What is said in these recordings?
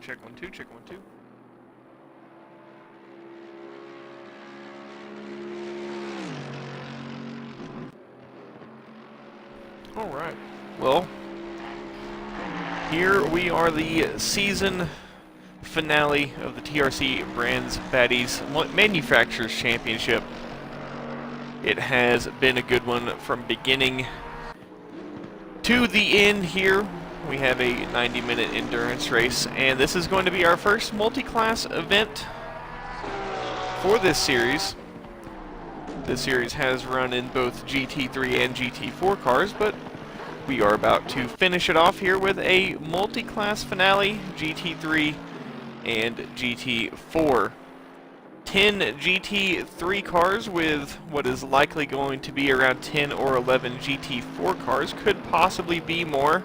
Check 1 2, check 1 2. All right. Well, here we are, the season finale of the TRC Brands Baddies Manufacturers Championship. It has been a good one from beginning to the end here. We have a 90-minute endurance race, and this is going to be our first multi-class event for this series. This series has run in both GT3 and GT4 cars, but we are about to finish it off here with a multi-class finale, GT3 and GT4. 10 GT3 cars with what is likely going to be around 10 or 11 GT4 cars. Could possibly be more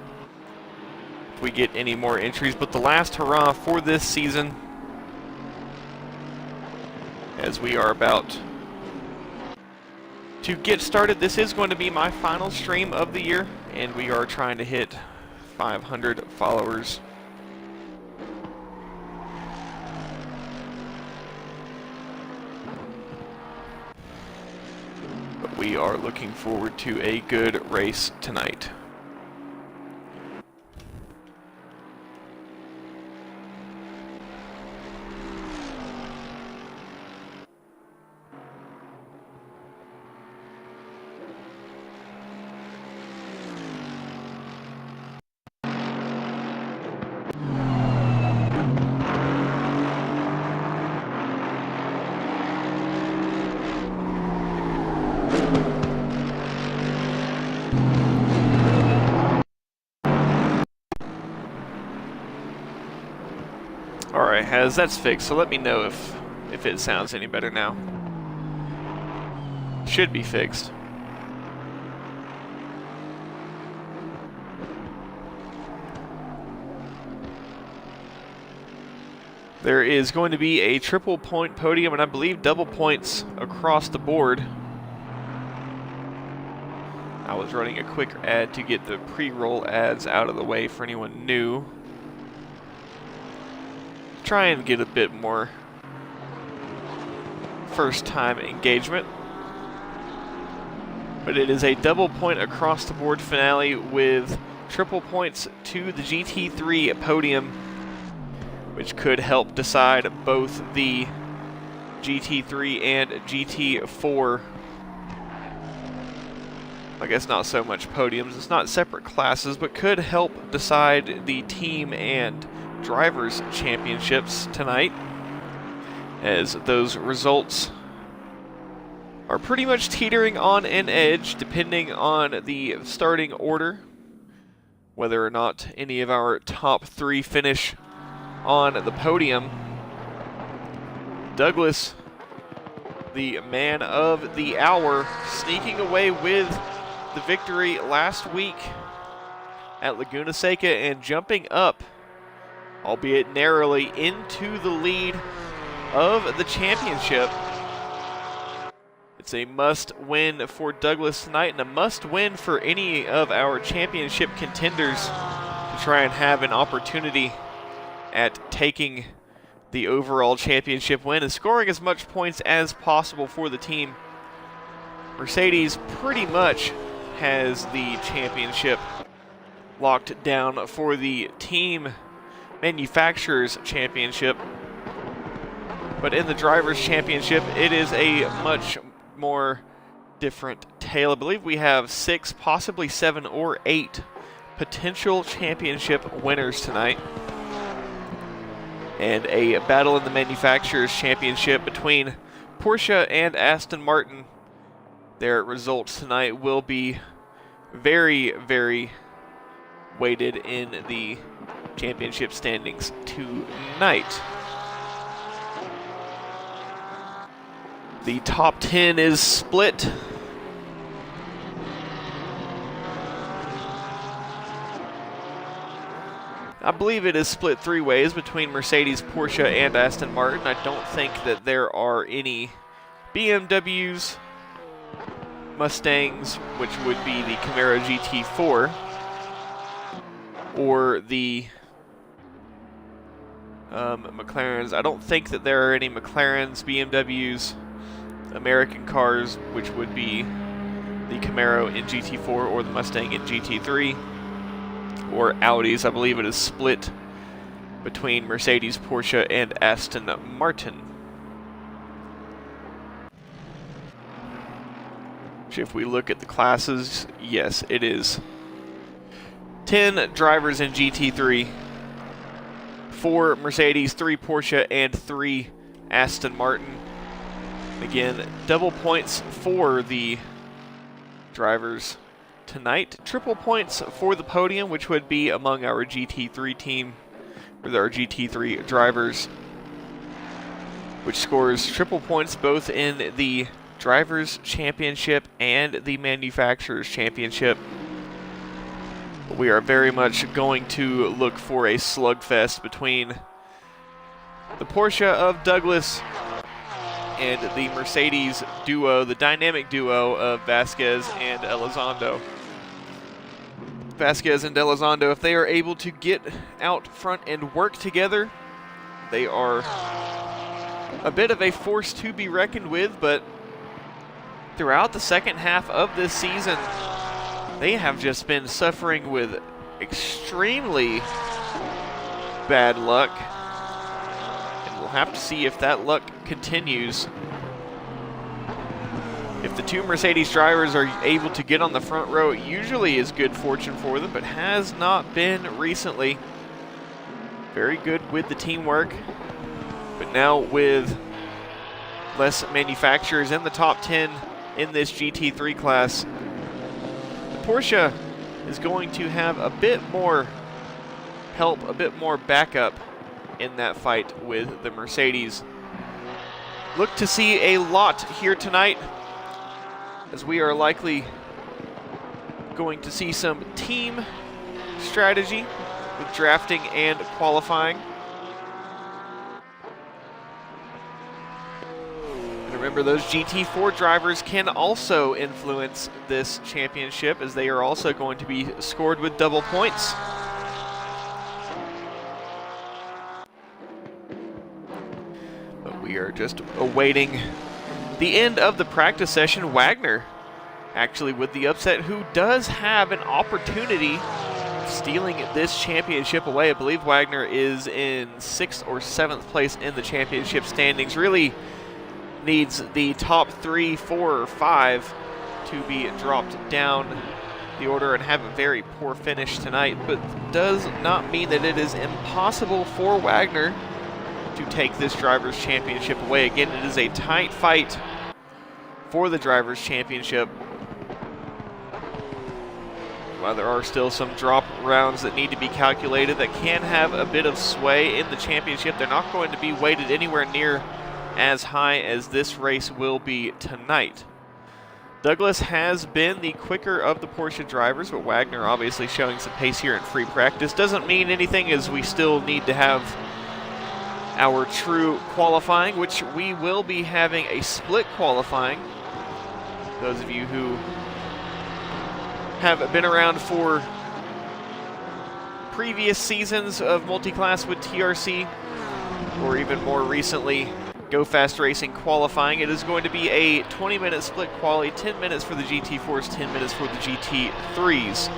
if we get any more entries, but the last hurrah for this season, as we are about to get started. This is going to be my final stream of the year, and we are trying to hit 500 followers. But we are looking forward to a good race tonight. Alright, that's fixed, so let me know if it sounds any better now. Should be fixed. There is going to be a triple point podium, and I believe double points across the board. I was running a quick ad to get the pre-roll ads out of the way for anyone new. Try and get a bit more first-time engagement. But it is a double point across the board finale with triple points to the GT3 podium, which could help decide both the GT3 and GT4. I guess not so much podiums, it's not separate classes, but could help decide the team and drivers' championships tonight, as those results are pretty much teetering on an edge depending on the starting order, whether or not any of our top three finish on the podium. Douglas, the man of the hour, sneaking away with the victory last week at Laguna Seca and jumping up, albeit narrowly, into the lead of the championship. It's a must-win for Douglas tonight, and a must-win for any of our championship contenders to try and have an opportunity at taking the overall championship win and scoring as much points as possible for the team. Mercedes pretty much has the championship locked down for the team manufacturers championship, but in the drivers championship it is a much more different tale. I believe we have 6, possibly 7 or 8 potential championship winners tonight, and a battle in the manufacturers championship between Porsche and Aston Martin. Their results tonight will be very, very weighted in the championship standings tonight. The top 10 is split. I believe it is split 3 ways between Mercedes, Porsche, and Aston Martin. I don't think that there are any BMWs Mustangs, which would be the Camaro GT4, or the McLarens. I don't think that there are any McLarens, BMWs, American cars, which would be the Camaro in GT4 or the Mustang in GT3, or Audis. I believe it is split between Mercedes, Porsche, and Aston Martin. If we look at the classes, yes, it is 10 drivers in GT3, 4 Mercedes, 3 Porsche, and 3 Aston Martin. Again, double points for the drivers tonight. Triple points for the podium, which would be among our GT3 team, with our GT3 drivers, which scores triple points both in the Drivers' Championship and the Manufacturers' Championship. We are very much going to look for a slugfest between the Porsche of Douglas and the Mercedes duo, the dynamic duo of Vasquez and Elizondo. Vasquez and Elizondo, if they are able to get out front and work together, they are a bit of a force to be reckoned with, but throughout the second half of this season, they have just been suffering with extremely bad luck. And we'll have to see if that luck continues. If the two Mercedes drivers are able to get on the front row, it usually is good fortune for them, but has not been recently. Very good with the teamwork, but now with less manufacturers in the top 10 in this GT3 class, the Porsche is going to have a bit more help, a bit more backup in that fight with the Mercedes. Look to see a lot here tonight, as we are likely going to see some team strategy with drafting and qualifying. Remember, those GT4 drivers can also influence this championship, as they are also going to be scored with double points. But we are just awaiting the end of the practice session. Wagner, actually with the upset, who does have an opportunity of stealing this championship away. I believe Wagner is in 6th or 7th place in the championship standings. Really needs the top 3, 4, or 5 to be dropped down the order and have a very poor finish tonight, but does not mean that it is impossible for Wagner to take this Drivers' Championship away. Again, it is a tight fight for the Drivers' Championship. While there are still some drop rounds that need to be calculated that can have a bit of sway in the championship, they're not going to be weighted anywhere near as high as this race will be tonight. Douglas has been the quicker of the Porsche drivers, but Wagner obviously showing some pace here in free practice. Doesn't mean anything, as we still need to have our true qualifying, which we will be having a split qualifying. Those of you who have been around for previous seasons of multi-class with TRC, or even more recently, Go Fast Racing qualifying, it is going to be a 20-minute split quali, 10 minutes for the GT4s, 10 minutes for the GT3s.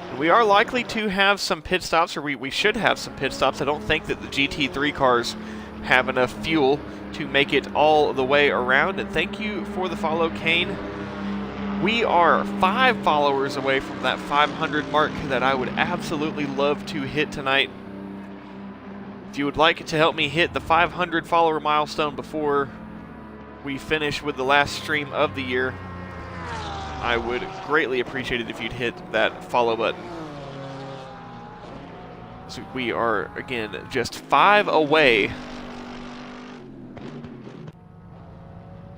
And we are likely to have some pit stops, or we should have some pit stops. I don't think that the GT3 cars have enough fuel to make it all the way around. And thank you for the follow, Kane. We are 5 followers away from that 500 mark that I would absolutely love to hit tonight. If you would like to help me hit the 500 follower milestone before we finish with the last stream of the year, I would greatly appreciate it if you'd hit that follow button. So we are, again, just 5 away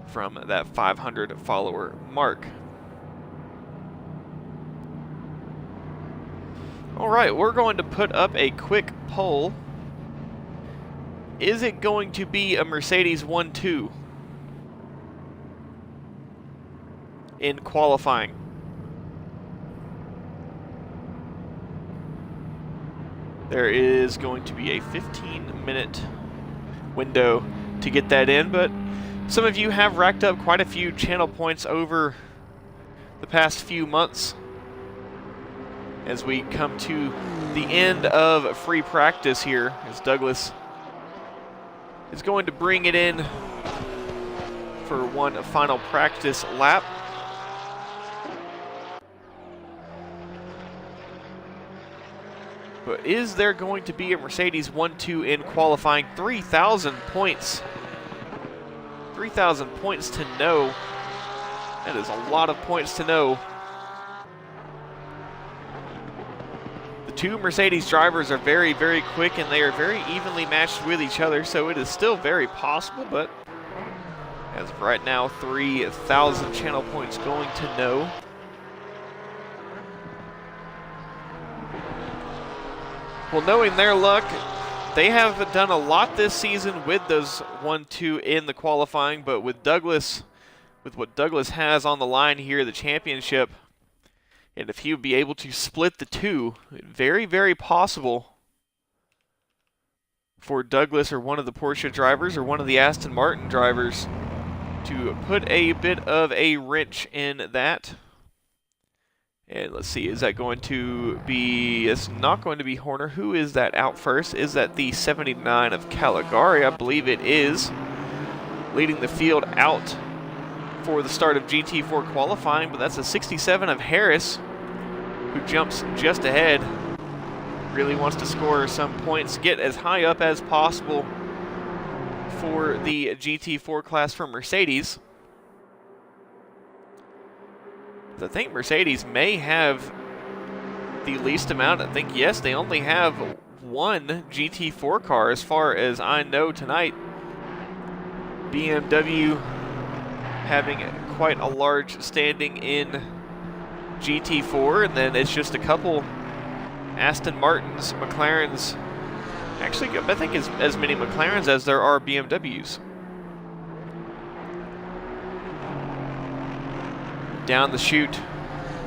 from that 500 follower mark. All right, we're going to put up a quick poll. Is it going to be a Mercedes 1-2? in qualifying. There is going to be a 15-minute window to get that in, but some of you have racked up quite a few channel points over the past few months as we come to the end of free practice here, as Douglas is going to bring it in for one final practice lap. But is there going to be a Mercedes 1-2 in qualifying? 3,000 points. 3,000 points to know. That is a lot of points to know. The two Mercedes drivers are very, very quick, and they are very evenly matched with each other, so it is still very possible, but as of right now, 3,000 channel points going to know. Well, knowing their luck, they have done a lot this season with those 1-2 in the qualifying, but with what Douglas has on the line here, the championship, and if he would be able to split the two, very, very possible for Douglas or one of the Porsche drivers or one of the Aston Martin drivers to put a bit of a wrench in that. And let's see, is that going to be, it's not going to be Horner. Who is that out first? Is that the 79 of Caligari? I believe it is. Leading the field out for the start of GT4 qualifying, but that's a 67 of Harris, who jumps just ahead. Really wants to score some points, get as high up as possible for the GT4 class for Mercedes. I think Mercedes may have the least amount. I think, yes, they only have one GT4 car as far as I know tonight. BMW having quite a large standing in GT4, and then it's just a couple Aston Martins, McLarens. Actually, I think as many McLarens as there are BMWs. Down the chute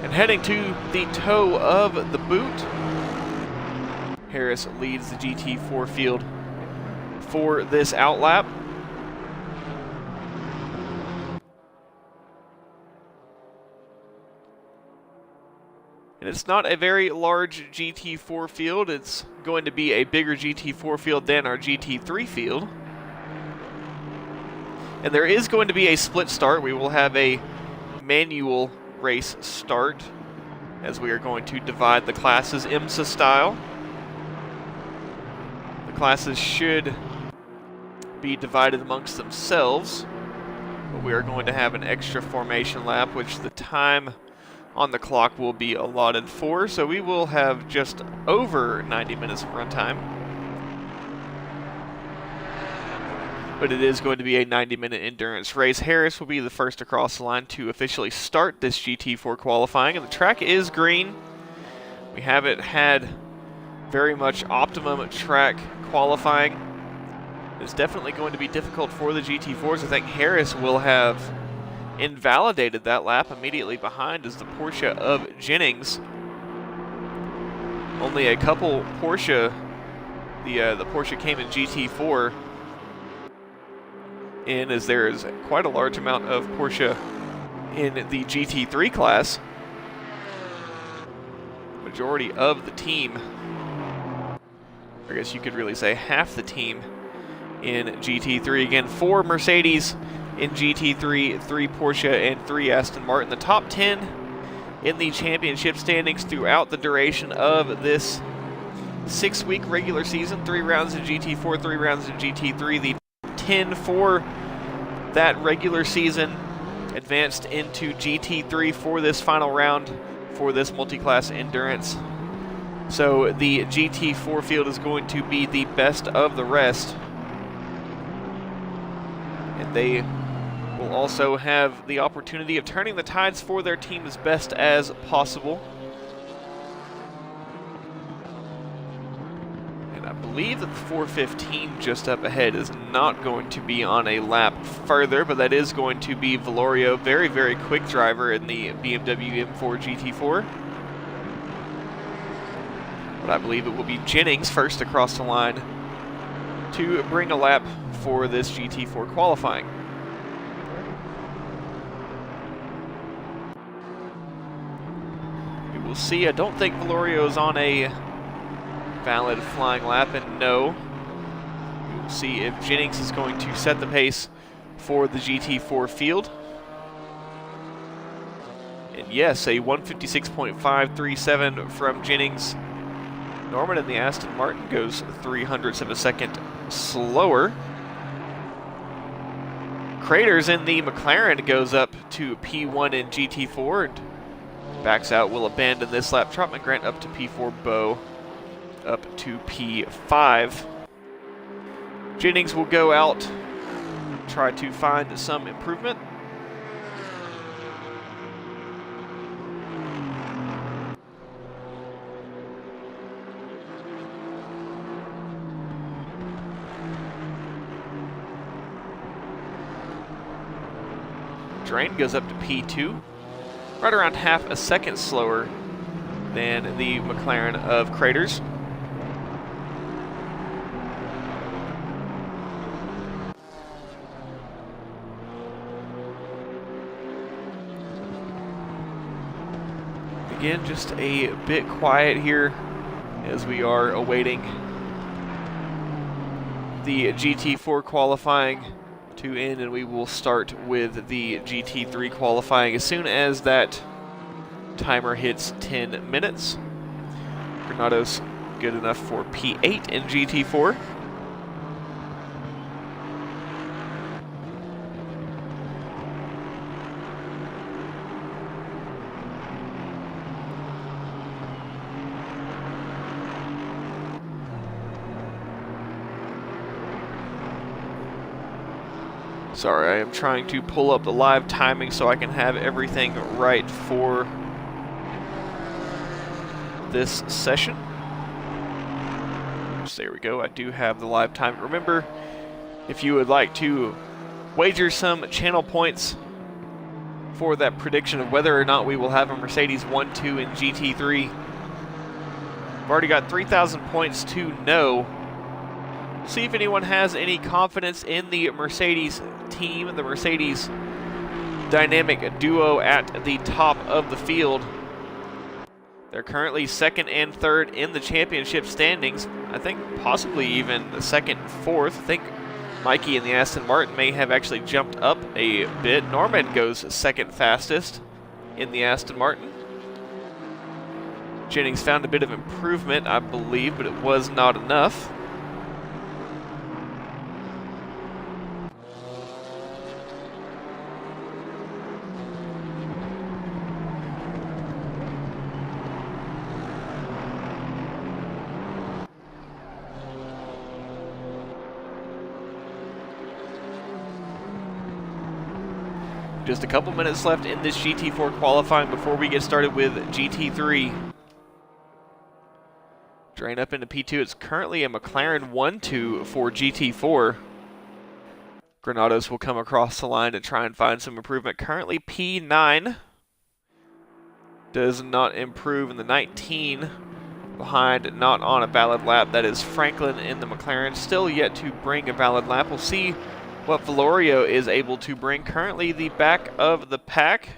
and heading to the toe of the boot. Harris leads the GT4 field for this outlap. And it's not a very large GT4 field. It's going to be a bigger GT4 field than our GT3 field. And there is going to be a split start. We will have a manual race start as we are going to divide the classes IMSA style. The classes should be divided amongst themselves, but we are going to have an extra formation lap, which the time on the clock will be allotted for, so we will have just over 90 minutes of runtime. But it is going to be a 90-minute endurance race. Harris will be the first across the line to officially start this GT4 qualifying, and the track is green. We haven't had very much optimum track qualifying. It's definitely going to be difficult for the GT4s. I think Harris will have invalidated that lap. Immediately behind is the Porsche of Jennings. Only a couple Porsche, the Porsche Cayman GT4 in, as there is quite a large amount of Porsche in the GT3 class. Majority of the team, I guess you could really say half the team in GT3. Again, 4 Mercedes in GT3, 3 Porsche, and 3 Aston Martin. The top 10 in the championship standings throughout the duration of this 6-week regular season. 3 rounds in GT4, 3 rounds in GT3. The 10 for that regular season advanced into GT3 for this final round for this multi-class endurance. So the GT4 field is going to be the best of the rest. And they will also have the opportunity of turning the tides for their team as best as possible. And I believe that the 415 just up ahead is not going to be on a lap further, but that is going to be Valorio, very, very quick driver in the BMW M4 GT4. But I believe it will be Jennings first across the line to bring a lap for this GT4 qualifying. We will see. I don't think Valorio is on a valid flying lap, and no. We will see if Jennings is going to set the pace for the GT4 field. And yes, a 156.537 from Jennings. Norman in the Aston Martin goes 0.03 of a second slower. Craters in the McLaren goes up to P1 in GT4 and backs out, will abandon this lap. Trotman Grant up to P4, Bow up to P5. Jennings will go out, try to find some improvement. Drain goes up to P2, right around half a second slower than the McLaren of Craters. Again, just a bit quiet here as we are awaiting the GT4 qualifying to end, and we will start with the GT3 qualifying as soon as that timer hits 10 minutes. Granado's good enough for P8 in GT4. Sorry, I am trying to pull up the live timing so I can have everything right for this session. So there we go, I do have the live time. Remember, if you would like to wager some channel points for that prediction of whether or not we will have a Mercedes 1-2 in GT3, I've already got 3,000 points to no. See if anyone has any confidence in the Mercedes team, the Mercedes dynamic duo at the top of the field. They're currently second and third in the championship standings. I think possibly even the second and fourth. I think Mikey in the Aston Martin may have actually jumped up a bit. Norman goes second fastest in the Aston Martin. Jennings found a bit of improvement, I believe, but it was not enough. Just a couple minutes left in this GT4 qualifying before we get started with GT3. Drain up into P2. It's currently a McLaren 1-2 for GT4. Granados will come across the line to try and find some improvement. Currently P9. Does not improve in the 19. Behind, not on a valid lap. That is Franklin in the McLaren. Still yet to bring a valid lap. We'll see what Valorio is able to bring. Currently the back of the pack,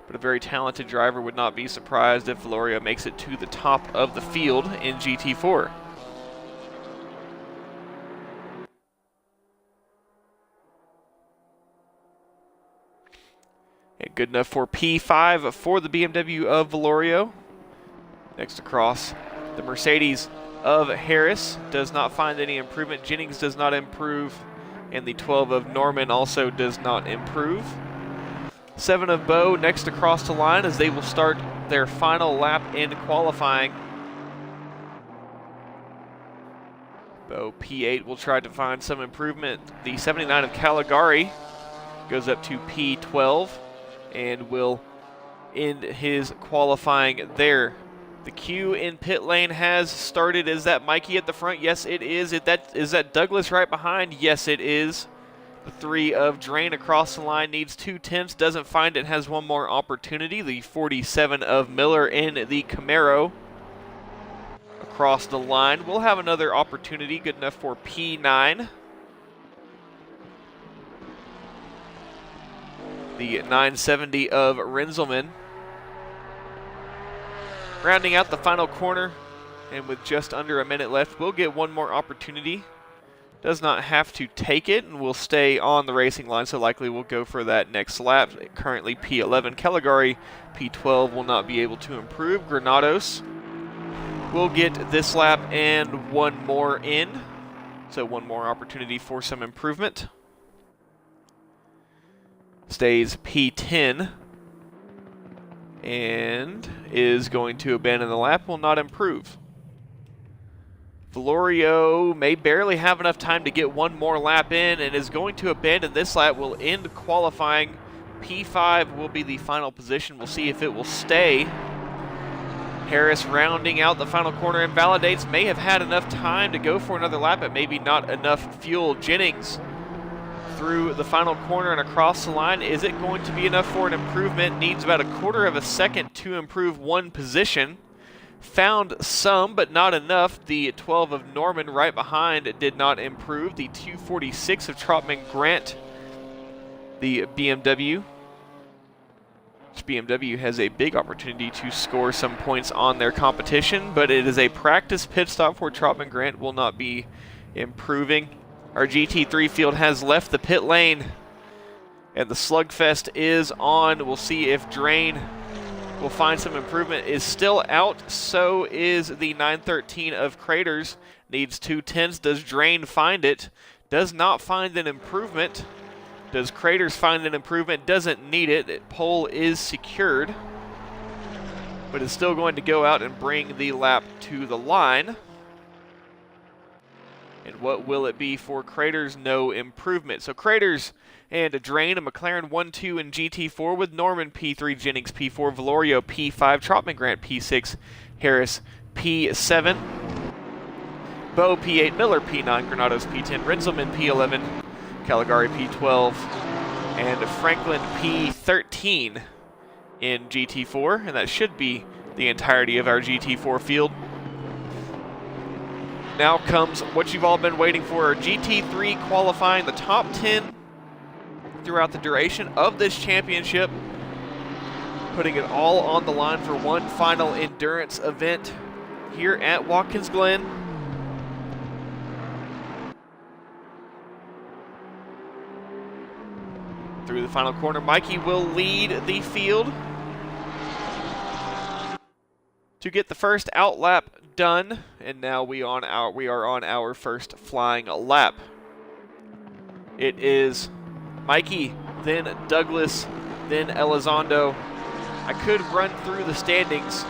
but a very talented driver. Would not be surprised if Valorio makes it to the top of the field in GT4. And good enough for P5 for the BMW of Valorio. Next across, the Mercedes of Harris does not find any improvement. Jennings does not improve. And the 12 of Norman also does not improve. 7 of Bow next across the line as they will start their final lap in qualifying. Bow P8 will try to find some improvement. The 79 of Caligari goes up to P12 and will end his qualifying there. The queue in pit lane has started. Is that Mikey at the front? Yes, it is. Is that Douglas right behind? Yes, it is. The 3 of Drain across the line needs 2 tenths. Doesn't find it. Has one more opportunity. The 47 of Miller in the Camaro across the line. We'll have another opportunity. Good enough for P9. The 970 of Renzelman. Rounding out the final corner, and with just under a minute left, we'll get one more opportunity. Does not have to take it, and will stay on the racing line, so likely we'll go for that next lap. Currently P11. Caligari, P12 will not be able to improve. Granados will get this lap and one more in, so one more opportunity for some improvement. Stays P10. And is going to abandon the lap, will not improve. Valorio may barely have enough time to get one more lap in and is going to abandon this lap, will end qualifying. P5 will be the final position. We'll see if it will stay. Harris rounding out the final corner, invalidates, may have had enough time to go for another lap, but maybe not enough fuel. Jennings through the final corner and across the line. Is it going to be enough for an improvement? Needs about a quarter of a second to improve one position. Found some, but not enough. The 12 of Norman right behind did not improve. The 246 of Trotman Grant, the BMW. Which BMW has a big opportunity to score some points on their competition, but it is a practice pit stop for Trotman Grant, will not be improving. Our GT3 field has left the pit lane, and the slugfest is on. We'll see if Drain will find some improvement. Is still out, so is the 913 of Craters. Needs 2 tenths. Does Drain find it? Does not find an improvement. Does Craters find an improvement? Doesn't need it. Pole is secured, but is still going to go out and bring the lap to the line. And what will it be for Craters? No improvement. So Craters and a Drain, a McLaren 1-2 and GT4 with Norman P3, Jennings P4, Valorio P5, Trotman Grant P6, Harris P7, Bo P8, Miller P9, Granados P10, Renzelman P11, Caligari P12, and Franklin P13 in GT4. And that should be the entirety of our GT4 field. Now comes what you've all been waiting for, GT3 qualifying, the top 10 throughout the duration of this championship, putting it all on the line for one final endurance event here at Watkins Glen. Through the final corner, Mikey will lead the field to get the first out lap done, and now we are on our first flying lap. It is Mikey, then Douglas, then Elizondo. I could run through the standings,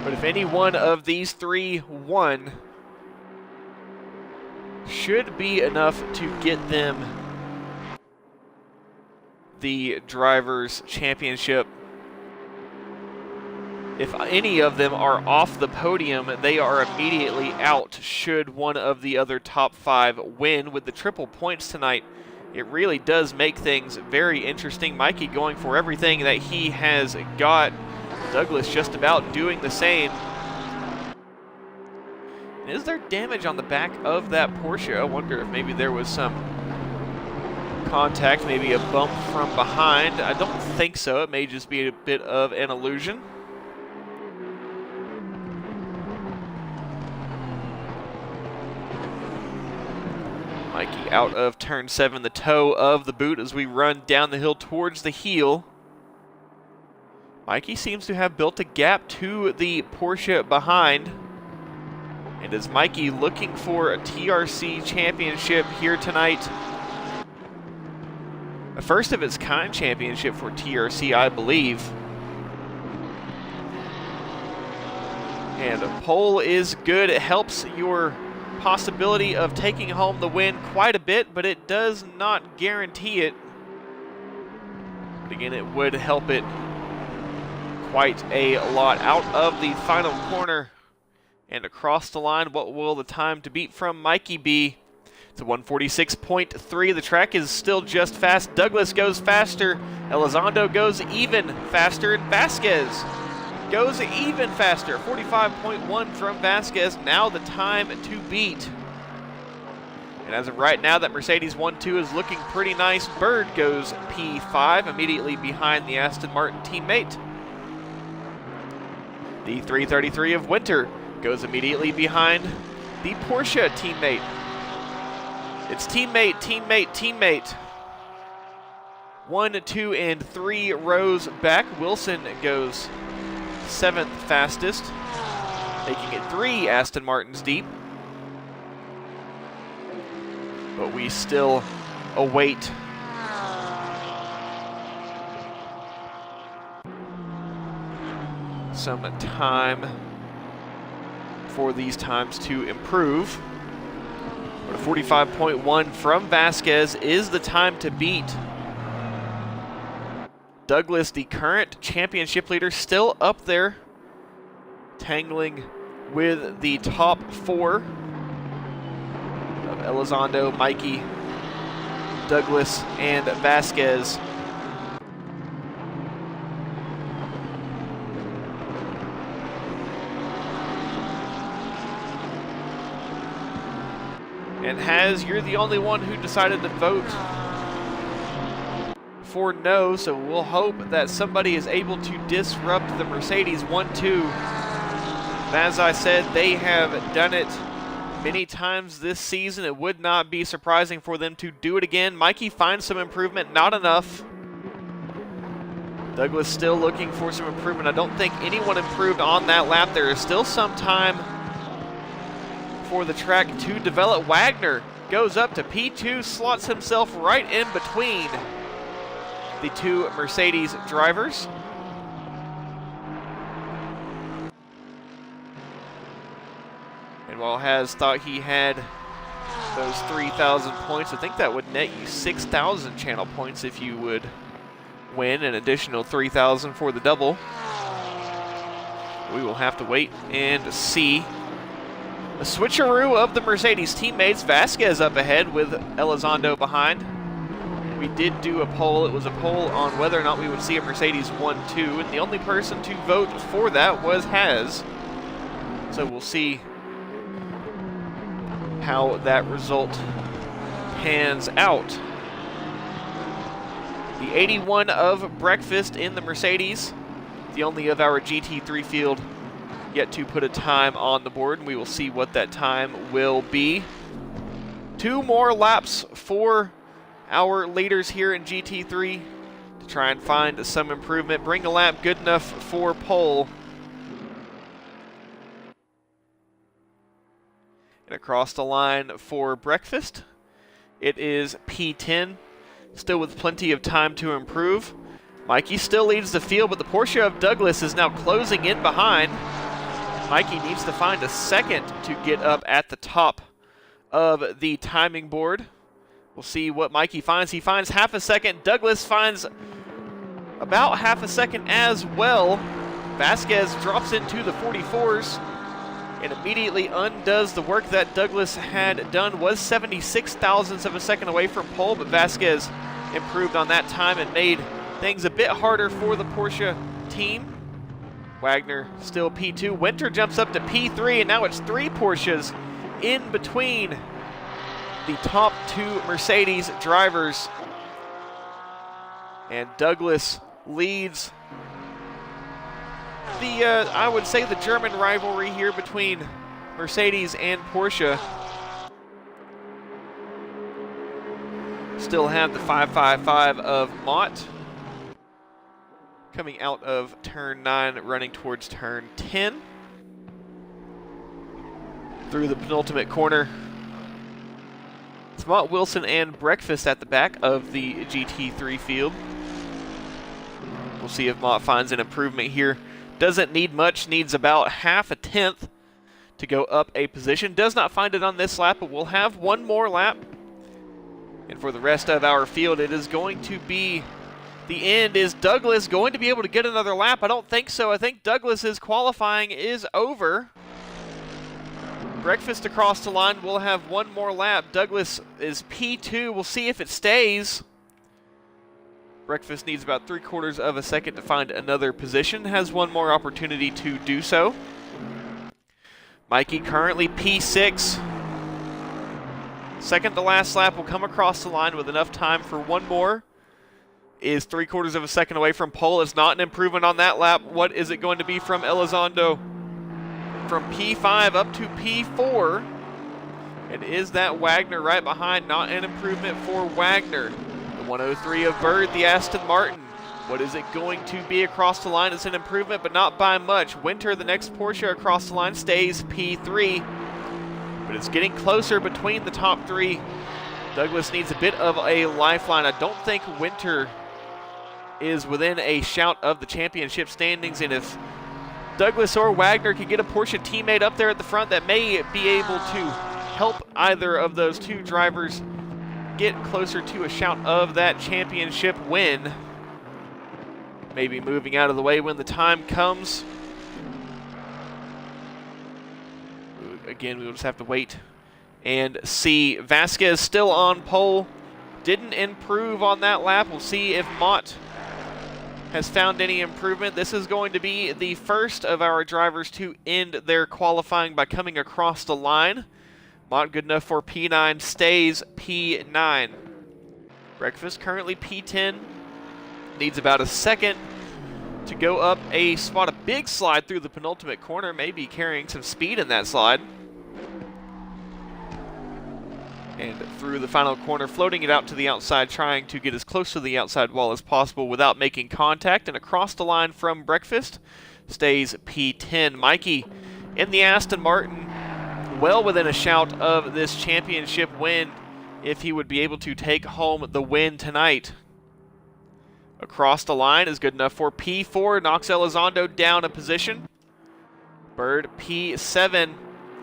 but if any one of these three won, should be enough to get them the Drivers' Championship. If any of them are off the podium, they are immediately out should one of the other top 5 win. With the triple points tonight, it really does make things very interesting. Mikey going for everything that he has got. Douglas just about doing the same. Is there damage on the back of that Porsche? I wonder if maybe there was some contact, maybe a bump from behind. I don't think so. It may just be a bit of an illusion. Mikey out of turn 7, the toe of the boot as we run down the hill towards the heel. Mikey seems to have built a gap to the Porsche behind. And is Mikey looking for a TRC championship here tonight? A first of its kind championship for TRC, I believe. And a pole is good. It helps your possibility of taking home the win quite a bit, but it does not guarantee it. But again, it would help it quite a lot. Out of the final corner and across the line, what will the time to beat from Mikey be? It's a 146.3. The track is still just fast. Douglas goes faster. Elizondo goes even faster. And Vasquez goes even faster. 45.1 from Vasquez. Now the time to beat. And as of right now, that Mercedes 1-2 is looking pretty nice. Bird goes P5, immediately behind the Aston Martin teammate. The 333 of Winter goes immediately behind the Porsche teammate. It's teammate, teammate, teammate. 1, 2, and 3 rows back. Wilson goes 7th fastest, making it 3 Aston Martins deep. But we still await some time for these times to improve. But a 45.1 from Vasquez is the time to beat. Douglas, the current championship leader, still up there, tangling with the top 4 of Elizondo, Mikey, Douglas, and Vasquez. And Haz, you're the only one who decided to vote for no, so we'll hope that somebody is able to disrupt the Mercedes 1-2. As I said, they have done it many times this season. It would not be surprising for them to do it again. Mikey finds some improvement, not enough. Douglas still looking for some improvement. I don't think anyone improved on that lap. There is still some time for the track to develop. Wagner goes up to P2, slots himself right in between the 2 Mercedes drivers. And while Haz thought he had those 3,000 points, I think that would net you 6,000 channel points if you would win, an additional 3,000 for the double. We will have to wait and see. A switcheroo of the Mercedes teammates. Vasquez up ahead with Elizondo behind. We did do a poll. It was a poll on whether or not we would see a Mercedes 1-2, and the only person to vote for that was Haz. So we'll see how that result pans out. The 81 of Breakfast in the Mercedes, the only of our GT3 field yet to put a time on the board, and we will see what that time will be. 2 more laps for our leaders here in GT3 to try and find some improvement. Bring a lap good enough for pole. And across the line for Breakfast, it is P10, still with plenty of time to improve. Mikey still leads the field, but the Porsche of Douglas is now closing in behind. Mikey needs to find a second to get up at the top of the timing board. We'll see what Mikey finds. He finds half a second. Douglas finds about half a second as well. Vasquez drops into the 44s and immediately undoes the work that Douglas had done. Was 76 thousandths of a second away from pole, but Vasquez improved on that time and made things a bit harder for the Porsche team. Wagner still P2. Winter jumps up to P3, and now it's 3 Porsches in between the top 2 Mercedes drivers. And Douglas leads the, I would say, the German rivalry here between Mercedes and Porsche. Still have the 555 of Mott coming out of turn 9, running towards turn 10. Through the penultimate corner. It's Mott, Wilson, and Breakfast at the back of the GT3 field. We'll see if Mott finds an improvement here. Doesn't need much, needs about half a tenth to go up a position. Does not find it on this lap, but we'll have one more lap. And for the rest of our field, it is going to be the end. Is Douglas going to be able to get another lap? I don't think so. I think Douglas's qualifying is over. Breakfast across the line will have one more lap. Douglas is P2. We'll see if it stays. Breakfast needs about 3/4 of a second to find another position. Has one more opportunity to do so. Mikey currently P6. Second to last lap will come across the line with enough time for one more. Is 3/4 of a second away from pole. It's not an improvement on that lap. What is it going to be from Elizondo? From P5 up to P4. And is that Wagner right behind? Not an improvement for Wagner. The 103 of Bird, the Aston Martin. What is it going to be across the line? It's an improvement, but not by much. Winter, the next Porsche across the line, stays P3. But it's getting closer between the top three. Douglas needs a bit of a lifeline. I don't think Winter is within a shout of the championship standings, and if Douglas or Wagner can get a Porsche teammate up there at the front, that may be able to help either of those two drivers get closer to a shout of that championship win. Maybe moving out of the way when the time comes. Again, we will just have to wait and see. Vasquez still on pole. Didn't improve on that lap. We'll see if Mott has found any improvement. This is going to be the first of our drivers to end their qualifying by coming across the line. Mott good enough for P9, stays P9. Breakfast currently P10. Needs about a second to go up a spot. A big slide through the penultimate corner, maybe carrying some speed in that slide. And through the final corner, floating it out to the outside, trying to get as close to the outside wall as possible without making contact. And across the line from Breakfast, stays P10. Mikey in the Aston Martin, well within a shout of this championship win if he would be able to take home the win tonight. Across the line is good enough for P4, knocks Elizondo down a position. Bird P7.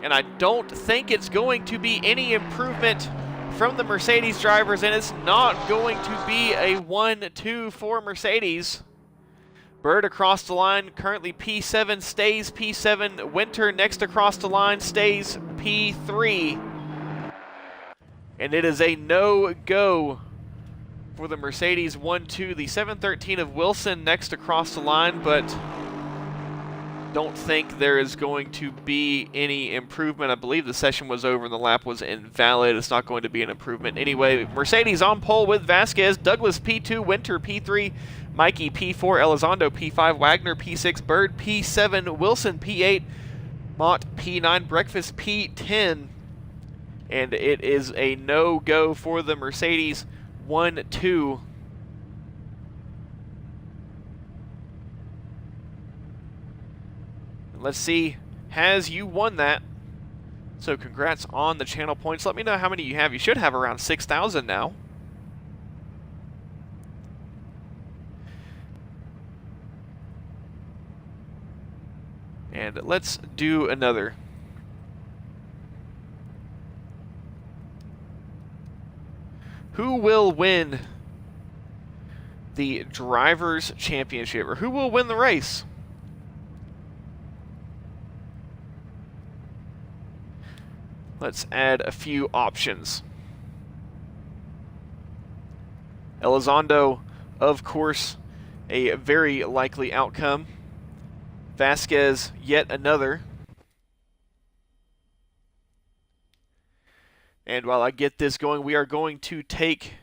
And I don't think it's going to be any improvement from the Mercedes drivers, and it's not going to be a 1-2 for Mercedes. Bird across the line, currently P7, stays P7. Winter next across the line, stays P3. And it is a no-go for the Mercedes 1-2. The 713 of Wilson next across the line, but don't think there is going to be any improvement. I believe the session was over and the lap was invalid. It's not going to be an improvement. Anyway, Mercedes on pole with Vasquez. Douglas P2, Winter P3, Mikey P4, Elizondo P5, Wagner P6, Bird P7, Wilson P8, Mott P9, Breakfast P10. And it is a no-go for the Mercedes 1-2. Let's see, has you won that? So congrats on the channel points. Let me know how many you have. You should have around 6,000 now. And let's do another. Who will win the Drivers' Championship? Or who will win the race? Let's add a few options. Elizondo, of course, a very likely outcome. Vasquez, yet another. And while I get this going, we are going to take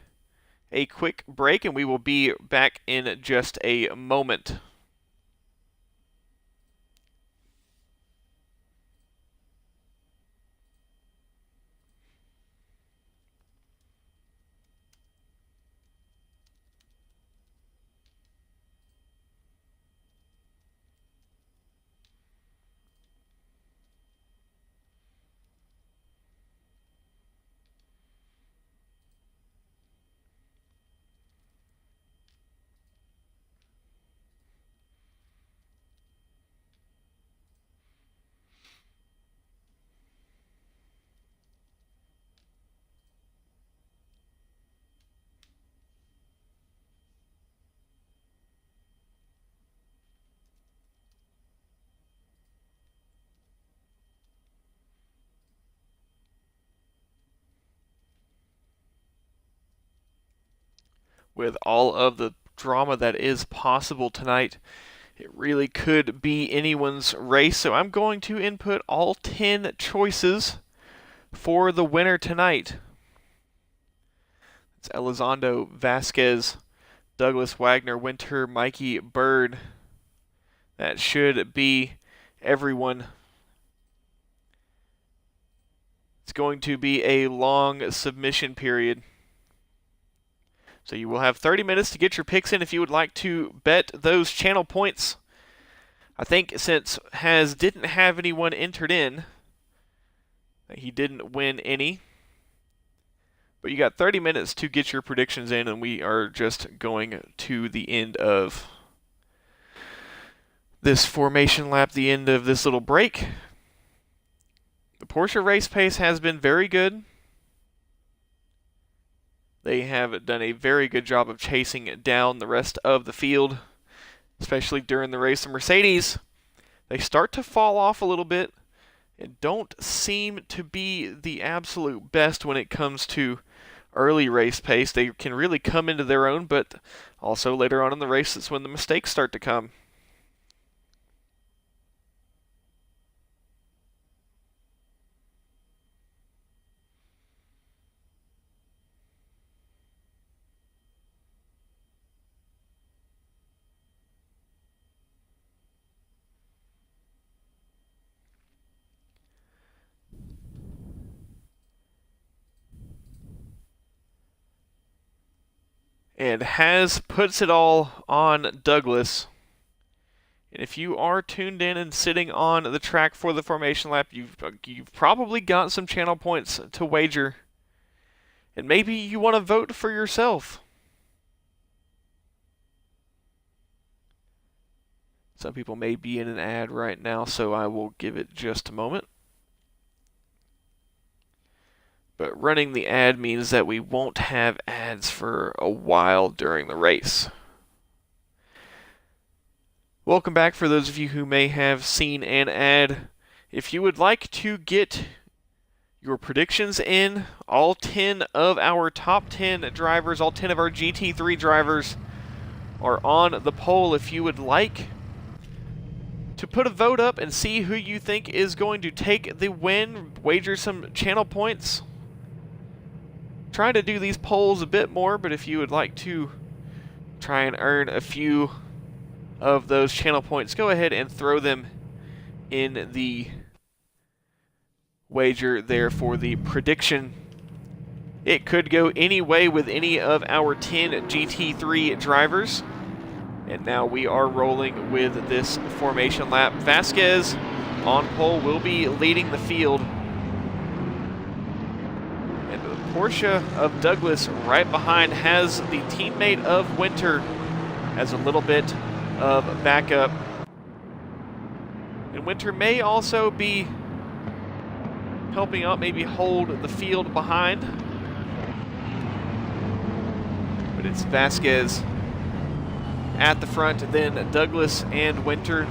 a quick break, and we will be back in just a moment. with all of the drama that is possible tonight, it really could be anyone's race. So I'm going to input all 10 choices for the winner tonight. It's Elizondo, Vasquez, Douglas, Wagner, Winter, Mikey, Bird. That should be everyone. It's going to be a long submission period. So you will have 30 minutes to get your picks in if you would like to bet those channel points. I think since Has didn't have anyone entered in, he didn't win any. But you got 30 minutes to get your predictions in, and we are just going to the end of this formation lap, the end of this little break. The Porsche race pace has been very good. They have done a very good job of chasing down the rest of the field, especially during the race. The Mercedes, they start to fall off a little bit and don't seem to be the absolute best when it comes to early race pace. They can really come into their own, but also later on in the race, that's when the mistakes start to come. And Has puts it all on Douglas. And if you are tuned in and sitting on the track for the formation lap, you've probably got some channel points to wager. And maybe you want to vote for yourself. Some people may be in an ad right now, so I will give it just a moment. But running the ad means that we won't have ads for a while during the race. Welcome back for those of you who may have seen an ad. If you would like to get your predictions in, all 10 of our top 10 drivers, all 10 of our GT3 drivers are on the poll. If you would like to put a vote up and see who you think is going to take the win, wager some channel points. Trying to do these polls a bit more, but if you would like to try and earn a few of those channel points, go ahead and throw them in the wager there for the prediction. It could go any way with any of our 10 GT3 drivers. And now we are rolling with this formation lap. Vasquez on pole will be leading the field. Porsche of Douglas right behind has the teammate of Winter as a little bit of backup. And Winter may also be helping out, maybe hold the field behind. But it's Vasquez at the front, then Douglas and Winter.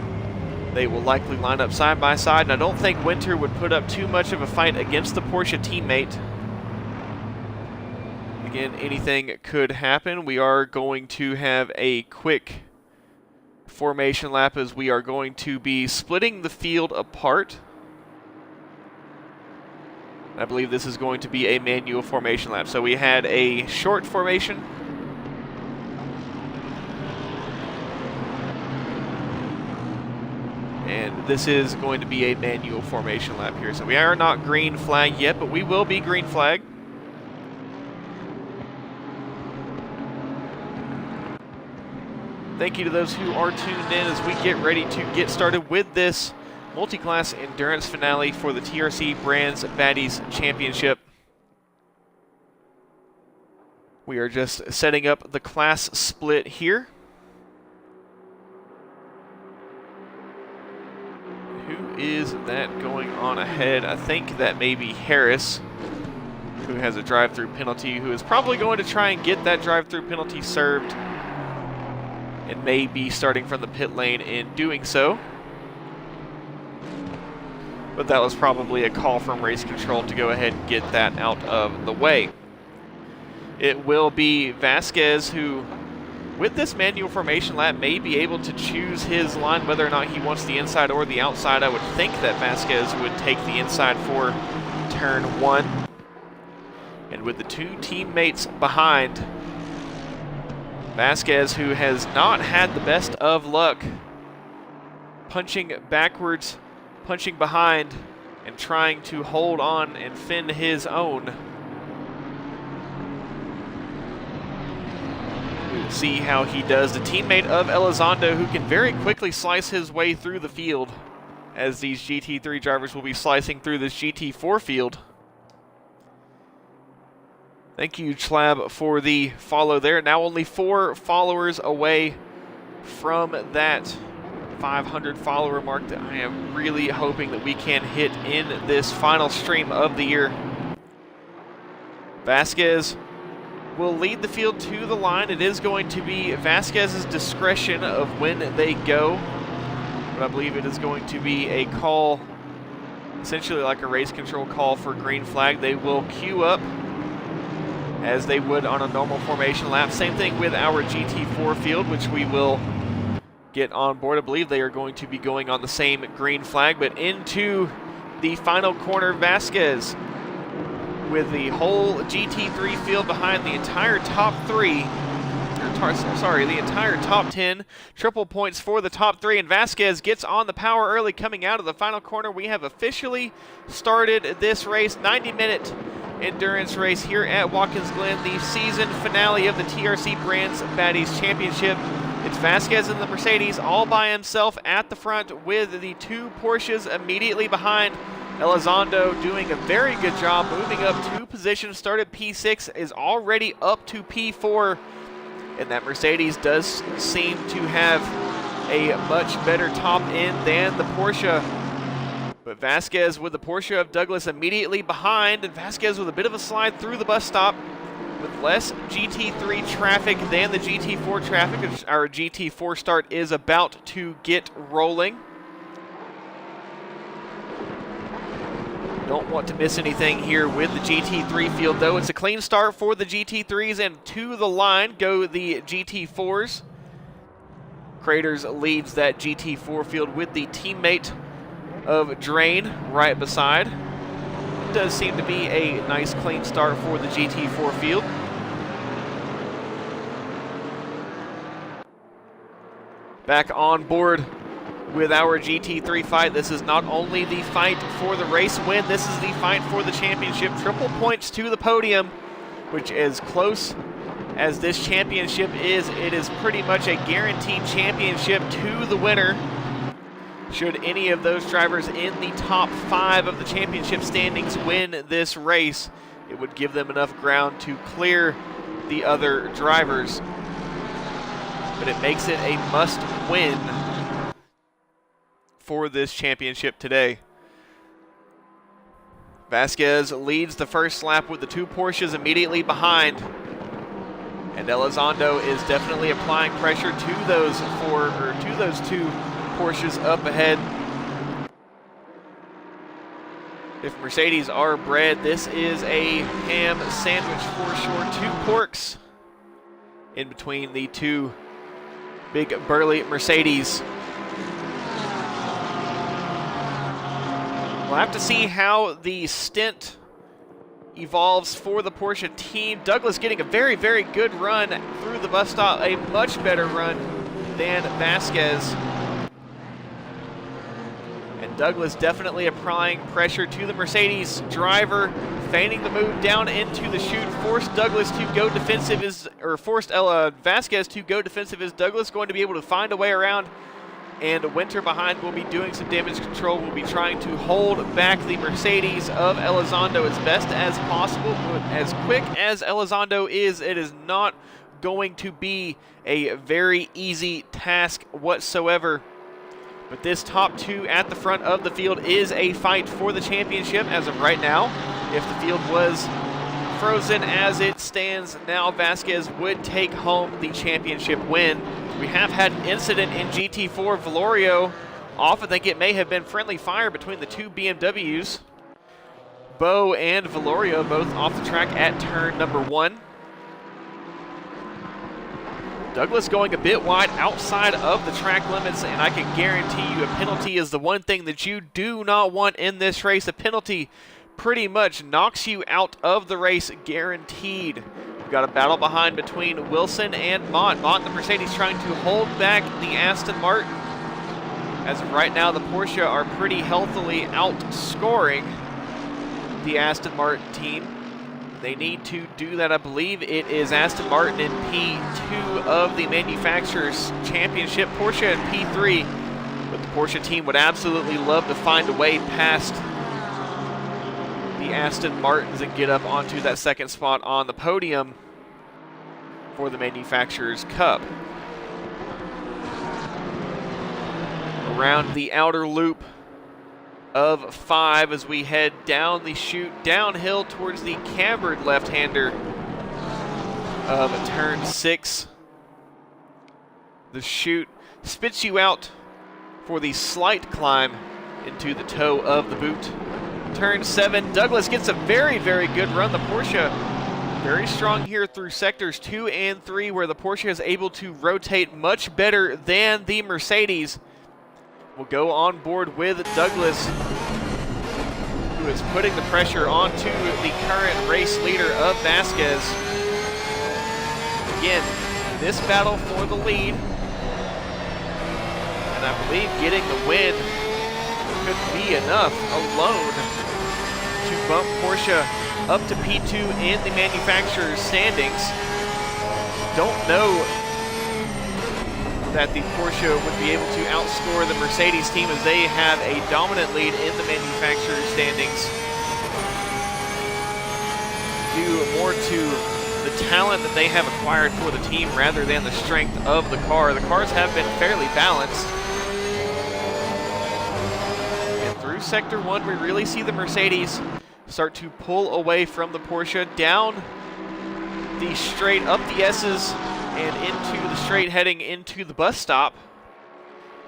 They will likely line up side by side, and I don't think Winter would put up too much of a fight against the Porsche teammate. Again, anything could happen. We are going to have a quick formation lap as we are going to be splitting the field apart. I believe this is going to be a manual formation lap. So we had a short formation. And this is going to be a manual formation lap here. So we are not green flag yet, but we will be green flag. Thank you to those who are tuned in as we get ready to get started with this multi-class endurance finale for the TRC Brands Baddies Championship. We are just setting up the class split here. Who is that going on ahead? I think that may be Harris, who has a drive-through penalty, who is probably going to try and get that drive-through penalty served, and may be starting from the pit lane in doing so. But that was probably a call from race control to go ahead and get that out of the way. it will be Vasquez who, with this manual formation lap, may be able to choose his line, whether or not he wants the inside or the outside. I would think that Vasquez would take the inside for turn 1. And with the 2 teammates behind, Vasquez, who has not had the best of luck, punching backwards, punching behind, and trying to hold on and fend his own. We'll see how he does. The teammate of Elizondo, who can very quickly slice his way through the field, as these GT3 drivers will be slicing through this GT4 field. Thank you, Chlab, for the follow there. Now only 4 followers away from that 500 follower mark that I am really hoping that we can hit in this final stream of the year. Vasquez will lead the field to the line. It is going to be Vasquez's discretion of when they go, but I believe it is going to be a call, essentially like a race control call for green flag. They will queue up as they would on a normal formation lap. Same thing with our GT4 field, which we will get on board. I believe they are going to be going on the same green flag, but into the final corner, Vasquez with the whole GT3 field behind, the entire top 3, the entire top 10, triple points for the top 3, and Vasquez gets on the power early coming out of the final corner. We have officially started this race, 90-minute endurance race here at Watkins Glen, the season finale of the TRC Brands Baddies Championship. It's Vasquez in the Mercedes all by himself at the front with the 2 Porsches immediately behind. Elizondo doing a very good job moving up 2 positions, started P6, is already up to P4, and that Mercedes does seem to have a much better top end than the Porsche. But Vasquez with the Porsche of Douglas immediately behind, and Vasquez with a bit of a slide through the bus stop with less GT3 traffic than the GT4 traffic. Our GT4 start is about to get rolling. Don't want to miss anything here with the GT3 field, though. It's a clean start for the GT3s, and to the line go the GT4s. Craters leads that GT4 field with the teammate of Drain right beside. It does seem to be a nice clean start for the GT4 field. Back on board with our GT3 fight. This is not only the fight for the race win, this is the fight for the championship. Triple points to the podium, which as close as this championship is, it is pretty much a guaranteed championship to the winner. Should any of those drivers in the top 5 of the championship standings win this race, it would give them enough ground to clear the other drivers. But it makes it a must-win for this championship today. Vasquez leads the first lap with the 2 Porsches immediately behind. And Elizondo is definitely applying pressure to those 2 Porsches up ahead. If Mercedes are bred, this is a ham sandwich for sure. 2 porks in between the 2 big burly Mercedes. We'll have to see how the stint evolves for the Porsche team. Douglas getting a very, very good run through the bus stop, a much better run than Vasquez. And Douglas definitely applying pressure to the Mercedes driver, feigning the move down into the chute, forced Douglas to go defensive, forced Vasquez to go defensive. Is Douglas going to be able to find a way around? And Winter behind will be doing some damage control. Will be trying to hold back the Mercedes of Elizondo as best as possible. As quick as Elizondo is, it is not going to be a very easy task whatsoever. But this top 2 at the front of the field is a fight for the championship as of right now. If the field was frozen as it stands now, Vasquez would take home the championship win. We have had an incident in GT4. Valorio off. I think it may have been friendly fire between the 2 BMWs. Bo and Valorio both off the track at turn number 1. Douglas going a bit wide outside of the track limits, and I can guarantee you a penalty is the one thing that you do not want in this race. A penalty pretty much knocks you out of the race, guaranteed. We've got a battle behind between Wilson and Mott. Mott, the Mercedes, trying to hold back the Aston Martin. As of right now, the Porsche are pretty healthily outscoring the Aston Martin team. They need to do that. I believe it is Aston Martin in P2 of the Manufacturers Championship, Porsche in P3. But the Porsche team would absolutely love to find a way past the Aston Martins and get up onto that second spot on the podium for the Manufacturers Cup. Around the outer loop of 5 as we head down the chute, downhill towards the cambered left-hander of turn 6. The chute spits you out for the slight climb into the toe of the boot. Turn 7, Douglas gets a very, very good run. The Porsche very strong here through sectors 2 and 3, where the Porsche is able to rotate much better than the Mercedes. Will go on board with Douglas, who is putting the pressure onto the current race leader of Vasquez. Again, this battle for the lead, and I believe getting the win could be enough alone to bump Porsche up to P2 in the manufacturer's standings. Don't know that the Porsche would be able to outscore the Mercedes team, as they have a dominant lead in the manufacturer's standings, due more to the talent that they have acquired for the team rather than the strength of the car. The cars have been fairly balanced. And through Sector 1, we really see the Mercedes start to pull away from the Porsche down the straight, up the S's, and into the straight heading into the bus stop.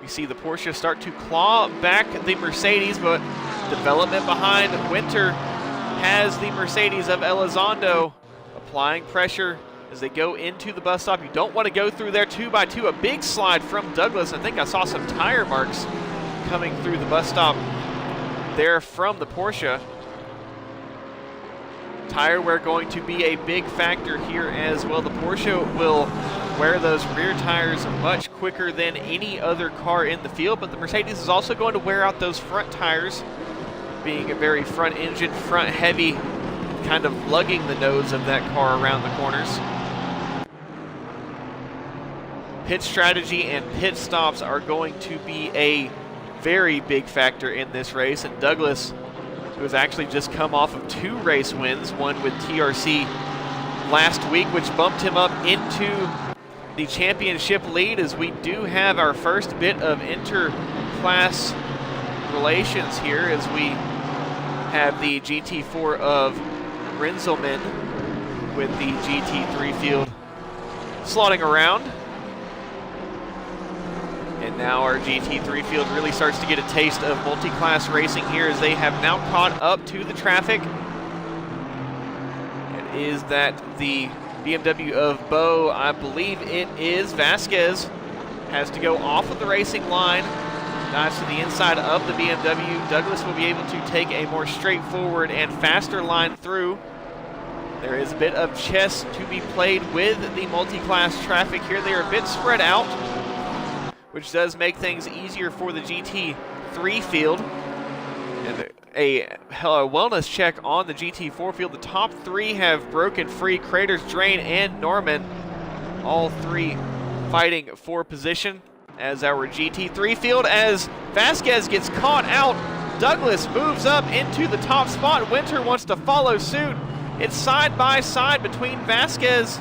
We see the Porsche start to claw back the Mercedes, but development behind Winter has the Mercedes of Elizondo applying pressure as they go into the bus stop. You don't want to go through there 2x2. A big slide from Douglas. I think I saw some tire marks coming through the bus stop there from the Porsche. Tire wear going to be a big factor here as well. The Porsche will wear those rear tires much quicker than any other car in the field, but the Mercedes is also going to wear out those front tires, being a very front engine, front heavy, kind of lugging the nose of that car around the corners. Pit strategy and pit stops are going to be a very big factor in this race, and Douglas, who has actually just come off of 2 race wins, one with TRC last week, which bumped him up into the championship lead, as we do have our first bit of inter-class relations here, as we have the GT4 of Rinselman with the GT3 field slotting around. And now our GT3 field really starts to get a taste of multi-class racing here, as they have now caught up to the traffic. And is that the BMW of Bo? I believe it is. Vasquez has to go off of the racing line, dives to the inside of the BMW. Douglas will be able to take a more straightforward and faster line through. There is a bit of chess to be played with the multi-class traffic here. They are a bit spread out, which does make things easier for the GT3 field. And a wellness check on the GT4 field. The top 3 have broken free. Craters, Drain, and Norman, all 3 fighting for position. As our GT3 field, as Vasquez gets caught out, Douglas moves up into the top spot. Winter wants to follow suit. It's side by side between Vasquez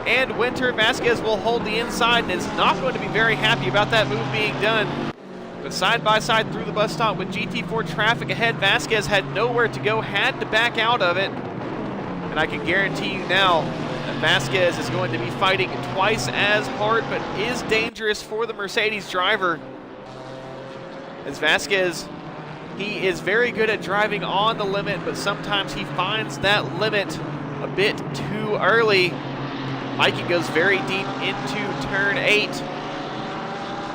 and Winter. Vasquez will hold the inside and is not going to be very happy about that move being done. But side by side through the bus stop with GT4 traffic ahead, Vasquez had nowhere to go, had to back out of it. And I can guarantee you now that Vasquez is going to be fighting twice as hard, but is dangerous for the Mercedes driver. As Vasquez, he is very good at driving on the limit, but sometimes he finds that limit a bit too early. Mikey goes very deep into turn 8.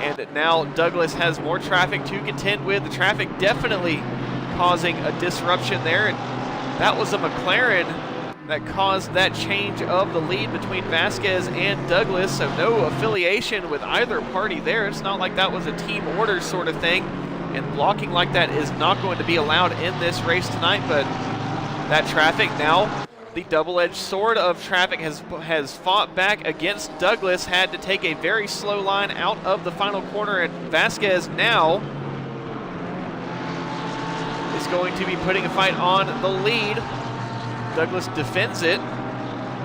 And now Douglas has more traffic to contend with. The traffic definitely causing a disruption there. And that was a McLaren that caused that change of the lead between Vasquez and Douglas. So no affiliation with either party there. It's not like that was a team order sort of thing. And blocking like that is not going to be allowed in this race tonight. But that traffic now, the double-edged sword of traffic has fought back against Douglas, had to take a very slow line out of the final corner, and Vasquez now is going to be putting a fight on the lead. Douglas defends it,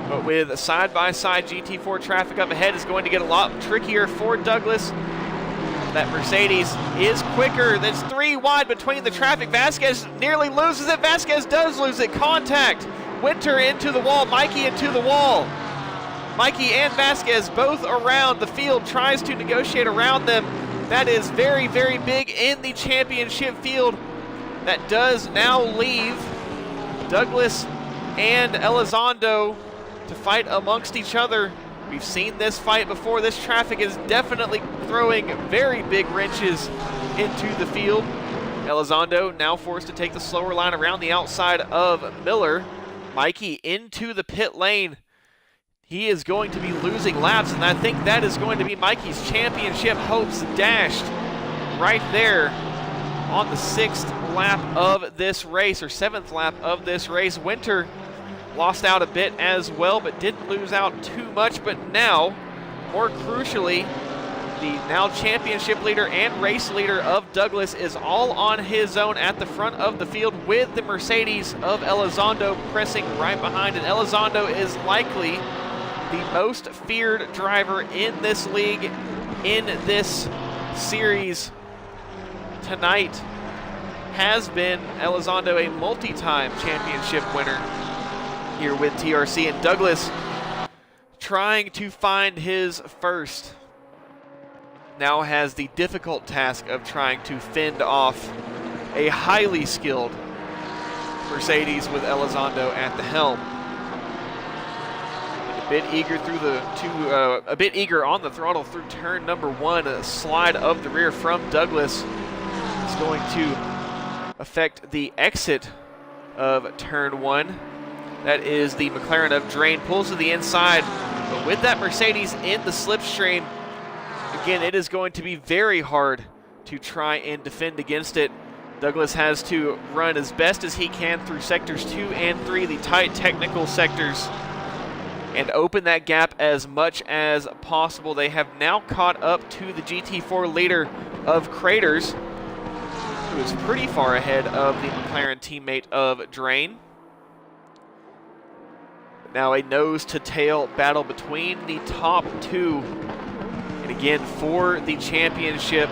but with side-by-side GT4 traffic up ahead is going to get a lot trickier for Douglas. That Mercedes is quicker. That's 3 wide between the traffic. Vasquez nearly loses it. Vasquez does lose it. Contact. Winter into the wall. Mikey into the wall. Mikey and Vasquez both around the field. Tries to negotiate around them. That is very, very big in the championship field. That does now leave Douglas and Elizondo to fight amongst each other. We've seen this fight before. This traffic is definitely throwing very big wrenches into the field. Elizondo now forced to take the slower line around the outside of Miller. Mikey into the pit lane. He is going to be losing laps, and I think that is going to be Mikey's championship hopes dashed right there on the 6th lap of this race, or 7th lap of this race. Winter lost out a bit as well, but didn't lose out too much. But now, more crucially, the now championship leader and race leader of Douglas is all on his own at the front of the field with the Mercedes of Elizondo pressing right behind. And Elizondo is likely the most feared driver in this league, in this series tonight. Has been Elizondo a multi-time championship winner here with TRC, and Douglas trying to find his first. Now has the difficult task of trying to fend off a highly skilled Mercedes with Elizondo at the helm. And a bit eager through a bit eager on the throttle through turn number 1. A slide of the rear from Douglas is going to affect the exit of turn 1. That is the McLaren of Drain, pulls to the inside, but with that Mercedes in the slipstream, again, it is going to be very hard to try and defend against it. Douglas has to run as best as he can through sectors 2 and 3, the tight technical sectors, and open that gap as much as possible. They have now caught up to the GT4 leader of Craters, who is pretty far ahead of the McLaren teammate of Drain. Now a nose-to-tail battle between the top 2. And again, for the championship,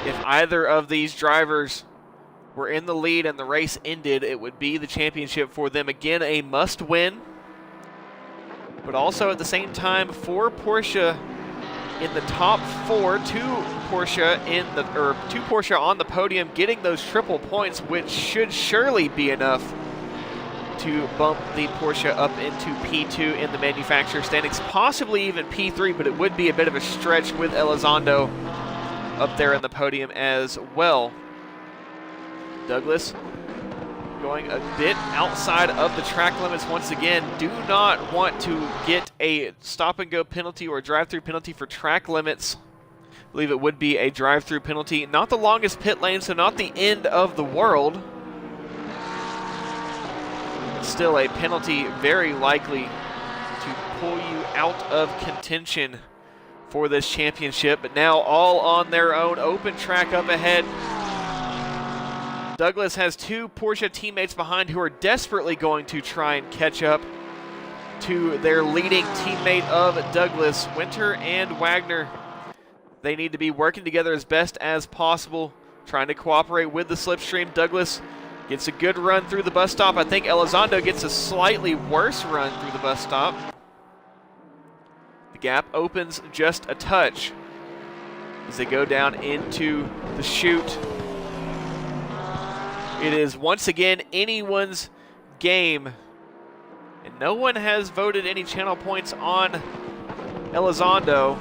if either of these drivers were in the lead and the race ended, it would be the championship for them. Again, a must-win, but also at the same time for Porsche in the top 4, two Porsche on the podium, getting those triple points, which should surely be enough to bump the Porsche up into P2 in the manufacturer standings, possibly even P3, but it would be a bit of a stretch with Elizondo up there in the podium as well. Douglas going a bit outside of the track limits once again. Do not want to get a stop-and-go penalty or a drive-through penalty for track limits. I believe it would be a drive-through penalty. Not the longest pit lane, so not the end of the world. Still a penalty very likely to pull you out of contention for this championship. But now all on their own, open track up ahead. Douglas has 2 Porsche teammates behind who are desperately going to try and catch up to their leading teammate of Douglas, Winter and Wagner. They need to be working together as best as possible, trying to cooperate with the slipstream. Douglas gets a good run through the bus stop. I think Elizondo gets a slightly worse run through the bus stop. The gap opens just a touch as they go down into the chute. It is once again anyone's game. And no one has voted any channel points on Elizondo,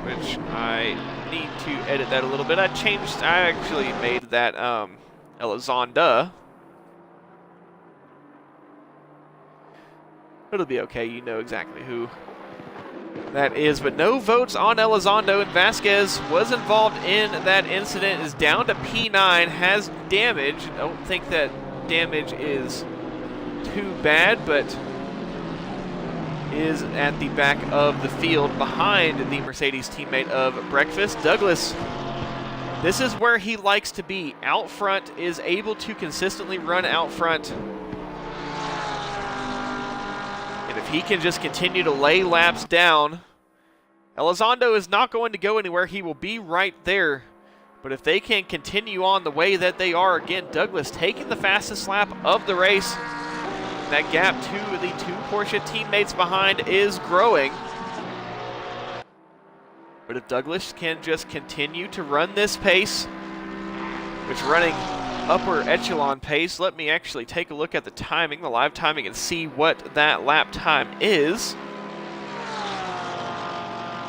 which I need to edit that a little bit. I actually made that Elizonda. It'll be okay, you know exactly who that is, but no votes on Elizondo, and Vasquez was involved in that incident, is down to P9, has damage. I don't think that damage is too bad, but is at the back of the field behind the Mercedes teammate of Breakfast. Douglas, this is where he likes to be. Out front, is able to consistently run out front. And if he can just continue to lay laps down, Elizondo is not going to go anywhere. He will be right there. But if they can continue on the way that they are, again, Douglas taking the fastest lap of the race. That gap to the two Porsche teammates behind is growing. But if Douglas can just continue to run this pace, which running upper echelon pace, let me actually take a look at the timing, the live timing, and see what that lap time is.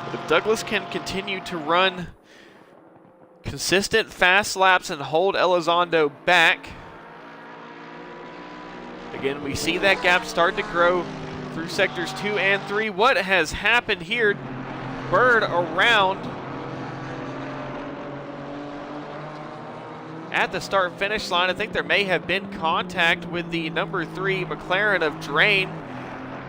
But if Douglas can continue to run consistent fast laps and hold Elizondo back, again, we see that gap start to grow through sectors 2 and 3. What has happened here? Bird around at the start-finish line. I think there may have been contact with the number 3 McLaren of Drain.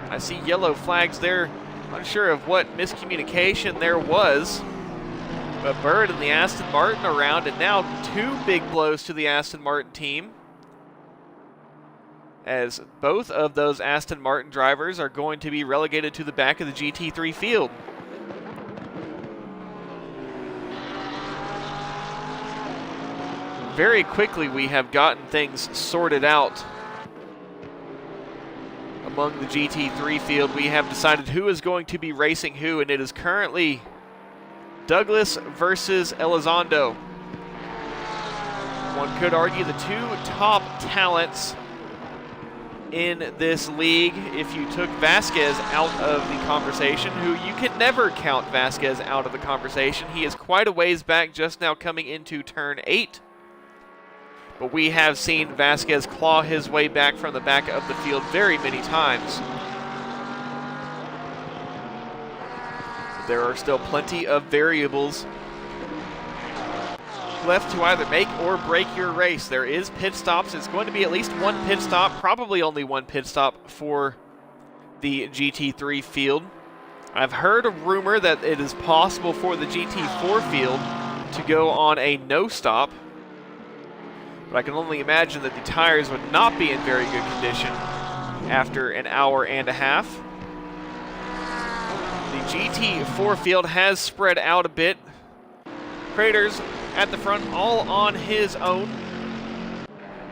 I see yellow flags there. Unsure of what miscommunication there was. But Bird and the Aston Martin around, and now 2 big blows to the Aston Martin team, as both of those Aston Martin drivers are going to be relegated to the back of the GT3 field. Very quickly we have gotten things sorted out among the GT3 field. We have decided who is going to be racing who, and it is currently Douglas versus Elizondo. One could argue the 2 top talents in this league, if you took Vasquez out of the conversation, who you can never count Vasquez out of the conversation. He is quite a ways back, just now coming into turn 8. But we have seen Vasquez claw his way back from the back of the field very many times. There are still plenty of variables left to either make or break your race. There is pit stops. It's going to be at least 1 pit stop, probably only 1 pit stop for the GT3 field. I've heard a rumor that it is possible for the GT4 field to go on a no stop, but I can only imagine that the tires would not be in very good condition after an hour and a half. The GT4 field has spread out a bit. Craters at the front, all on his own,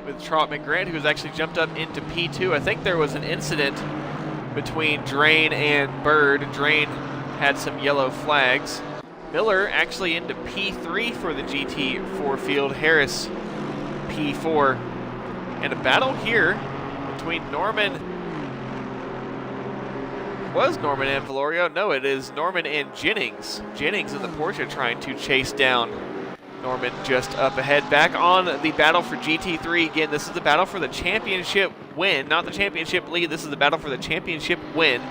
with Trotman Grant, who has actually jumped up into P2. I think there was an incident between Drain and Bird. Drain had some yellow flags. Miller actually into P3 for the GT4 field. Harris P4. And a battle here between Norman. Was Norman and Valorio? No, it is Norman and Jennings. Jennings in the Porsche trying to chase down Norman just up ahead. Back on the battle for GT3. Again, this is the battle for the championship win, not the championship lead. This is the battle for the championship win.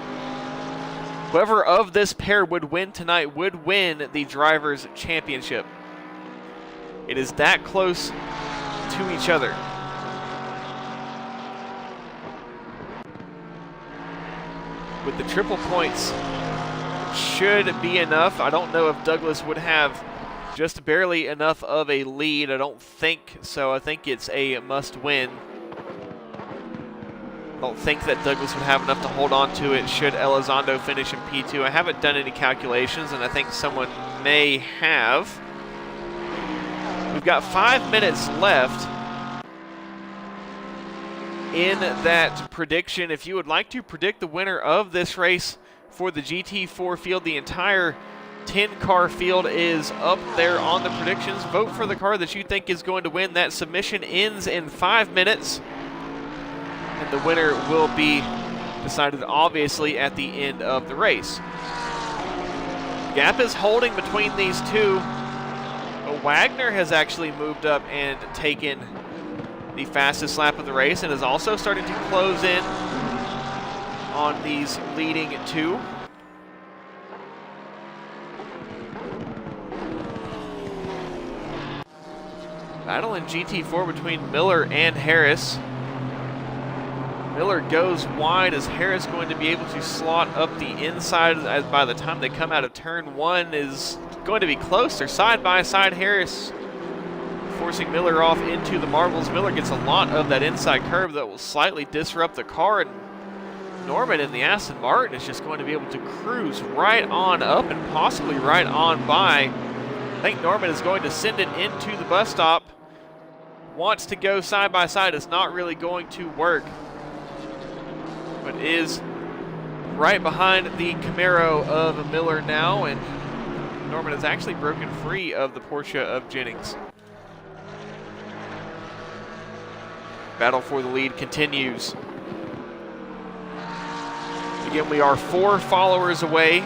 Whoever of this pair would win tonight would win the Drivers' Championship. It is that close to each other. With the triple points, should be enough. I don't know if Douglas would have just barely enough of a lead. I don't think so. I think it's a must-win. I don't think that Douglas would have enough to hold on to it should Elizondo finish in P2. I haven't done any calculations, and I think someone may have. We've got 5 minutes left in that prediction. If you would like to predict the winner of this race for the GT4 field, the entire 10-car field is up there on the predictions. Vote for the car that you think is going to win. That submission ends in 5 minutes, and the winner will be decided obviously at the end of the race. Gap is holding between these two. Wagner has actually moved up and taken the fastest lap of the race and is also starting to close in on these leading two. Battle in GT4 between Miller and Harris. Miller goes wide as Harris going to be able to slot up the inside as by the time they come out of turn one is going to be close. They're side by side. Harris forcing Miller off into the marbles. Miller gets a lot of that inside curve that will slightly disrupt the car, and Norman in the Aston Martin is just going to be able to cruise right on up and possibly right on by. I think Norman is going to send it into the bus stop. Wants to go side by side. It's not really going to work, but is right behind the Camaro of Miller now, and Norman has actually broken free of the Porsche of Jennings. Battle for the lead continues. Again, we are 4 followers away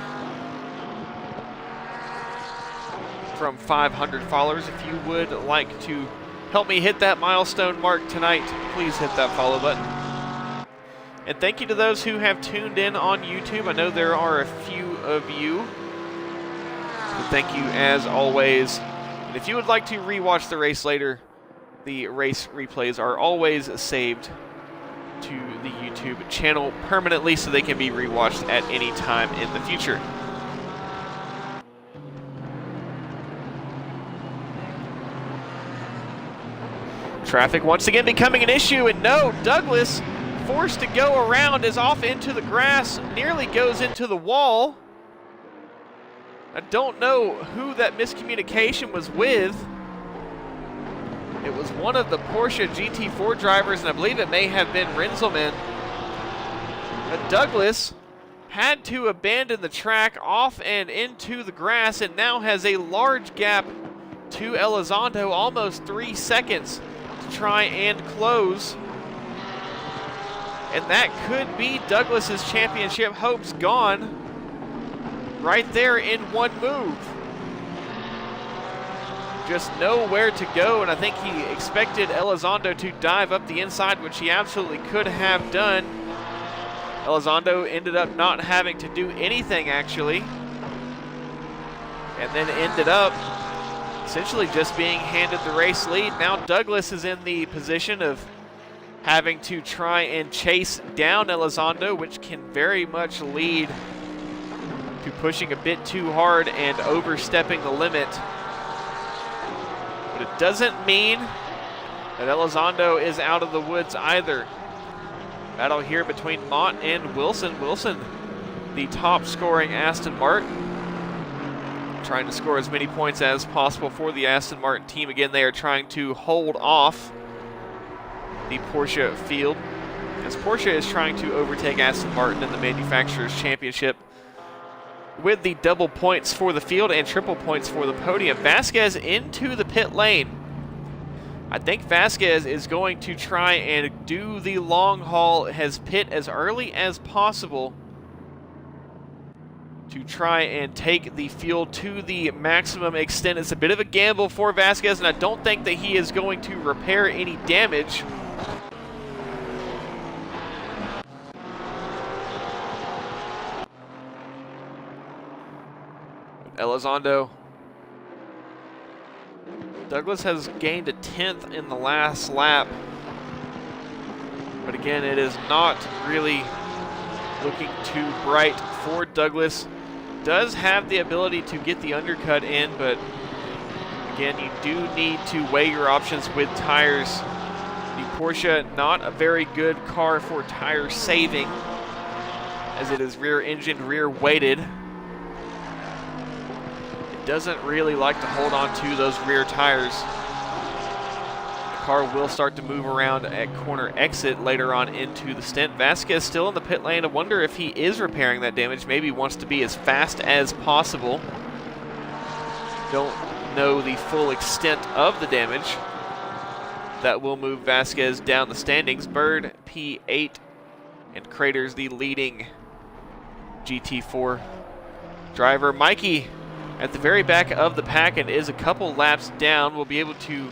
from 500 followers. If you would like to help me hit that milestone mark tonight, please hit that follow button. And thank you to those who have tuned in on YouTube. I know there are a few of you. But thank you as always. And if you would like to rewatch the race later, the race replays are always saved to the YouTube channel permanently so they can be rewatched at any time in the future. Traffic once again becoming an issue, and no, Douglas, forced to go around, is off into the grass, nearly goes into the wall. I don't know who that miscommunication was with. It was one of the Porsche GT4 drivers, and I believe it may have been Rinselman. But Douglas had to abandon the track off and into the grass, and now has a large gap to Elizondo, almost 3 seconds to try and close. And that could be Douglas's championship hopes gone right there in one move. Just nowhere to go, and I think he expected Elizondo to dive up the inside, which he absolutely could have done. Elizondo ended up not having to do anything, actually, and then ended up essentially just being handed the race lead. Now Douglas is in the position of having to try and chase down Elizondo, which can very much lead to pushing a bit too hard and overstepping the limit. But it doesn't mean that Elizondo is out of the woods either. Battle here between Mott and Wilson. Wilson, the top scoring Aston Martin, trying to score as many points as possible for the Aston Martin team. Again, they are trying to hold off the Porsche field, as Porsche is trying to overtake Aston Martin in the Manufacturers' Championship with the double points for the field and triple points for the podium. Vasquez into the pit lane. I think Vasquez is going to try and do the long haul, has pit as early as possible to try and take the field to the maximum extent. It's a bit of a gamble for Vasquez, and I don't think that he is going to repair any damage. Elizondo. Douglas has gained a 10th in the last lap, but again, it is not really looking too bright for Douglas. Does have the ability to get the undercut in, but again, you do need to weigh your options with tires. The Porsche, not a very good car for tire saving, as it is rear-engined, rear-weighted. Doesn't really like to hold on to those rear tires. The car will start to move around at corner exit later on into the stint. Vasquez still in the pit lane. I wonder if he is repairing that damage. Maybe wants to be as fast as possible. Don't know the full extent of the damage. That will move Vasquez down the standings. Bird P8 and craters the leading GT4 driver. Mikey at the very back of the pack and is a couple laps down. Will be able to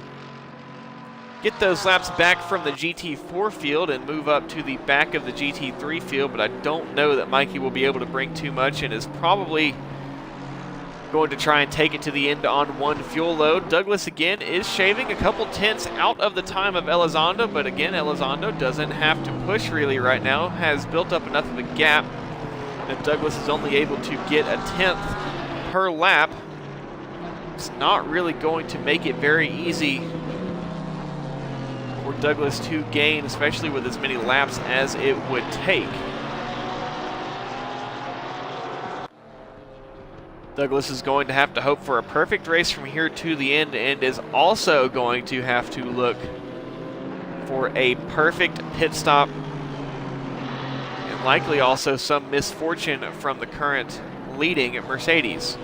get those laps back from the GT4 field and move up to the back of the GT3 field, but I don't know that Mikey will be able to bring too much and is probably going to try and take it to the end on one fuel load. Douglas again is shaving a couple tenths out of the time of Elizondo, but again, Elizondo doesn't have to push really right now, has built up enough of a gap that Douglas is only able to get a tenth per lap. It's not really going to make it very easy for Douglas to gain, especially with as many laps as it would take. Douglas is going to have to hope for a perfect race from here to the end and is also going to have to look for a perfect pit stop and likely also some misfortune from the current leading Mercedes.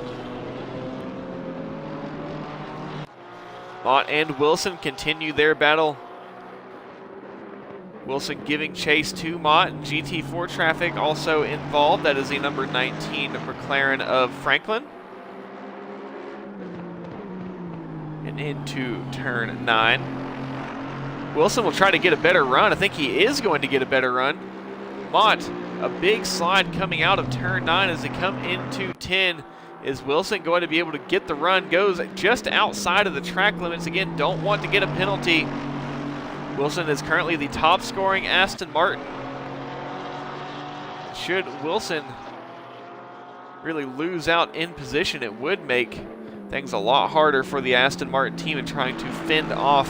Mott and Wilson continue their battle. Wilson giving chase to Mott, and GT4 traffic also involved. That is the number 19 McLaren of Franklin. And into turn 9. Wilson will try to get a better run. I think he is going to get a better run. Mott, a big slide coming out of turn 9 as they come into 10. Is Wilson going to be able to get the run? Goes just outside of the track limits. Again, don't want to get a penalty. Wilson is currently the top scoring Aston Martin. Should Wilson really lose out in position, it would make things a lot harder for the Aston Martin team in trying to fend off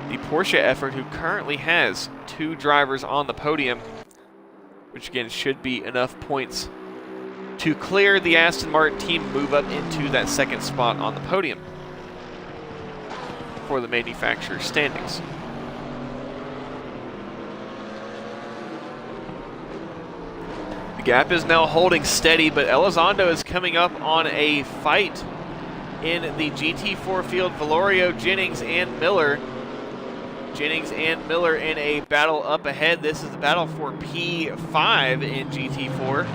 the Porsche effort, who currently has 2 drivers on the podium, which again should be enough points to clear the Aston Martin team, move up into that second spot on the podium for the manufacturer's standings. The gap is now holding steady, but Elizondo is coming up on a fight in the GT4 field. Valerio, Jennings, and Miller. Jennings and Miller in a battle up ahead. This is the battle for P5 in GT4.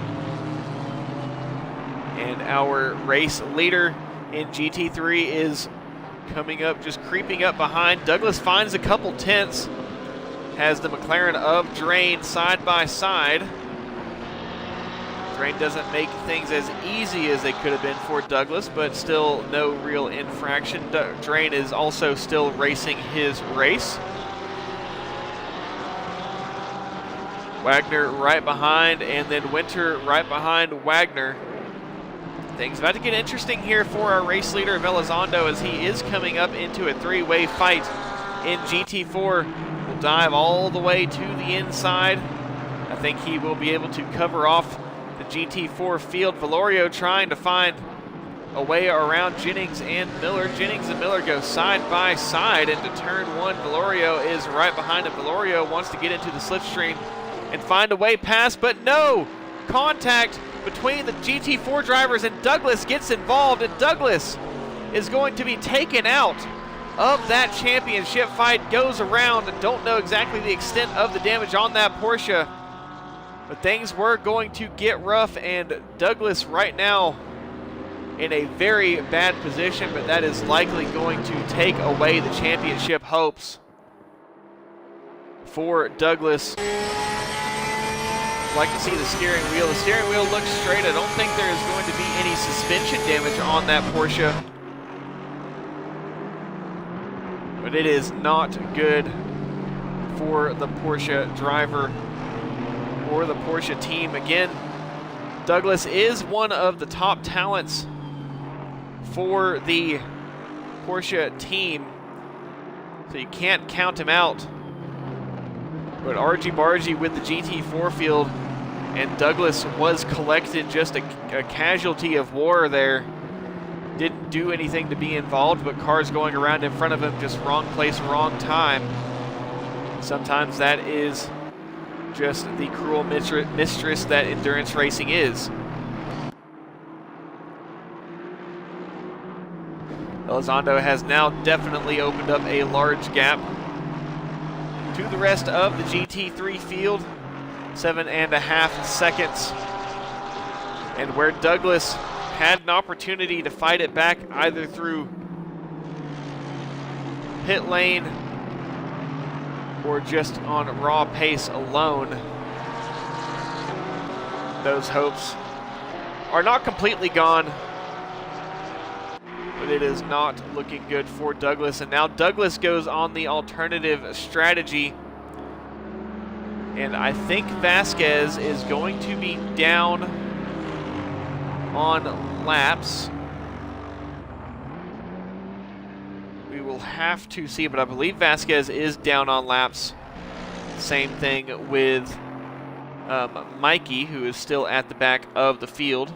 And our race leader in GT3 is coming up, just creeping up behind. Douglas finds a couple tenths, has the McLaren of Drain side by side. Drain doesn't make things as easy as they could have been for Douglas, but still no real infraction. Drain is also still racing his race. Wagner right behind, and then Winter right behind Wagner. Things about to get interesting here for our race leader of Elizondo, as he is coming up into a 3-way fight in GT4. Will dive all the way to the inside. I think he will be able to cover off the GT4 field. Valerio trying to find a way around Jennings and Miller. Jennings and Miller go side by side into turn 1. Valerio is right behind him. Valerio wants to get into the slipstream and find a way past, but no! Contact between the GT4 drivers, and Douglas gets involved, and Douglas is going to be taken out of that championship fight. Goes around, and don't know exactly the extent of the damage on that Porsche, but things were going to get rough, and Douglas right now in a very bad position, but that is likely going to take away the championship hopes for Douglas. Like to see the steering wheel. The steering wheel looks straight. I don't think there is going to be any suspension damage on that Porsche, but it is not good for the Porsche driver or the Porsche team. Again, Douglas is one of the top talents for the Porsche team, so you can't count him out. But argy-bargy with the GT4 field, and Douglas was collected, just a casualty of war there. Didn't do anything to be involved, but cars going around in front of him, just wrong place, wrong time. Sometimes that is just the cruel mistress that endurance racing is. Elizondo has now definitely opened up a large gap to the rest of the GT3 field. 7.5 seconds. And where Douglas had an opportunity to fight it back either through pit lane or just on raw pace alone, those hopes are not completely gone, but it is not looking good for Douglas. And now Douglas goes on the alternative strategy, and I think Vasquez is going to be down on laps. We will have to see, but I believe Vasquez is down on laps. Same thing with Mikey, who is still at the back of the field.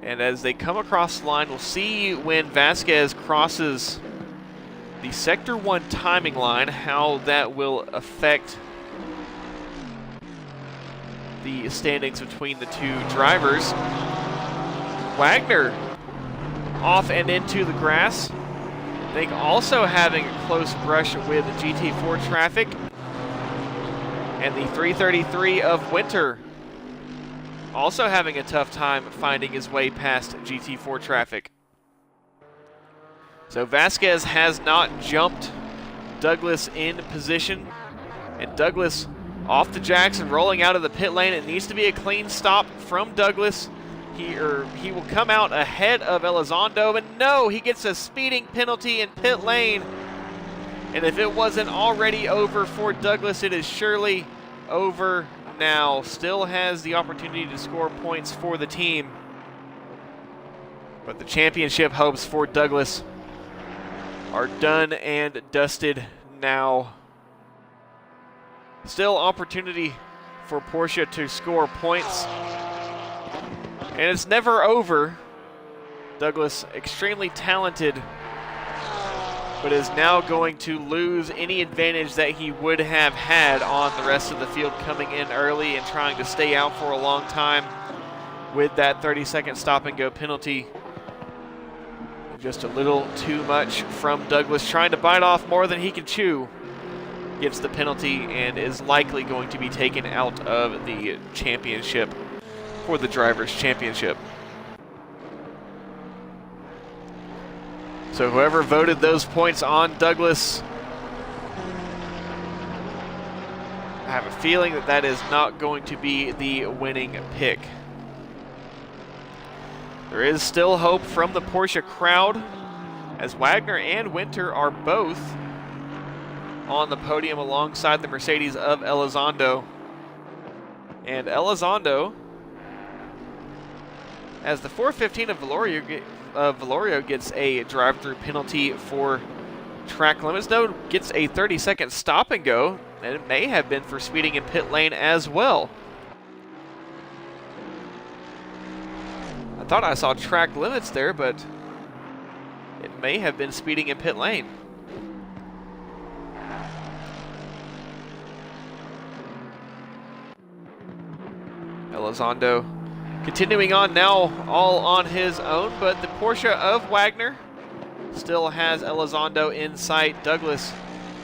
And as they come across the line, we'll see when Vasquez crosses the Sector 1 timing line, how that will affect the standings between the two drivers. Wagner off and into the grass. I think also having a close brush with GT4 traffic. And the 333 of Winter also having a tough time finding his way past GT4 traffic. So Vasquez has not jumped Douglas in position. And Douglas off the jacks and rolling out of the pit lane. It needs to be a clean stop from Douglas. He will come out ahead of Elizondo, but no, he gets a speeding penalty in pit lane. And if it wasn't already over for Douglas, it is surely over now. Still has the opportunity to score points for the team, but the championship hopes for Douglas are done and dusted now. Still opportunity for Porsche to score points, and it's never over. Douglas, extremely talented, but is now going to lose any advantage that he would have had on the rest of the field coming in early and trying to stay out for a long time with that 30-second stop-and-go penalty. Just a little too much from Douglas, trying to bite off more than he can chew. Gets the penalty and is likely going to be taken out of the championship for the Drivers' Championship. So whoever voted those points on Douglas, I have a feeling that that is not going to be the winning pick. There is still hope from the Porsche crowd, as Wagner and Winter are both on the podium alongside the Mercedes of Elizondo. And Elizondo, as the 415 of Valorio gets a drive-through penalty for track limits, though, gets a 30-second stop and go, and it may have been for speeding in pit lane as well. I thought I saw track limits there, but it may have been speeding in pit lane. Elizondo continuing on now, all on his own, but the Porsche of Wagner still has Elizondo in sight. Douglas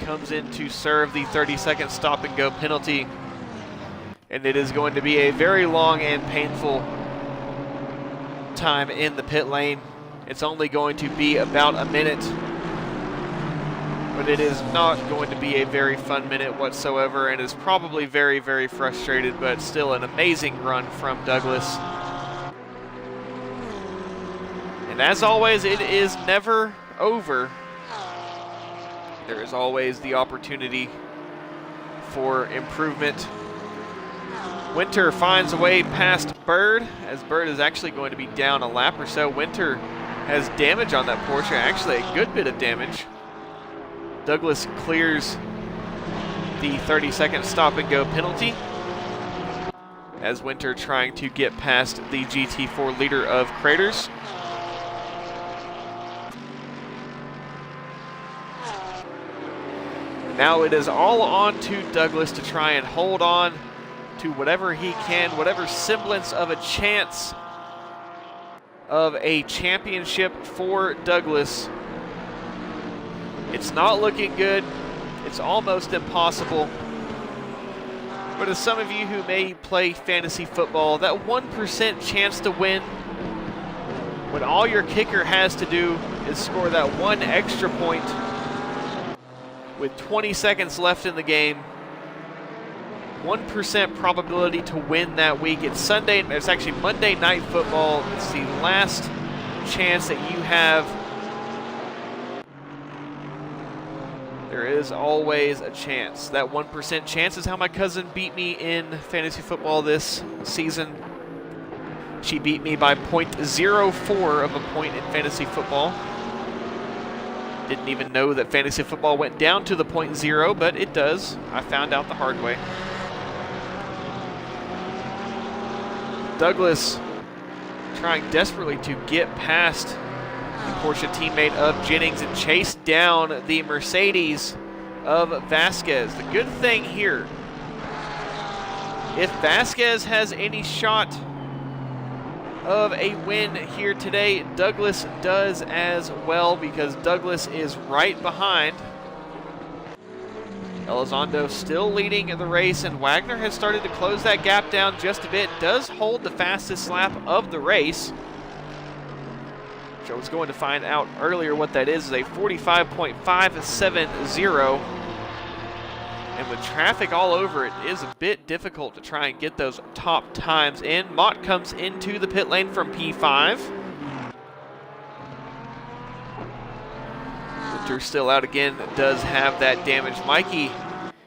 comes in to serve the 30-second stop-and-go penalty, and it is going to be a very long and painful time in the pit lane. It's only going to be about a minute, but it is not going to be a very fun minute whatsoever, and is probably very, very frustrated, but still an amazing run from Douglas. And as always, it is never over. There is always the opportunity for improvement. Winter finds a way past Bird, as Bird is actually going to be down a lap or so. Winter has damage on that Porsche, actually a good bit of damage. Douglas clears the 30-second stop-and-go penalty, as Winter trying to get past the GT4 leader of Craters. Now it is all on to Douglas to try and hold on to whatever he can, whatever semblance of a chance of a championship for Douglas. It's not looking good. It's almost impossible. But as some of you who may play fantasy football, that 1% chance to win, when all your kicker has to do is score that one extra point with 20 seconds left in the game, 1% probability to win that week. It's actually Monday Night Football. It's the last chance that you have. There is always a chance. That 1% chance is how my cousin beat me in fantasy football this season. She beat me by 0.04 of a point in fantasy football. Didn't even know that fantasy football went down to the 0.0, but it does. I found out the hard way. Douglas trying desperately to get past the Porsche teammate of Jennings and chase down the Mercedes of Vasquez. The good thing here, if Vasquez has any shot of a win here today, Douglas does as well, because Douglas is right behind. Elizondo still leading the race, and Wagner has started to close that gap down just a bit. Does hold the fastest lap of the race, which I was going to find out earlier what that is a 45.570. And with traffic all over, it is a bit difficult to try and get those top times in. Mott comes into the pit lane from P5. Winter still out again, does have that damage. Mikey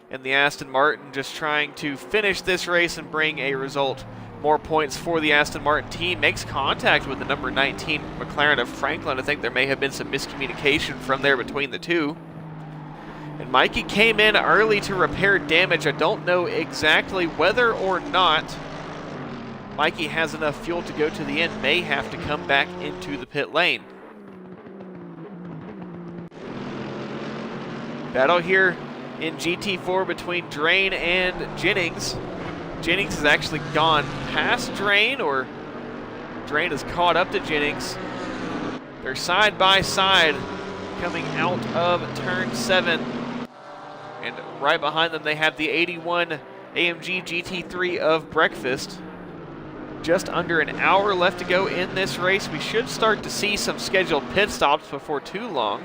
and the Aston Martin just trying to finish this race and bring a result. More points for the Aston Martin team. Makes contact with the number 19 McLaren of Franklin. I think there may have been some miscommunication from there between the two. And Mikey came in early to repair damage. I don't know exactly whether or not Mikey has enough fuel to go to the end. May have to come back into the pit lane. Battle here in GT4 between Drain and Jennings. Jennings has actually gone past Drain, or Drain has caught up to Jennings. They're side by side coming out of turn 7. And right behind them, they have the 81 AMG GT3 of Breakfast. Just under an hour left to go in this race. We should start to see some scheduled pit stops before too long.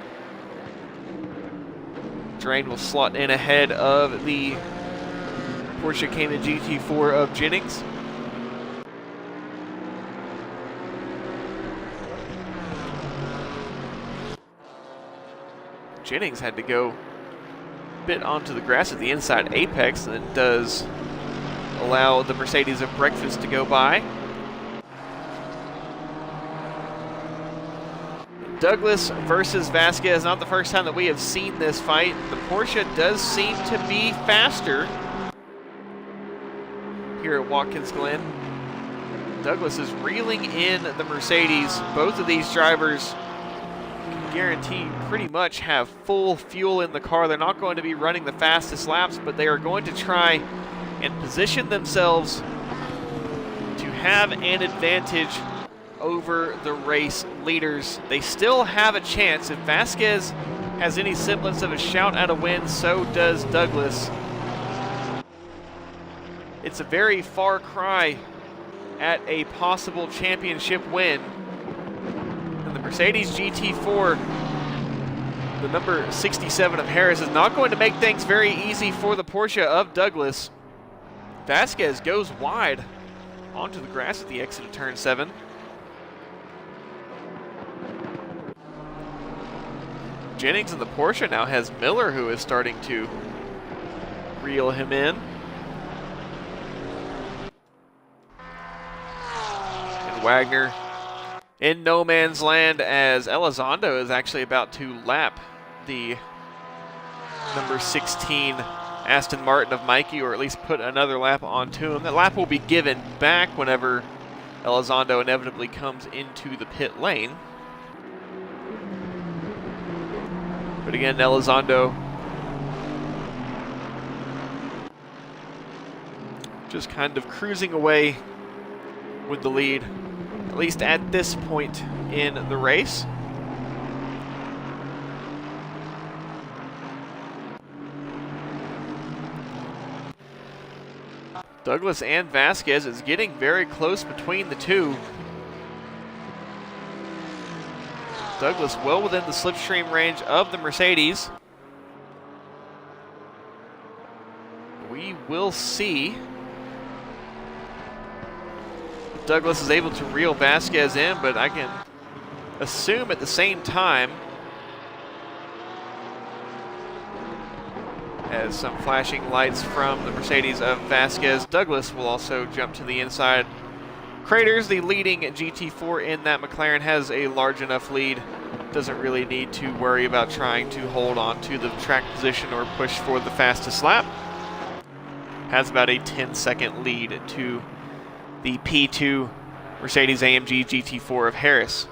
Drain will slot in ahead of the Porsche Cayman GT4 of Jennings. Jennings had to go bit onto the grass at the inside apex, and it does allow the Mercedes of Breakfast to go by. Douglas versus Vasquez, not the first time that we have seen this fight. The Porsche does seem to be faster here at Watkins Glen. Douglas is reeling in the Mercedes. Both of these drivers guarantee pretty much have full fuel in the car. They're not going to be running the fastest laps, but they are going to try and position themselves to have an advantage over the race leaders. They still have a chance. If Vasquez has any semblance of a shout at a win, so does Douglas. It's a very far cry at a possible championship win. And the Mercedes GT4, the number 67 of Harris, is not going to make things very easy for the Porsche of Douglas. Vasquez goes wide onto the grass at the exit of turn 7. Jennings in the Porsche now has Miller, who is starting to reel him in. And Wagner in no man's land, as Elizondo is actually about to lap the number 16 Aston Martin of Mikey, or at least put another lap onto him. That lap will be given back whenever Elizondo inevitably comes into the pit lane. But again, Elizondo just kind of cruising away with the lead, at least at this point in the race. Douglas and Vasquez is getting very close between the two. Douglas well within the slipstream range of the Mercedes. We will see if Douglas is able to reel Vasquez in, but I can assume at the same time, as some flashing lights from the Mercedes of Vasquez, Douglas will also jump to the inside. Craters, the leading GT4 in that McLaren, has a large enough lead. Doesn't really need to worry about trying to hold on to the track position or push for the fastest lap. Has about a 10-second lead to the P2 Mercedes-AMG GT4 of Harris.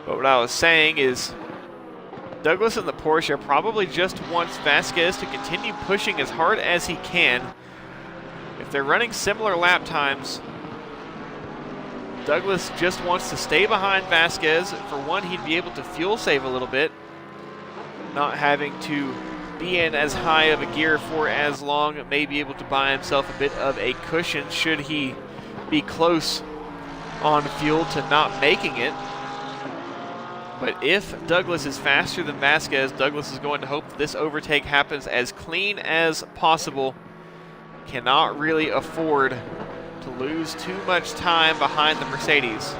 But what I was saying is Douglas in the Porsche probably just wants Vasquez to continue pushing as hard as he can. If they're running similar lap times, Douglas just wants to stay behind Vasquez. For one, he'd be able to fuel save a little bit, not having to be in as high of a gear for as long, may be able to buy himself a bit of a cushion should he be close on fuel to not making it. But if Douglas is faster than Vasquez, Douglas is going to hope this overtake happens as clean as possible. Cannot really afford to lose too much time behind the Mercedes.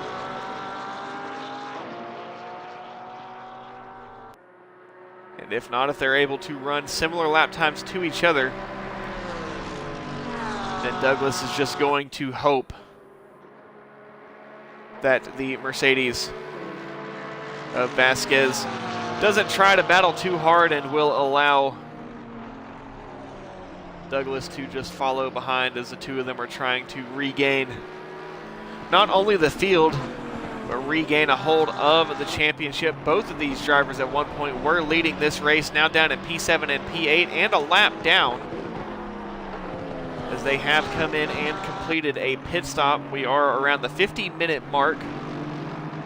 And if not, if they're able to run similar lap times to each other, then Douglas is just going to hope that the Mercedes of Vasquez doesn't try to battle too hard and will allow Douglas to just follow behind as the two of them are trying to regain not only the field, but regain a hold of the championship. Both of these drivers at one point were leading this race, now down in P7 and P8 and a lap down, as they have come in and completed a pit stop. We are around the 50-minute mark,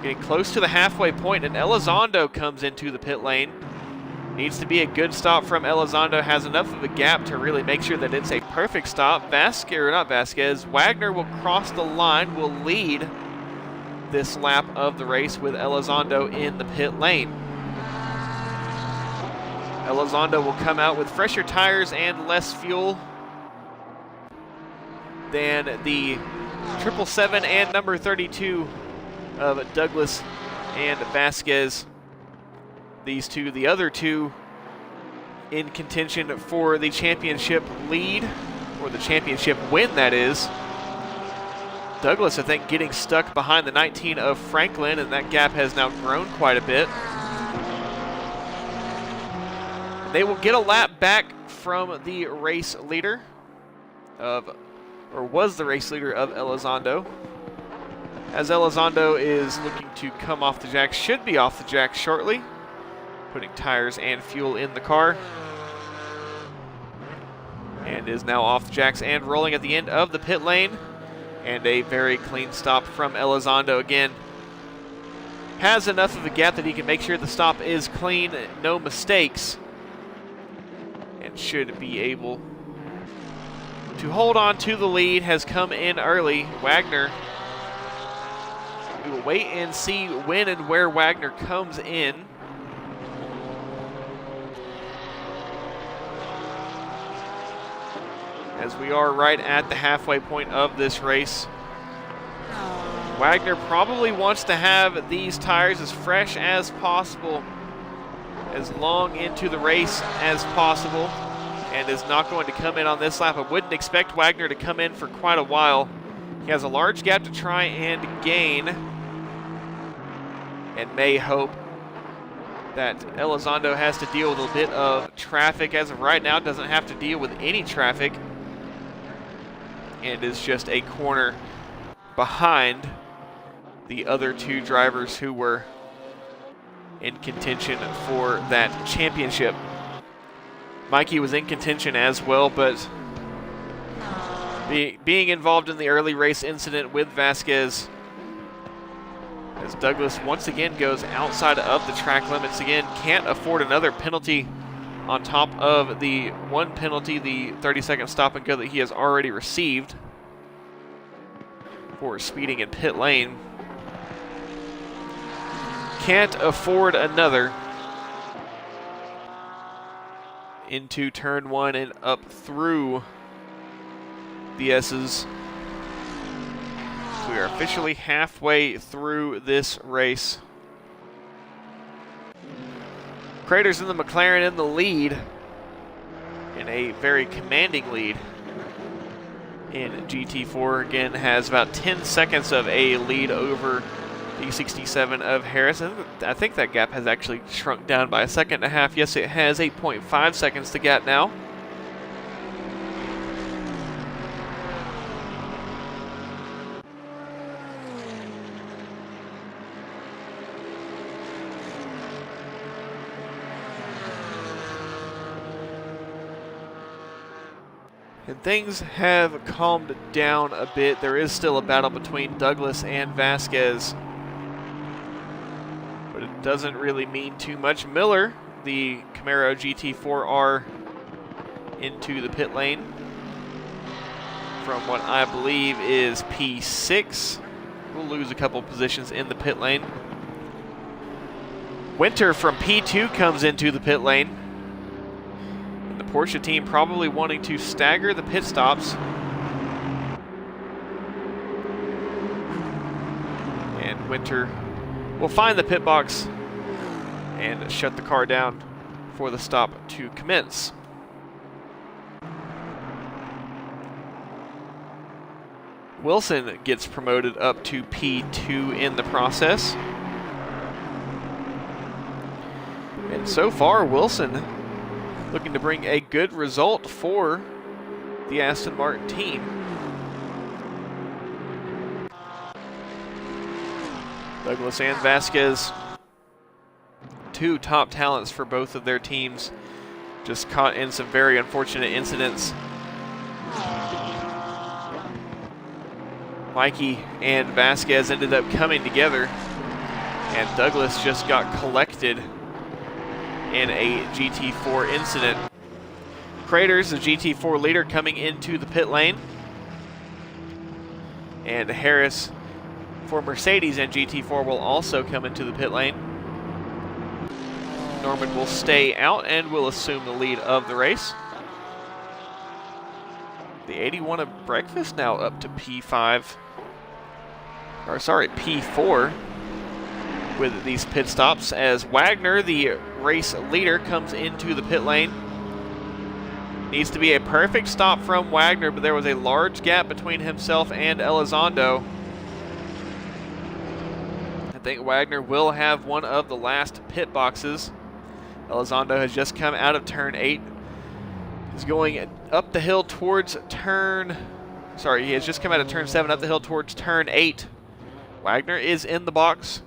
getting close to the halfway point, and Elizondo comes into the pit lane. Needs to be a good stop from Elizondo, has enough of a gap to really make sure that it's a perfect stop. Wagner will cross the line, will lead this lap of the race with Elizondo in the pit lane. Elizondo will come out with fresher tires and less fuel than the 777 and number 32 of Douglas and Vasquez. These two, the other two, in contention for the championship lead, or the championship win, that is. Douglas, I think, getting stuck behind the 19 of Franklin, and that gap has now grown quite a bit. They will get a lap back from the race leader of, or was the race leader of Elizondo. As Elizondo is looking to come off the jack, should be off the jack shortly, putting tires and fuel in the car, and is now off the jacks and rolling at the end of the pit lane. And a very clean stop from Elizondo again. Has enough of a gap that he can make sure the stop is clean, no mistakes, and should be able to hold on to the lead. Has come in early. Wagner, we will wait and see when and where Wagner comes in. As we are right at the halfway point of this race. Wagner probably wants to have these tires as fresh as possible, as long into the race as possible, and is not going to come in on this lap. I wouldn't expect Wagner to come in for quite a while. He has a large gap to try and gain, and may hope that Elizondo has to deal with a bit of traffic. As of right now, doesn't have to deal with any traffic, and is just a corner behind the other two drivers who were in contention for that championship. Mikey was in contention as well, but being involved in the early race incident with Vasquez, as Douglas once again goes outside of the track limits again, can't afford another penalty on top of the one penalty, the 30-second stop and go that he has already received. for speeding in pit lane. Can't afford another. Into turn 1 and up through the S's. So we are officially halfway through this race. Craters in the McLaren in the lead, in a very commanding lead in GT4. Again, has about 10 seconds of a lead over the 67 of Harris. I think that gap has actually shrunk down by 1.5 seconds. Yes, it has 8.5 seconds to gap now. And things have calmed down a bit. There is still a battle between Douglas and Vasquez, but it doesn't really mean too much. Miller, the Camaro GT4R, into the pit lane from what I believe is P6. We'll lose a couple positions in the pit lane. Winter from P2 comes into the pit lane. Porsche team probably wanting to stagger the pit stops. And Winter will find the pit box and shut the car down for the stop to commence. Wilson gets promoted up to P2 in the process. And so far, Wilson looking to bring a good result for the Aston Martin team. Douglas and Vasquez, two top talents for both of their teams, just caught in some very unfortunate incidents. Mikey and Vasquez ended up coming together, and Douglas just got collected in a GT4 incident. Craters, the GT4 leader, coming into the pit lane. And Harris for Mercedes and GT4 will also come into the pit lane. Norman will stay out and will assume the lead of the race. The 81 of Breakfast now up to P5. Or sorry, P4. With these pit stops, as Wagner, the race leader, comes into the pit lane. Needs to be a perfect stop from Wagner, but there was a large gap between himself and Elizondo. I think Wagner will have one of the last pit boxes. Elizondo has just come out of turn 8. He's going up the hill towards turn... Sorry, he has just come out of turn 7, up the hill towards turn 8. Wagner is in the box.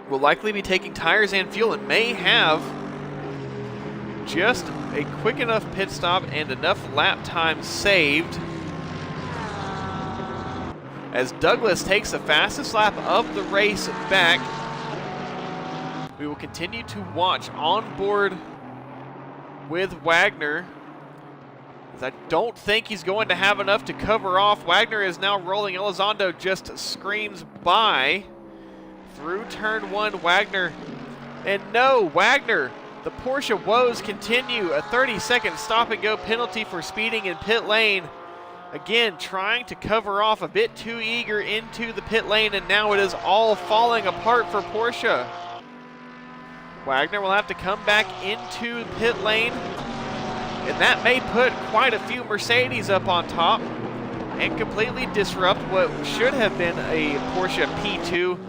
Will likely be taking tires and fuel and may have just a quick enough pit stop and enough lap time saved as Douglas takes the fastest lap of the race back. We will continue to watch on board with Wagner, as I don't think he's going to have enough to cover off. Wagner is now rolling. Elizondo just screams by. Through turn 1, Wagner, and no, Wagner, the Porsche woes continue. A 30-second stop-and-go penalty for speeding in pit lane. Again, trying to cover off, a bit too eager into the pit lane, and now it is all falling apart for Porsche. Wagner will have to come back into pit lane, and that may put quite a few Mercedes up on top and completely disrupt what should have been a Porsche P2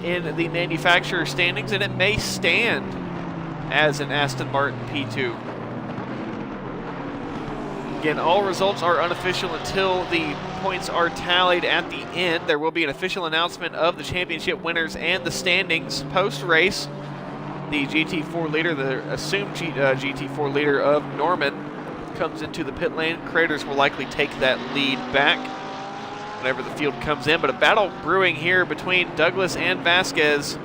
in the manufacturer standings, and it may stand as an Aston Martin P2. Again, all results are unofficial until the points are tallied at the end. There will be an official announcement of the championship winners and the standings post-race. The GT4 leader, the assumed GT4 leader of Norman, comes into the pit lane. Craters will likely take that lead back whenever the field comes in, but a battle brewing here between Douglas and Vasquez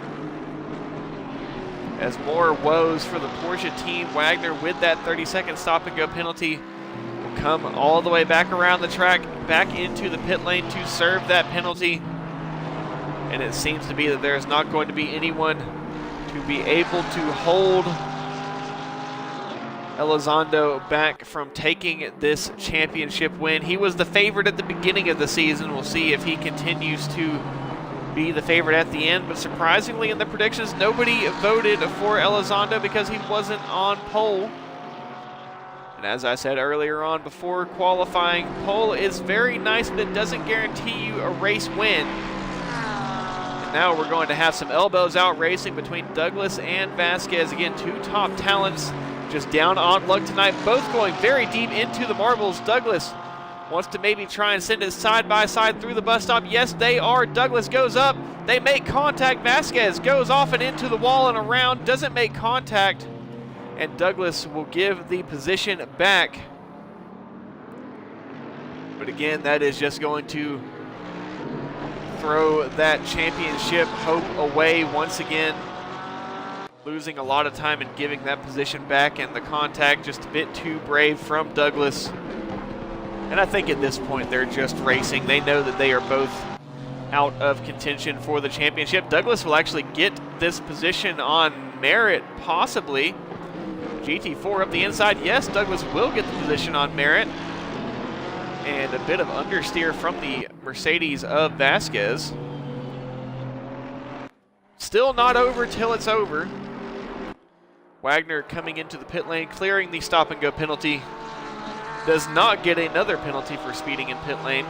as more woes for the Porsche team. Wagner, with that 30-second stop-and-go penalty, will come all the way back around the track, back into the pit lane to serve that penalty. And it seems to be that there's not going to be anyone to be able to hold Elizondo back from taking this championship win. He was the favorite at the beginning of the season. We'll see if he continues to be the favorite at the end, but surprisingly in the predictions, nobody voted for Elizondo because he wasn't on pole. And as I said earlier on before qualifying, pole is very nice, but it doesn't guarantee you a race win. And now we're going to have some elbows out racing between Douglas and Vasquez. Again, two top talents just down on luck tonight, both going very deep into the marbles. Douglas wants to maybe try and send it side by side through the bus stop. Yes, they are. Douglas goes up. They make contact. Vasquez goes off and into the wall and around. Doesn't make contact. And Douglas will give the position back. But again, that is just going to throw that championship hope away once again. Losing a lot of time and giving that position back, and the contact just a bit too brave from Douglas. And I think at this point they're just racing. They know that they are both out of contention for the championship. Douglas will actually get this position on merit, possibly. GT4 up the inside. Yes, Douglas will get the position on merit. And a bit of understeer from the Mercedes of Vasquez. Still not over till it's over. Wagner coming into the pit lane, clearing the stop and go penalty. Does not get another penalty for speeding in pit lane.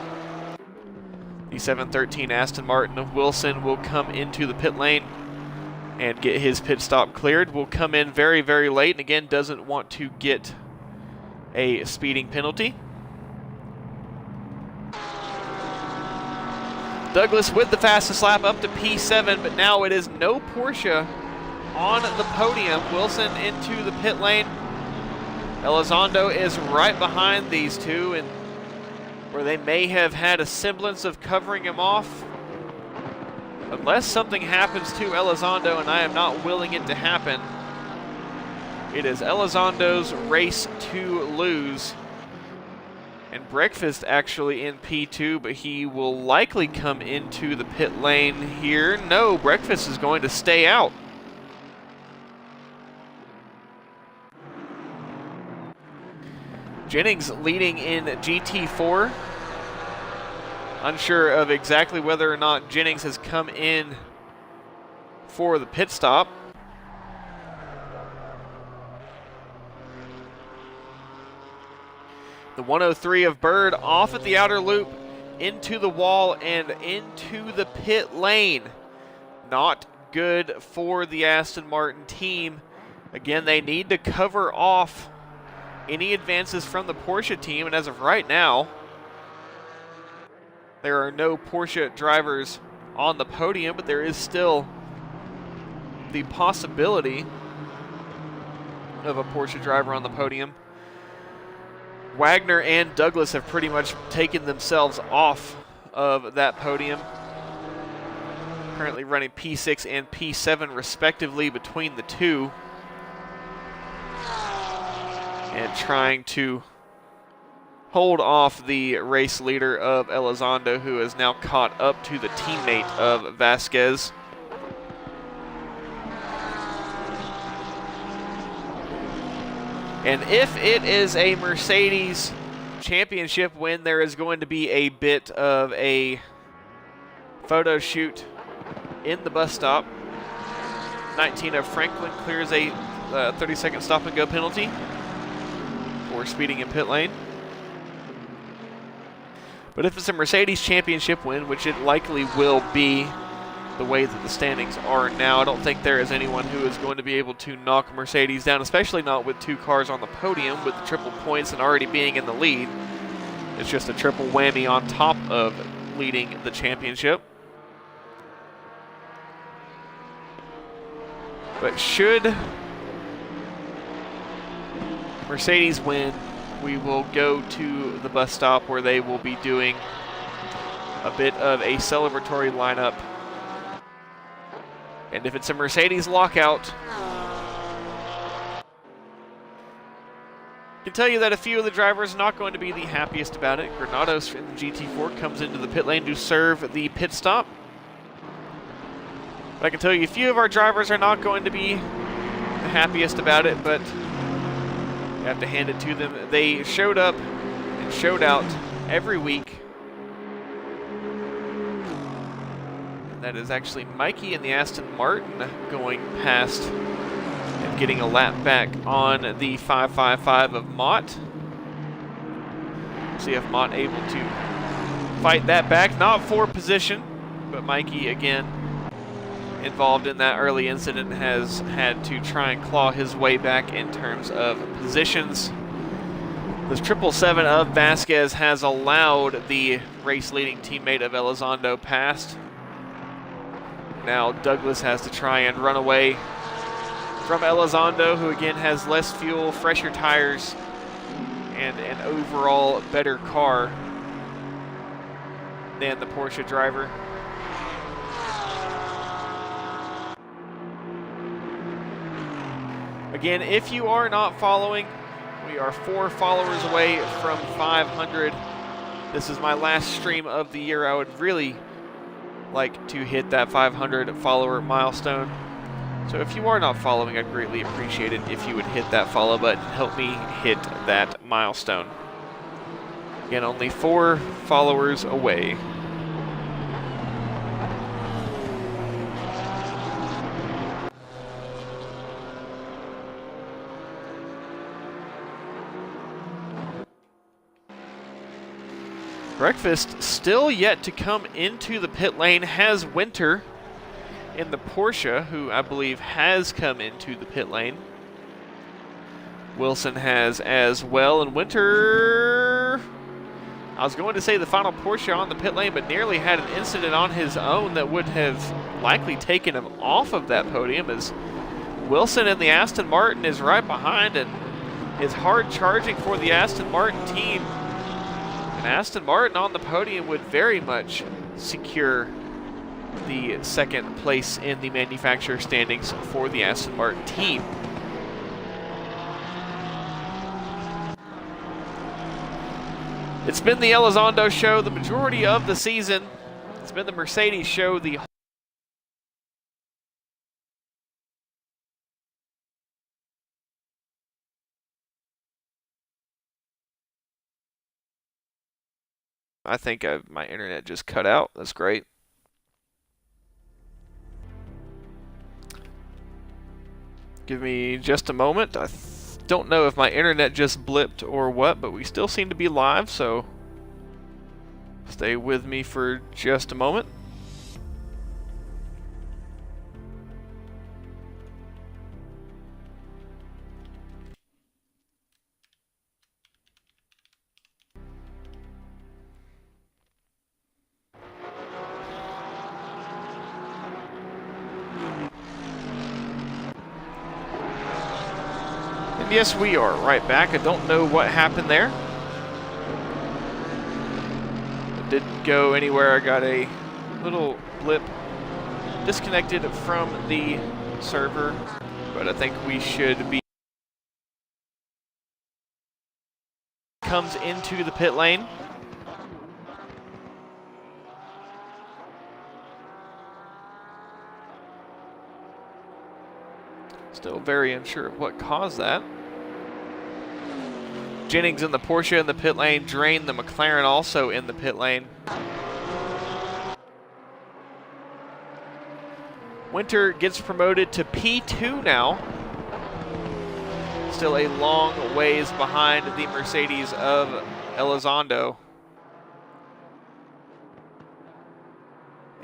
The 713 Aston Martin of Wilson will come into the pit lane and get his pit stop cleared. Will come in very, very late, and again doesn't want to get a speeding penalty. Douglas with the fastest lap up to P7, but now it is no Porsche on the podium. Wilson into the pit lane. Elizondo is right behind these two, and where they may have had a semblance of covering him off. Unless something happens to Elizondo, and I am not willing it to happen, it is Elizondo's race to lose. And Breakfast actually in P2, but he will likely come into the pit lane here. No, Breakfast is going to stay out. Jennings leading in GT4. Unsure of exactly whether or not Jennings has come in for the pit stop. The 103 of Bird off at the outer loop, into the wall and into the pit lane. Not good for the Aston Martin team. Again, they need to cover off any advances from the Porsche team, and as of right now, there are no Porsche drivers on the podium, but there is still the possibility of a Porsche driver on the podium. Wagner and Douglas have pretty much taken themselves off of that podium. Currently running P6 and P7 respectively between the two. And trying to hold off the race leader of Elizondo, who is now caught up to the teammate of Vasquez. And if it is a Mercedes championship win, there is going to be a bit of a photo shoot in the bus stop. 19 of Franklin clears a 30-second stop and go penalty for speeding in pit lane. But if it's a Mercedes championship win, which it likely will be the way that the standings are now, I don't think there is anyone who is going to be able to knock Mercedes down, especially not with two cars on the podium with the triple points and already being in the lead. It's just a triple whammy on top of leading the championship. But should Mercedes win, we will go to the bus stop where they will be doing a bit of a celebratory lineup. And if it's a Mercedes lockout, I can tell you that a few of the drivers are not going to be the happiest about it. Granados in the GT4 comes into the pit lane to serve the pit stop. But I can tell you a few of our drivers are not going to be the happiest about it, but you have to hand it to them. They showed up and showed out every week. And that is actually Mikey in the Aston Martin going past and getting a lap back on the 555 of Mott. See if Mott able to fight that back. Not for position, but Mikey again involved in that early incident has had to try and claw his way back in terms of positions. The 777 of Vasquez has allowed the race-leading teammate of Elizondo past. Now Douglas has to try and run away from Elizondo, who again has less fuel, fresher tires, and an overall better car than the Porsche driver. Again, if you are not following, we are 4 followers away from 500. This is my last stream of the year. I would really like to hit that 500 follower milestone. So if you are not following, I'd greatly appreciate it if you would hit that follow button. Help me hit that milestone. Again, only 4 followers away. Breakfast still yet to come into the pit lane has Winter in the Porsche, who I believe has come into the pit lane. Wilson has as well, and Winter, I was going to say the final Porsche on the pit lane, but nearly had an incident on his own that would have likely taken him off of that podium, as Wilson in the Aston Martin is right behind and is hard charging for the Aston Martin team. And Aston Martin on the podium would very much secure the second place in the manufacturer standings for the Aston Martin team. It's been the Elizondo show the majority of the season. It's been the Mercedes show the I think my internet just cut out. That's great. Give me just a moment. I don't know if my internet just blipped or what, but we still seem to be live, so stay with me for just a moment. Yes, we are right back. I don't know what happened there. It didn't go anywhere. I got a little blip disconnected from the server, but I think we should be. Comes into the pit lane. Still very unsure of what caused that. Jennings in the Porsche in the pit lane, Drain the McLaren also in the pit lane. Winter gets promoted to P2 now. Still a long ways behind the Mercedes of Elizondo.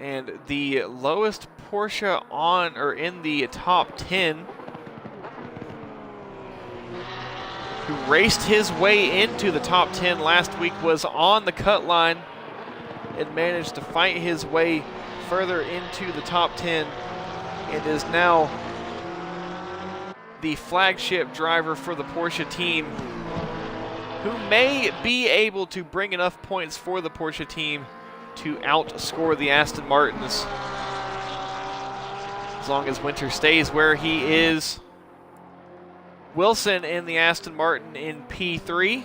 And the lowest Porsche on or in the top 10, who raced his way into the top 10 last week, was on the cut line and managed to fight his way further into the top 10 and is now the flagship driver for the Porsche team, who may be able to bring enough points for the Porsche team to outscore the Aston Martins. As long as Winter stays where he is. Wilson in the Aston Martin in P3.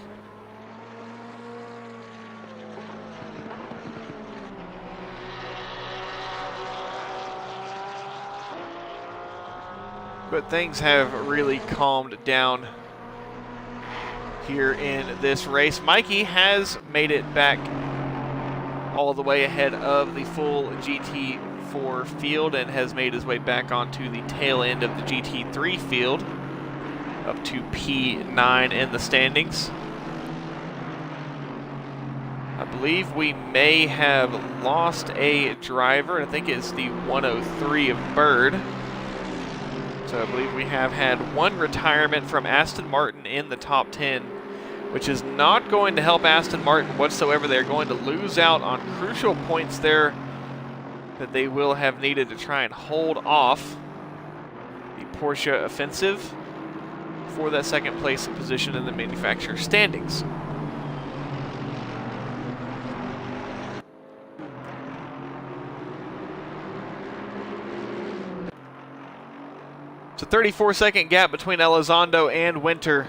But things have really calmed down here in this race. Mikey has made it back all the way ahead of the full GT4 field and has made his way back onto the tail end of the GT3 field, up to P9 in the standings. I believe we may have lost a driver. I think it's the 103 of Bird. So I believe we have had one retirement from Aston Martin in the top 10, which is not going to help Aston Martin whatsoever. They're going to lose out on crucial points there that they will have needed to try and hold off the Porsche offensive for that second place position in the manufacturer standings. It's a 34-second gap between Elizondo and Winter,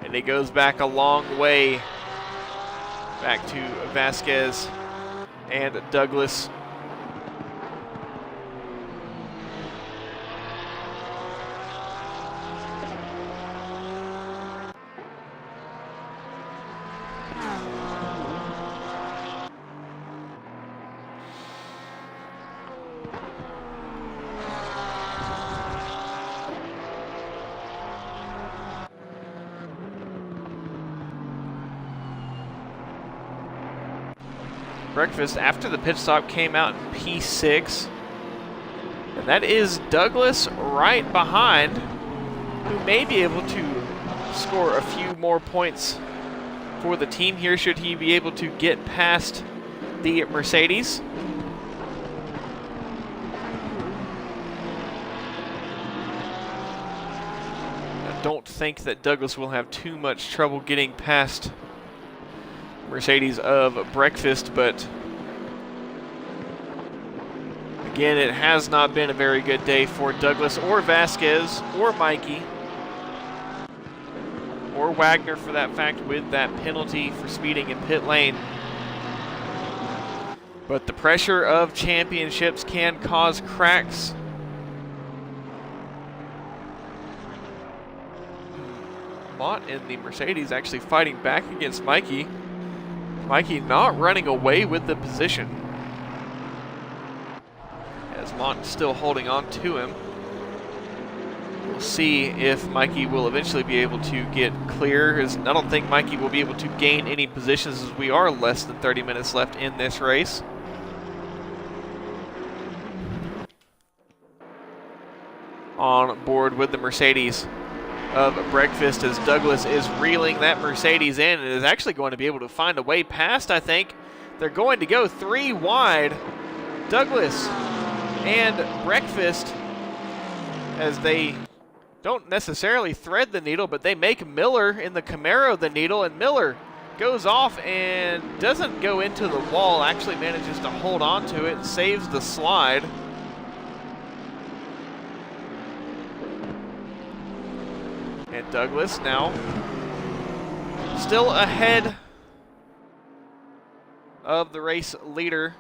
and it goes back a long way, back to Vasquez and Douglas. Breakfast after the pit stop came out in P6, and that is Douglas right behind, who may be able to score a few more points for the team here should he be able to get past the Mercedes. I don't think that Douglas will have too much trouble getting past Mercedes of Breakfast, but again, it has not been a very good day for Douglas or Vasquez or Mikey or Wagner for that fact, with that penalty for speeding in pit lane. But the pressure of championships can cause cracks. Mott in the Mercedes actually fighting back against Mikey. Mikey not running away with the position, as Mott still holding on to him. We'll see if Mikey will eventually be able to get clear, as I don't think Mikey will be able to gain any positions, as we are less than 30 minutes left in this race. On board with the Mercedes of Breakfast, as Douglas is reeling that Mercedes in and is actually going to be able to find a way past, I think. They're going to go 3 wide. Douglas and Breakfast, as they don't necessarily thread the needle, but they make Miller in the Camaro the needle, and Miller goes off and doesn't go into the wall, actually manages to hold on to it, saves the slide. And Douglas now still ahead of the race leader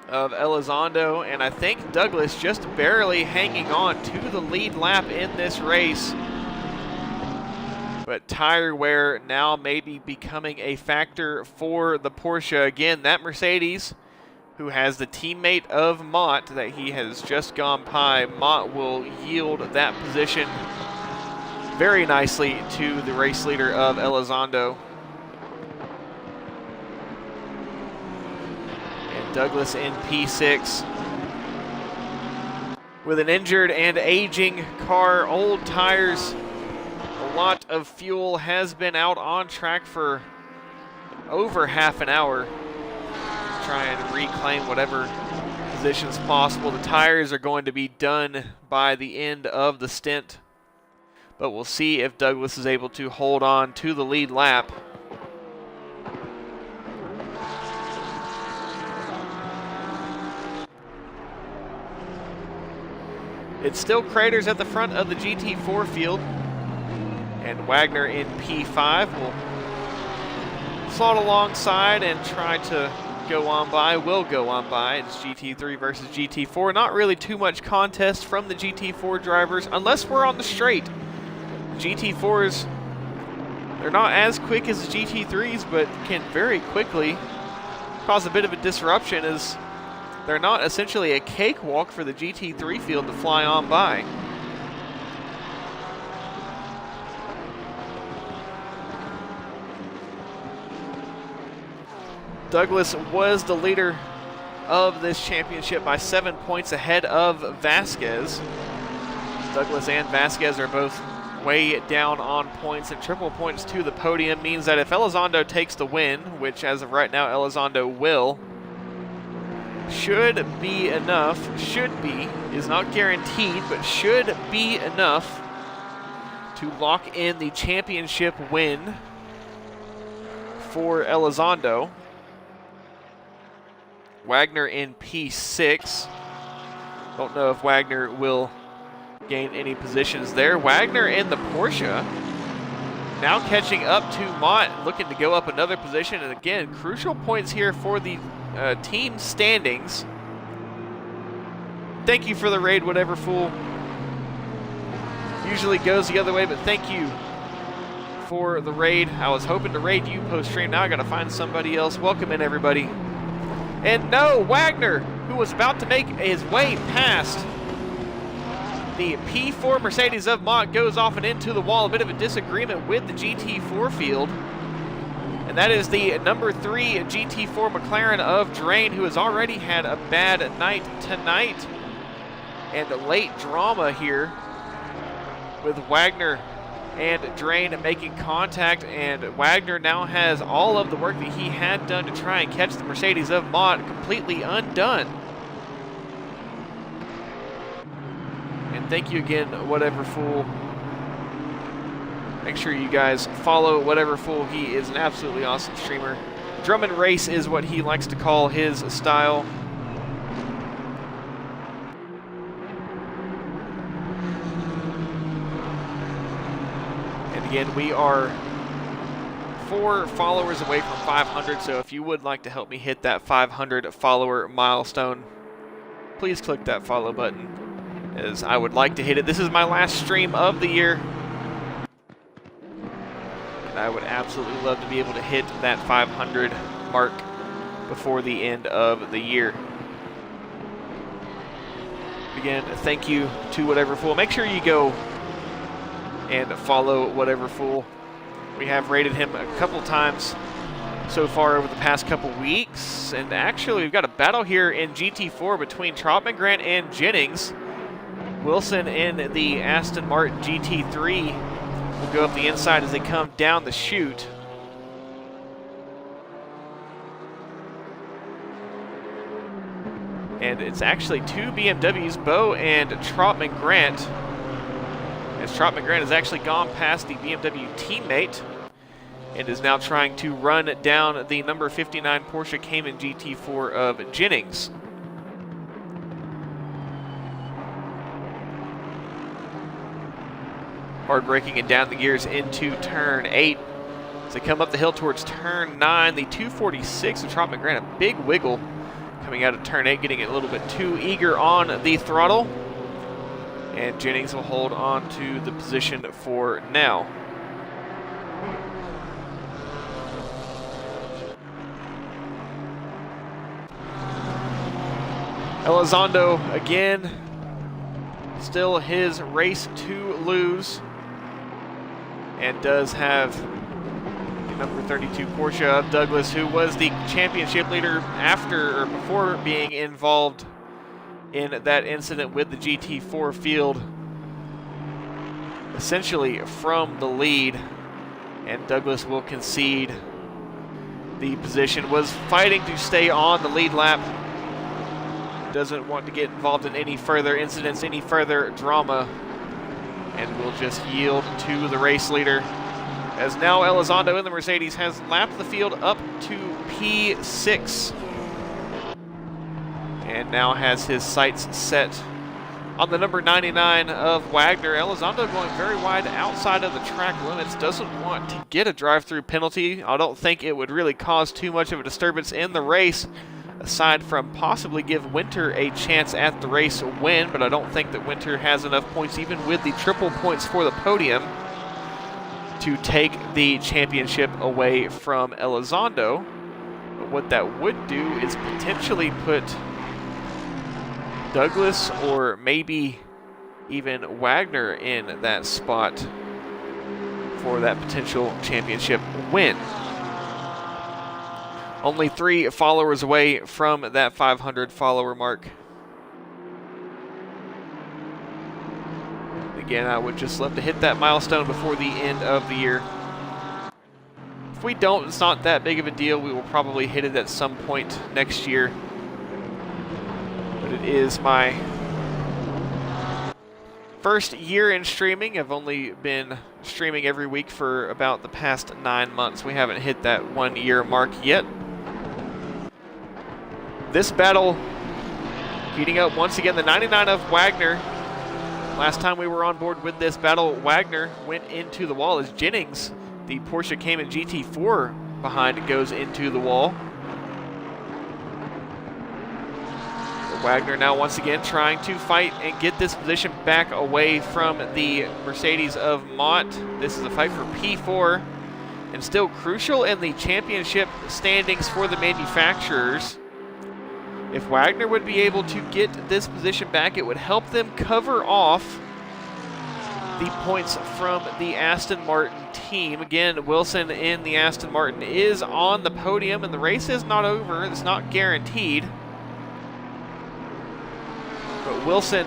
of Elizondo, and I think Douglas just barely hanging on to the lead lap in this race. But tire wear now may be becoming a factor for the Porsche. Again, that Mercedes, who has the teammate of Mott that he has just gone by, Mott will yield that position very nicely to the race leader of Elizondo. And Douglas in P6. With an injured and aging car, old tires, a lot of fuel has been out on track for over half an hour. Try and reclaim whatever positions possible. The tires are going to be done by the end of the stint, but we'll see if Douglas is able to hold on to the lead lap. It's still Craters at the front of the GT4 field. And Wagner in P5 will slot alongside and try to go on by, will go on by. It's GT3 versus GT4. Not really too much contest from the GT4 drivers, unless we're on the straight. GT4s, they're not as quick as the GT3s, but can very quickly cause a bit of a disruption, as they're not essentially a cakewalk for the GT3 field to fly on by. Douglas was the leader of this championship by 7 points ahead of Vasquez. Douglas and Vasquez are both way down on points, and triple points to the podium means that if Elizondo takes the win, which as of right now Elizondo will, should be enough, is not guaranteed, but should be enough to lock in the championship win for Elizondo. Wagner in P6. Don't know if Wagner will gain any positions there. Wagner in the Porsche. Now catching up to Mott, looking to go up another position. And again, crucial points here for the team standings. Thank you for the raid, whatever fool. Usually goes the other way, but thank you for the raid. I was hoping to raid you post-stream. Now I got to find somebody else. Welcome in, everybody. And no, Wagner, who was about to make his way past the P4 Mercedes of Mott, goes off and into the wall. A bit of a disagreement with the GT4 field. And that is the number 3 GT4 McLaren of Drain, who has already had a bad night tonight. And late drama here with Wagner and Drain making contact, and Wagner now has all of the work that he had done to try and catch the Mercedes of Mott completely undone. And thank you again, Whatever Fool. Make sure you guys follow Whatever Fool. He is an absolutely awesome streamer. Drum and race is what he likes to call his style. Again, we are 4 followers away from 500, so if you would like to help me hit that 500 follower milestone, please click that follow button, as I would like to hit it. This is my last stream of the year, and I would absolutely love to be able to hit that 500 mark before the end of the year. Again, thank you to Whatever Fool. Make sure you go and follow Whatever Fool. We have rated him a couple times so far over the past couple weeks, and actually we've got a battle here in GT4 between Trotman Grant and Jennings. Wilson in the Aston Martin GT3 will go up the inside as they come down the chute. And it's actually 2 BMWs, Bo and Trotman Grant, as Trotman Grant has actually gone past the BMW teammate and is now trying to run down the number 59 Porsche Cayman GT4 of Jennings. Hard braking and down the gears into turn 8. As they come up the hill towards turn 9, the 246 of Trotman Grant, a big wiggle coming out of turn 8, getting a little bit too eager on the throttle. And Jennings will hold on to the position for now. Elizondo again, still his race to lose, and does have the number 32 Porsche of Douglas, who was the championship leader after or before being involved in that incident with the GT4 field, essentially from the lead, and Douglas will concede the position. Was fighting to stay on the lead lap, doesn't want to get involved in any further incidents, any further drama, and will just yield to the race leader, as now Elizondo in the Mercedes has lapped the field up to P6. And now has his sights set on the number 99 of Wagner. Elizondo going very wide outside of the track limits. Doesn't want to get a drive-through penalty. I don't think it would really cause too much of a disturbance in the race, aside from possibly give Winter a chance at the race win, but I don't think that Winter has enough points, even with the triple points for the podium, to take the championship away from Elizondo. But what that would do is potentially put Douglas or maybe even Wagner in that spot for that potential championship win. Only 3 followers away from that 500 follower mark. Again, I would just love to hit that milestone before the end of the year. If we don't, it's not that big of a deal. We will probably hit it at some point next year. But it is my first year in streaming. I've only been streaming every week for about the past 9 months. We haven't hit that 1 year mark yet. This battle heating up once again. The 99 of Wagner. Last time we were on board with this battle, Wagner went into the wall as Jennings, the Porsche Cayman GT4 behind, goes into the wall. Wagner now once again trying to fight and get this position back away from the Mercedes of Mott. This is a fight for P4 and still crucial in the championship standings for the manufacturers. If Wagner would be able to get this position back, it would help them cover off the points from the Aston Martin team. Again, Wilson in the Aston Martin is on the podium, and the race is not over. It's not guaranteed. But Wilson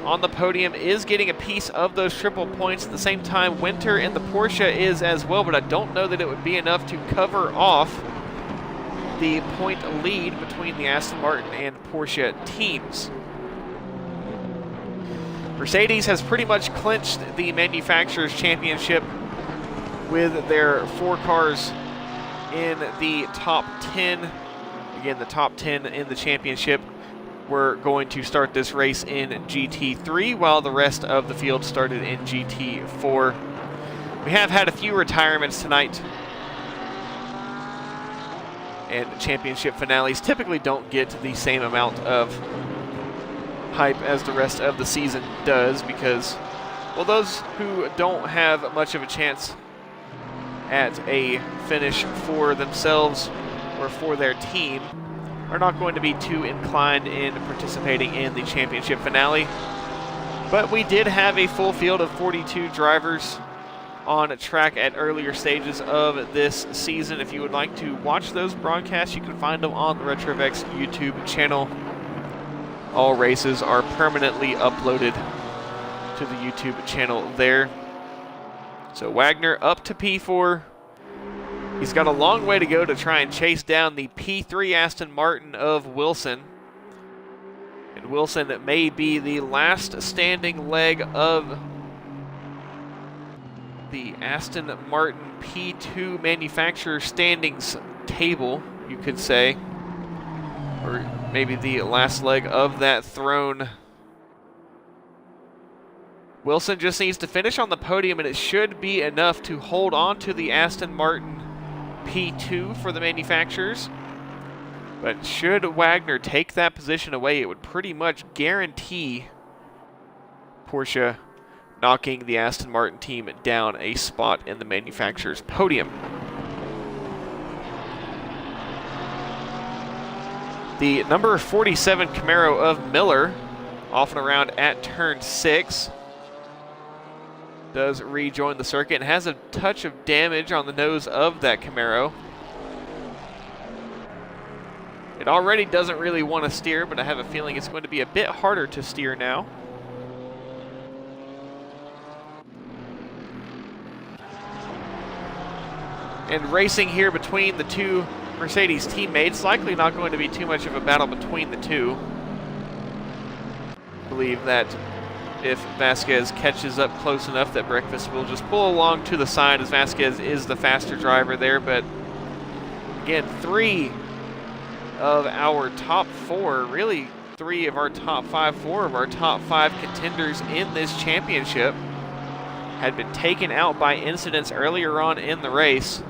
on the podium is getting a piece of those triple points. At the same time, Winter in the Porsche is as well, but I don't know that it would be enough to cover off the point lead between the Aston Martin and Porsche teams. Mercedes has pretty much clinched the Manufacturers' Championship with their 4 cars in the top 10. Again, the top 10 in the championship. We're going to start this race in GT3 while the rest of the field started in GT4. We have had a few retirements tonight, and championship finales typically don't get the same amount of hype as the rest of the season does because, well, those who don't have much of a chance at a finish for themselves or for their team are not going to be too inclined in participating in the championship finale. But we did have a full field of 42 drivers on track at earlier stages of this season. If you would like to watch those broadcasts, you can find them on the RetroVex YouTube channel. All races are permanently uploaded to the YouTube channel there. So Wagner up to P4. He's got a long way to go to try and chase down the P3 Aston Martin of Wilson. And Wilson may be the last standing leg of the Aston Martin P2 manufacturer standings table, you could say. Or maybe the last leg of that throne. Wilson just needs to finish on the podium, and it should be enough to hold on to the Aston Martin P2 for the manufacturers. But should Wagner take that position away, it would pretty much guarantee Porsche knocking the Aston Martin team down a spot in the manufacturers' podium. The number 47 Camaro of Miller, off and around at turn 6. Does rejoin the circuit and has a touch of damage on the nose of that Camaro. It already doesn't really want to steer, but I have a feeling it's going to be a bit harder to steer now. And racing here between the two Mercedes teammates, likely not going to be too much of a battle between the two. I believe that if Vasquez catches up close enough, that Breakfast will just pull along to the side, as Vasquez is the faster driver there. But again, 3 of our top 4 really 4 of our top 5 contenders in this championship had been taken out by incidents earlier on in the race,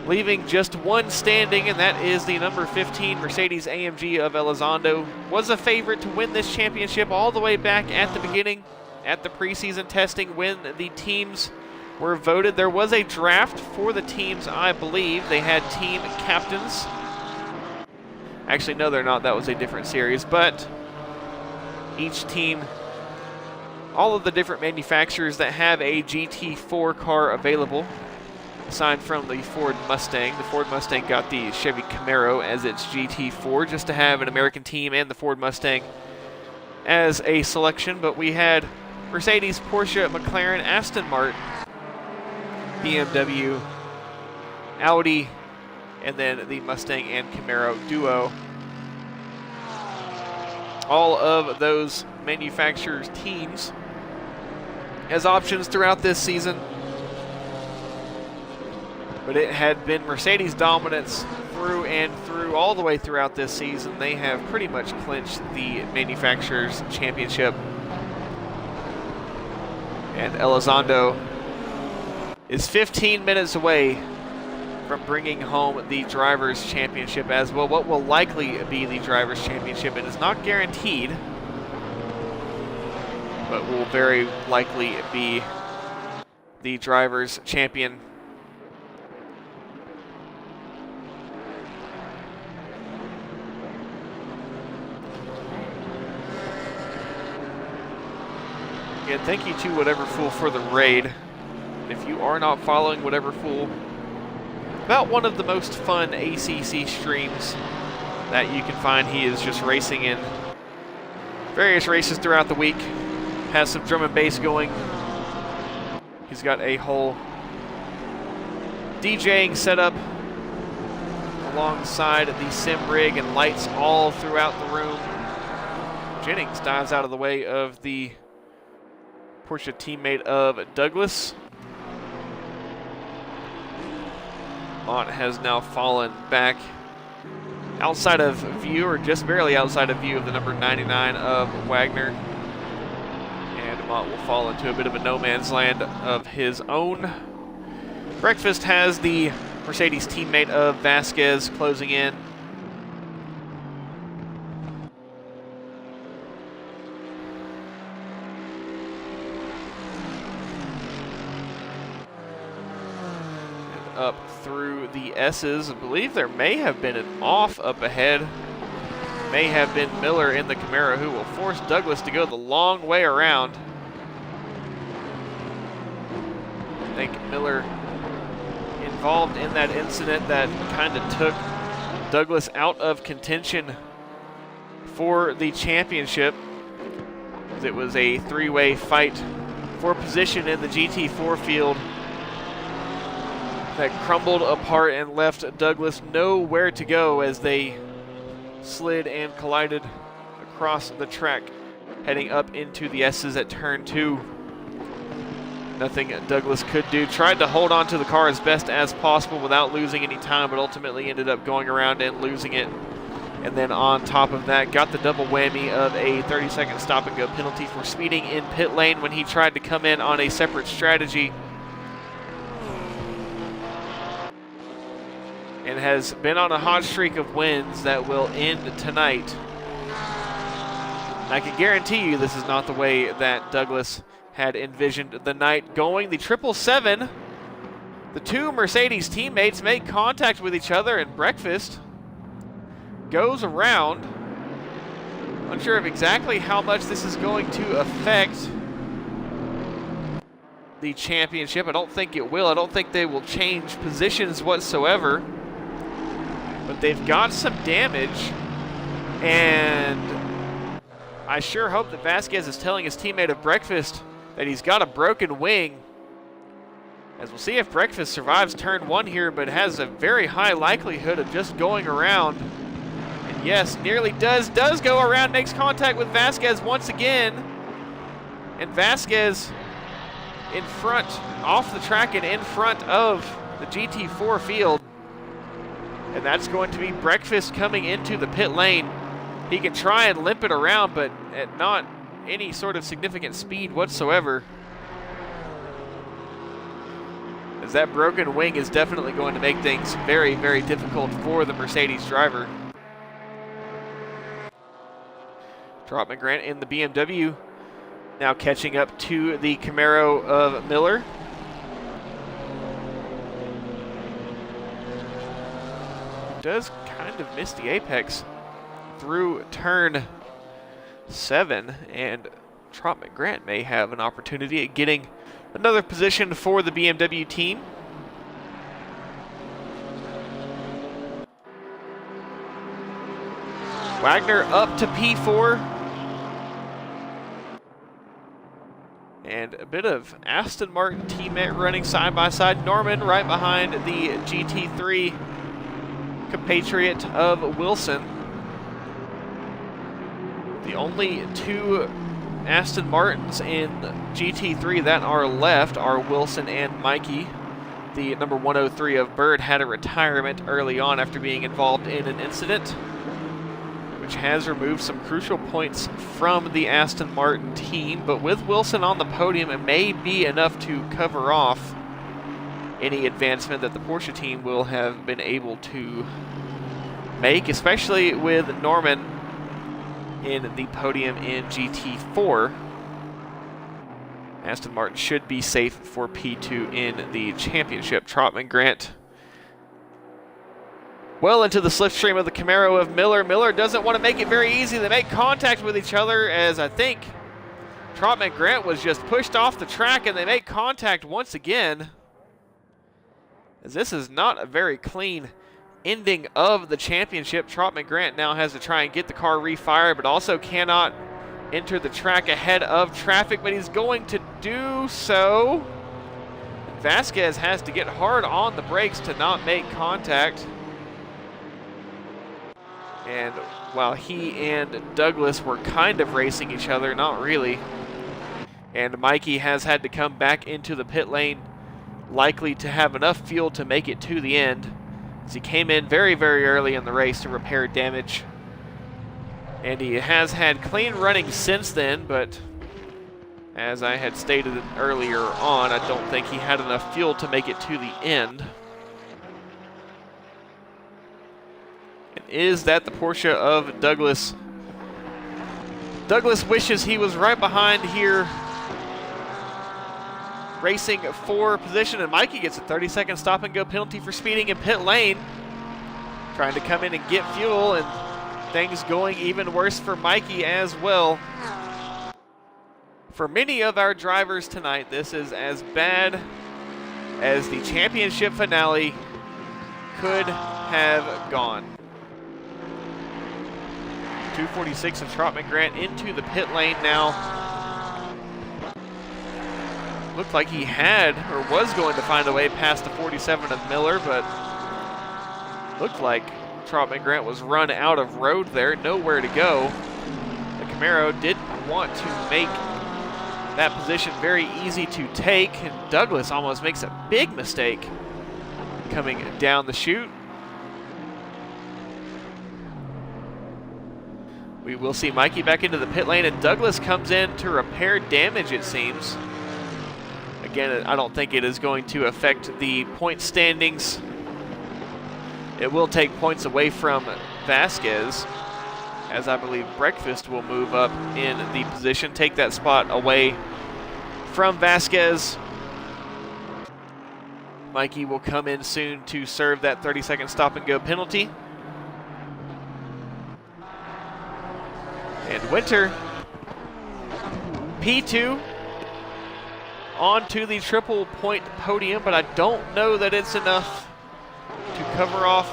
leaving just one standing, and that is the number 15 Mercedes-AMG of Elizondo. Was a favorite to win this championship all the way back at the beginning, at the preseason testing when the teams were voted. There was a draft for the teams, I believe. They had team captains. Actually, no, they're not. That was a different series, but each team, all of the different manufacturers that have a GT4 car available, aside from the Ford Mustang. The Ford Mustang got the Chevy Camaro as its GT4 just to have an American team and the Ford Mustang as a selection, but we had Mercedes, Porsche, McLaren, Aston Martin, BMW, Audi, and then the Mustang and Camaro duo. All of those manufacturers' teams as options throughout this season. But it had been Mercedes' dominance through and through, all the way throughout this season. They have pretty much clinched the manufacturers' championship. And Elizondo is 15 minutes away from bringing home the Drivers' Championship as well. What will likely be the Drivers' Championship. It is not guaranteed, but will very likely be the Drivers' Champion. Again, thank you to Whatever Fool for the raid. If you are not following Whatever Fool, about one of the most fun ACC streams that you can find. He is just racing in various races throughout the week. Has some drum and bass going. He's got a whole DJing setup alongside the sim rig and lights all throughout the room. Jennings dives out of the way of the Porsche teammate of Douglas. Mott has now fallen back outside of view, or just barely outside of view, of the number 99 of Wagner. And Mott will fall into a bit of a no man's land of his own. Breakfast has the Mercedes teammate of Vasquez closing in. Up through the S's. I believe there may have been an off up ahead. May have been Miller in the Camaro, who will force Douglas to go the long way around. I think Miller involved in that incident that kind of took Douglas out of contention for the championship. It was a three-way fight for position in the GT4 field that crumbled apart and left Douglas nowhere to go as they slid and collided across the track, heading up into the S's at turn 2. Nothing Douglas could do. Tried to hold on to the car as best as possible without losing any time, but ultimately ended up going around and losing it. And then on top of that, got the double whammy of a 30-second stop-and-go penalty for speeding in pit lane when he tried to come in on a separate strategy. And has been on a hot streak of wins that will end tonight. And I can guarantee you this is not the way that Douglas had envisioned the night going. The 777, the two Mercedes teammates make contact with each other, and Breakfast goes around. Unsure of exactly how much this is going to affect the championship. I don't think it will. I don't think they will change positions whatsoever. But they've got some damage, and I sure hope that Vasquez is telling his teammate of Breakfast that he's got a broken wing. As we'll see if Breakfast survives turn 1 here, but has a very high likelihood of just going around. And yes, nearly does go around, makes contact with Vasquez once again. And Vasquez in front, off the track and in front of the GT4 field. And that's going to be Breakfast coming into the pit lane. He can try and limp it around, but at not any sort of significant speed whatsoever. As that broken wing is definitely going to make things very, very difficult for the Mercedes driver. Trotman Grant in the BMW, now catching up to the Camaro of Miller. Does kind of miss the apex through turn 7, and Trotman Grant may have an opportunity at getting another position for the BMW team. Wagner up to P4. And a bit of Aston Martin teammate running side by side. Norman right behind the GT3 compatriot of Wilson. The only two Aston Martins in GT3 that are left are Wilson and Mikey. The number 103 of Bird had a retirement early on after being involved in an incident, which has removed some crucial points from the Aston Martin team. But with Wilson on the podium, it may be enough to cover off any advancement that the Porsche team will have been able to make, especially with Norman in the podium in GT4. Aston Martin should be safe for P2 in the championship. Trotman Grant well into the slipstream of the Camaro of Miller. Miller doesn't want to make it very easy. They make contact with each other, as I think Trotman Grant was just pushed off the track, and they make contact once again, as this is not a very clean ending of the championship. Trotman Grant now has to try and get the car refired, but also cannot enter the track ahead of traffic, but he's going to do so. Vasquez has to get hard on the brakes to not make contact. And while he and Douglas were kind of racing each other, not really. And Mikey has had to come back into the pit lane, likely to have enough fuel to make it to the end, as he came in very, very early in the race to repair damage. And he has had clean running since then, but as I had stated earlier on, I don't think he had enough fuel to make it to the end. And is that the Porsche of Douglas? Douglas wishes he was right behind here, racing for position, and Mikey gets a 30-second stop-and-go penalty for speeding in pit lane, trying to come in and get fuel, and things going even worse for Mikey as well. For many of our drivers tonight, this is as bad as the championship finale could have gone. 246 of Trotman Grant into the pit lane now. Looked like he had, or was going to find a way past the 47 of Miller, but looked like Trotman Grant was run out of road there, nowhere to go. The Camaro didn't want to make that position very easy to take, and Douglas almost makes a big mistake coming down the chute. We will see Mikey back into the pit lane, and Douglas comes in to repair damage, it seems. Again, I don't think it is going to affect the point standings. It will take points away from Vasquez, as I believe Breakfast will move up in the position, take that spot away from Vasquez. Mikey will come in soon to serve that 30-second stop-and-go penalty. And Winter, P2, onto the triple point podium, but I don't know that it's enough to cover off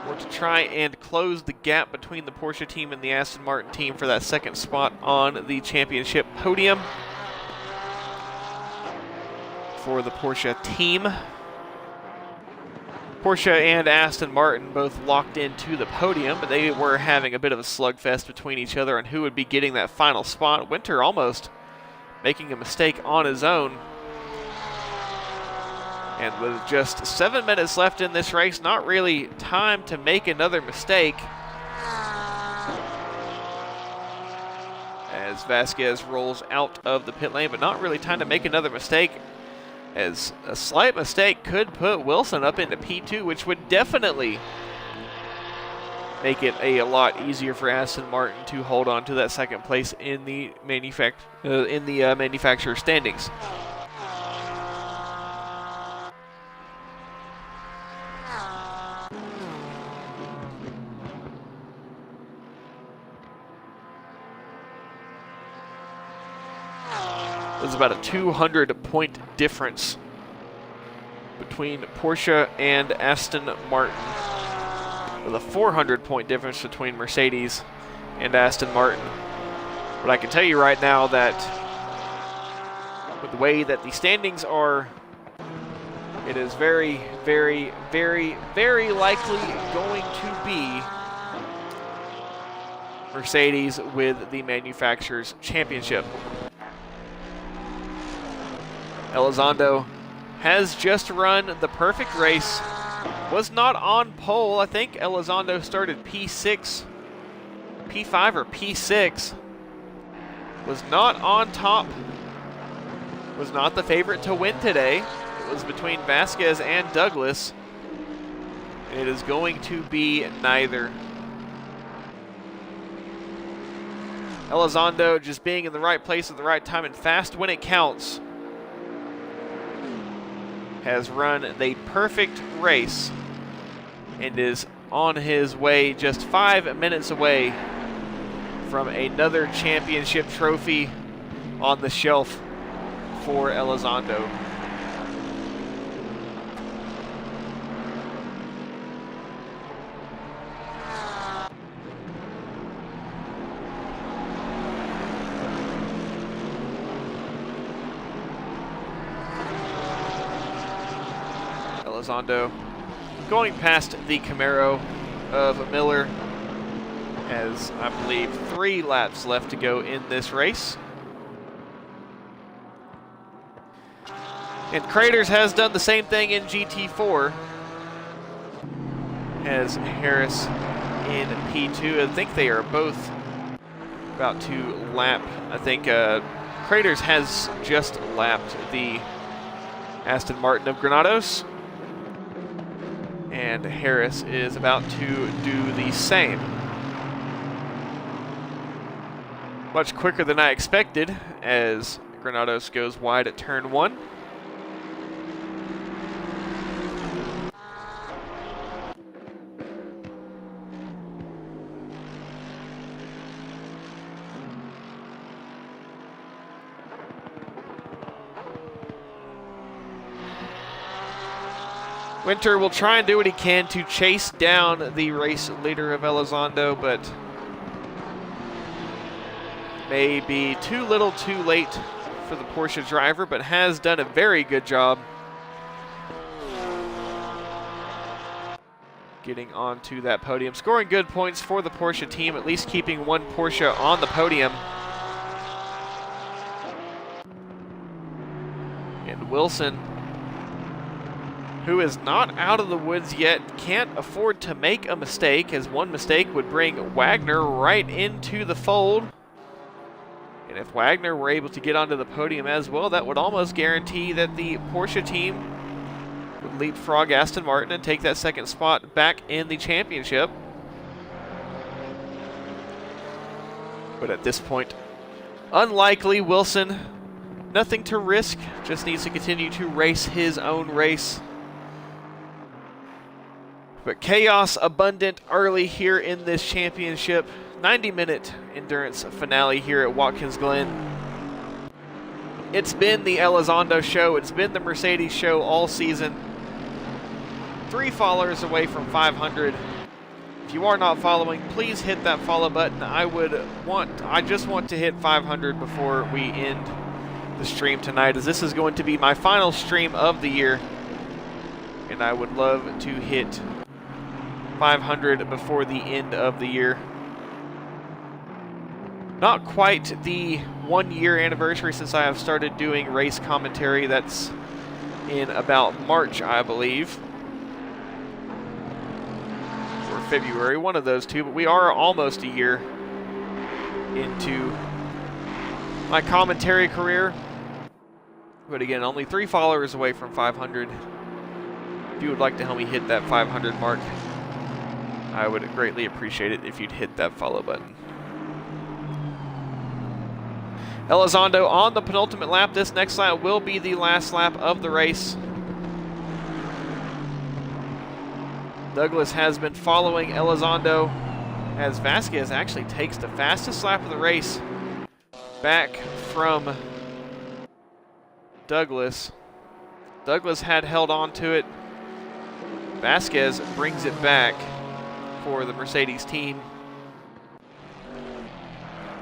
or to try and close the gap between the Porsche team and the Aston Martin team for that second spot on the championship podium for the Porsche team. Porsche and Aston Martin both locked into the podium, but they were having a bit of a slugfest between each other on who would be getting that final spot. Winter almost making a mistake on his own. And with just 7 minutes left in this race, not really time to make another mistake. as Vasquez rolls out of the pit lane, but not really time to make another mistake, as a slight mistake could put Wilson up into P2, which would definitely make it a lot easier for Aston Martin to hold on to that second place in the manufacturer standings. There's about a 200-point difference between Porsche and Aston Martin, with a 400-point difference between Mercedes and Aston Martin. But I can tell you right now that with the way that the standings are, it is very, very, very, very likely going to be Mercedes with the Manufacturers' Championship. Elizondo has just run the perfect race. Was not on pole. I think Elizondo started P6, P5 or P6. Was not on top. Was not the favorite to win today. It was between Vasquez and Douglas. It is going to be neither. Elizondo just being in the right place at the right time and fast when it counts has run the perfect race and is on his way, just 5 minutes away from another championship trophy on the shelf for Elizondo. Elizondo going past the Camaro of Miller, has, I believe, 3 laps left to go in this race. And Craters has done the same thing in GT4. Has Harris in P2. I think they are both about to lap. I think Craters has just lapped the Aston Martin of Granados, and Harris is about to do the same. Much quicker than I expected, as Granados goes wide at turn 1. Winter will try and do what he can to chase down the race leader of Elizondo, but may be too little too late for the Porsche driver, but has done a very good job getting onto that podium. Scoring good points for the Porsche team, at least keeping one Porsche on the podium. And Wilson, who is not out of the woods yet, can't afford to make a mistake, as one mistake would bring Wagner right into the fold. And if Wagner were able to get onto the podium as well, that would almost guarantee that the Porsche team would leapfrog Aston Martin and take that second spot back in the championship. But at this point, unlikely. Wilson, nothing to risk, just needs to continue to race his own race. But chaos abundant early here in this championship. 90-minute endurance finale here at Watkins Glen. It's been the Elizondo show. It's been the Mercedes show all season. 3 followers away from 500. If you are not following, please hit that follow button. I just want to hit 500 before we end the stream tonight, as this is going to be my final stream of the year. And I would love to hit 500 before the end of the year. Not quite the 1-year anniversary since I have started doing race commentary. That's in about March, I believe. Or February, one of those two. But we are almost a year into my commentary career. But again, only 3 followers away from 500. If you would like to help me hit that 500 mark, I would greatly appreciate it if you'd hit that follow button. Elizondo on the penultimate lap. This next lap will be the last lap of the race. Douglas has been following Elizondo as Vasquez actually takes the fastest lap of the race back from Douglas. Douglas had held on to it. Vasquez brings it back for the Mercedes team.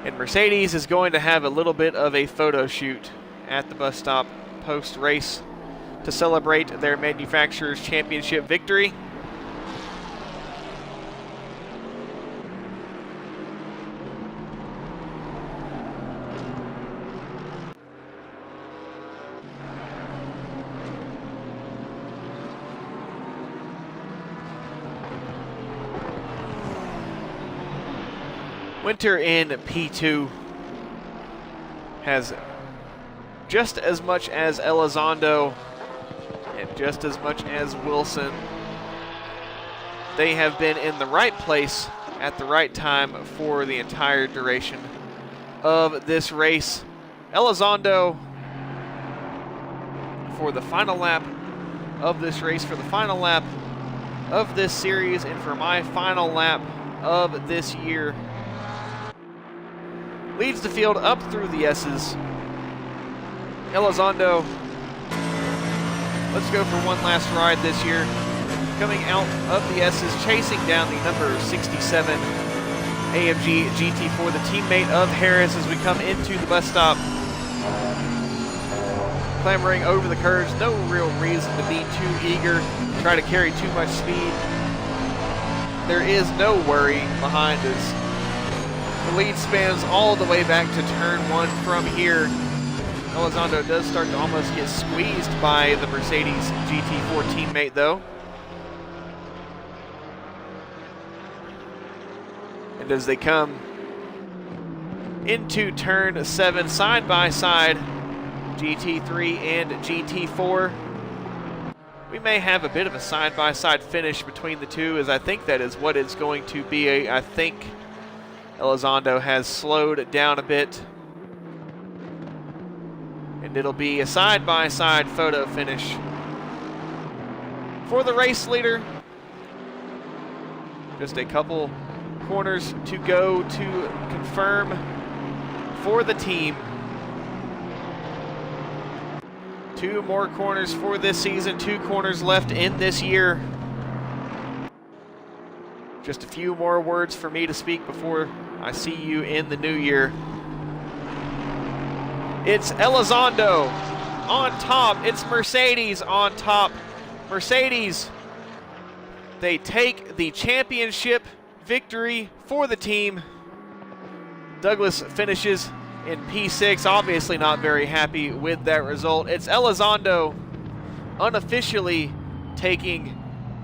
And Mercedes is going to have a little bit of a photo shoot at the bus stop post-race to celebrate their manufacturer's championship victory. Winter in P2 has just as much as Elizondo and just as much as Wilson. They have been in the right place at the right time for the entire duration of this race. Elizondo for the final lap of this race, for the final lap of this series, and for my final lap of this year, leads the field up through the S's. Elizondo, let's go for one last ride this year. Coming out of the S's, chasing down the number 67 AMG GT4, the teammate of Harris, as we come into the bus stop. Clambering over the curves, no real reason to be too eager, try to carry too much speed. There is no worry behind us. The lead spans all the way back to turn 1 from here. Elizondo does start to almost get squeezed by the Mercedes GT4 teammate though. And as they come into turn 7 side by side, GT3 and GT4, we may have a bit of a side by side finish between the two, as I think that is what it's going to be. I think Elizondo has slowed down a bit, and it'll be a side-by-side photo finish for the race leader. Just a couple corners to go to confirm for the team. 2 more corners for this season, 2 corners left in this year. Just a few more words for me to speak before I see you in the new year. It's Elizondo on top. It's Mercedes on top. Mercedes, they take the championship victory for the team. Douglas finishes in P6, obviously not very happy with that result. It's Elizondo unofficially taking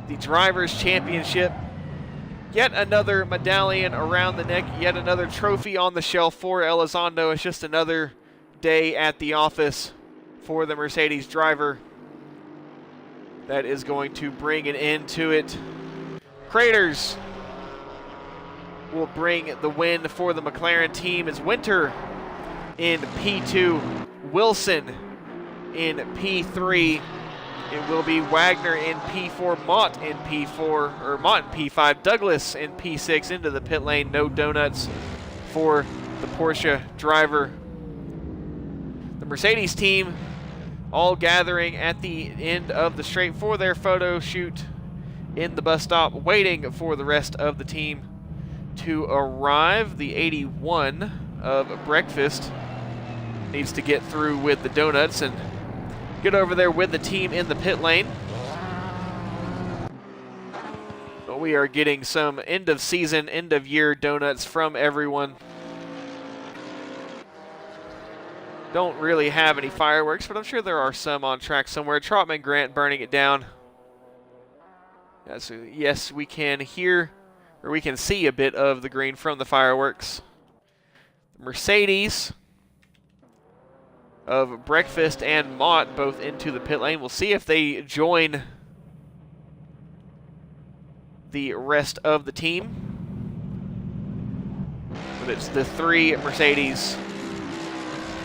the Drivers' Championship. Yet another medallion around the neck, yet another trophy on the shelf for Elizondo. It's just another day at the office for the Mercedes driver. That is going to bring an end to it. Craters will bring the win for the McLaren team as Winter in P2, Wilson in P3. It will be Wagner in P4, Mott in P4, or Mott in P5, Douglas in P6 into the pit lane. No donuts for the Porsche driver. The Mercedes team all gathering at the end of the straight for their photo shoot in the bus stop, waiting for the rest of the team to arrive. The 81 of breakfast needs to get through with the donuts and get over there with the team in the pit lane. But we are getting some end of season, end of year donuts from everyone. Don't really have any fireworks, but I'm sure there are some on track somewhere. Trotman Grant burning it down. Yes, we can hear, or we can see a bit of the green from the fireworks. Mercedes of Breakfast and Mott both into the pit lane. We'll see if they join the rest of the team. But it's the three Mercedes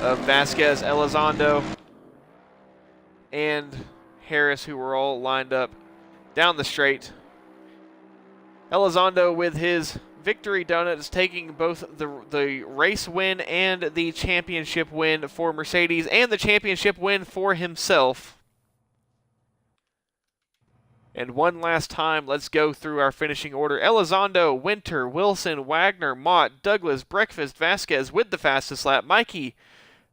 of Vasquez, Elizondo, and Harris who were all lined up down the straight. Elizondo with his victory donuts taking both the race win and the championship win for Mercedes and the championship win for himself. And one last time, let's go through our finishing order. Elizondo, Winter, Wilson, Wagner, Mott, Douglas, Breakfast, Vasquez with the fastest lap. Mikey,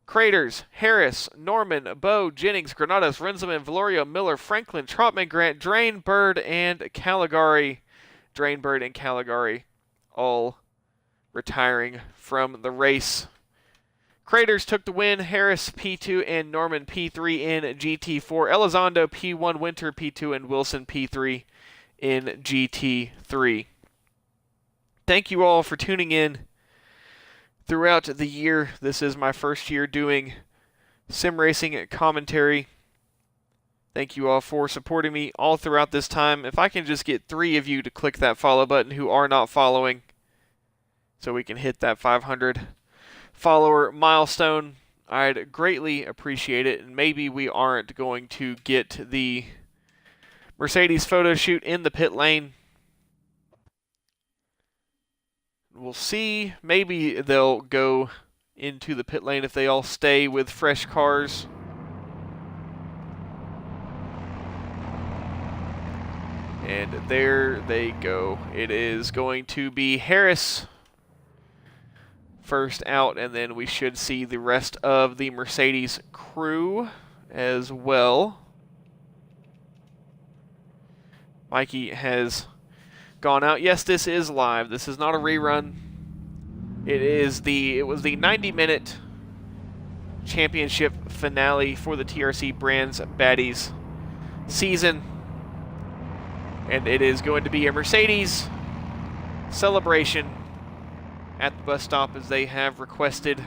Craters, Harris, Norman, Bowe, Jennings, Granados, Renzelman, Valorio, Miller, Franklin, Trotman, Grant, Drain, Bird, and Caligari. Drain, Bird, and Caligari all retiring from the race. Craters took the win, Harris P2 and Norman P3 in GT4. Elizondo P1, Winter P2, and Wilson P3 in GT3. Thank you all for tuning in throughout the year. This is my first year doing sim racing commentary. Thank you all for supporting me all throughout this time. If I can just get 3 of you to click that follow button who are not following, so we can hit that 500 follower milestone, I'd greatly appreciate it. And maybe we aren't going to get the Mercedes photo shoot in the pit lane. We'll see. Maybe they'll go into the pit lane if they all stay with fresh cars. And there they go. It is going to be Harris first out, and then we should see the rest of the Mercedes crew as well. Mikey has gone out. Yes, this is live. This is not a rerun. It was the 90-minute championship finale for the TRC Brands Baddies season. And it is going to be a Mercedes celebration at the bus stop as they have requested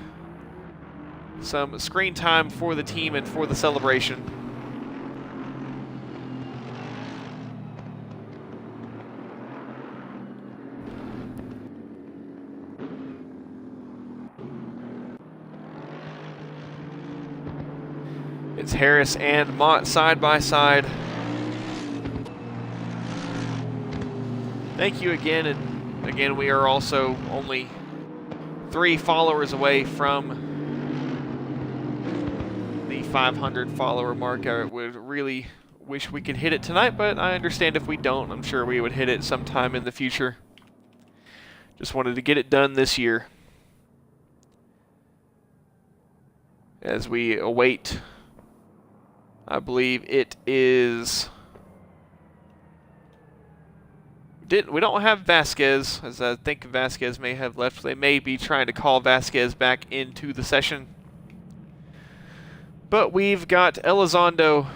some screen time for the team and for the celebration. It's Harris and Mott side by side. Thank you again, and again, we are also only 3 followers away from the 500 follower mark. I would really wish we could hit it tonight, but I understand if we don't. I'm sure we would hit it sometime in the future. Just wanted to get it done this year as we await, I believe it is... We don't have Vasquez, as I think Vasquez may have left. They may be trying to call Vasquez back into the session. But we've got Elizondo,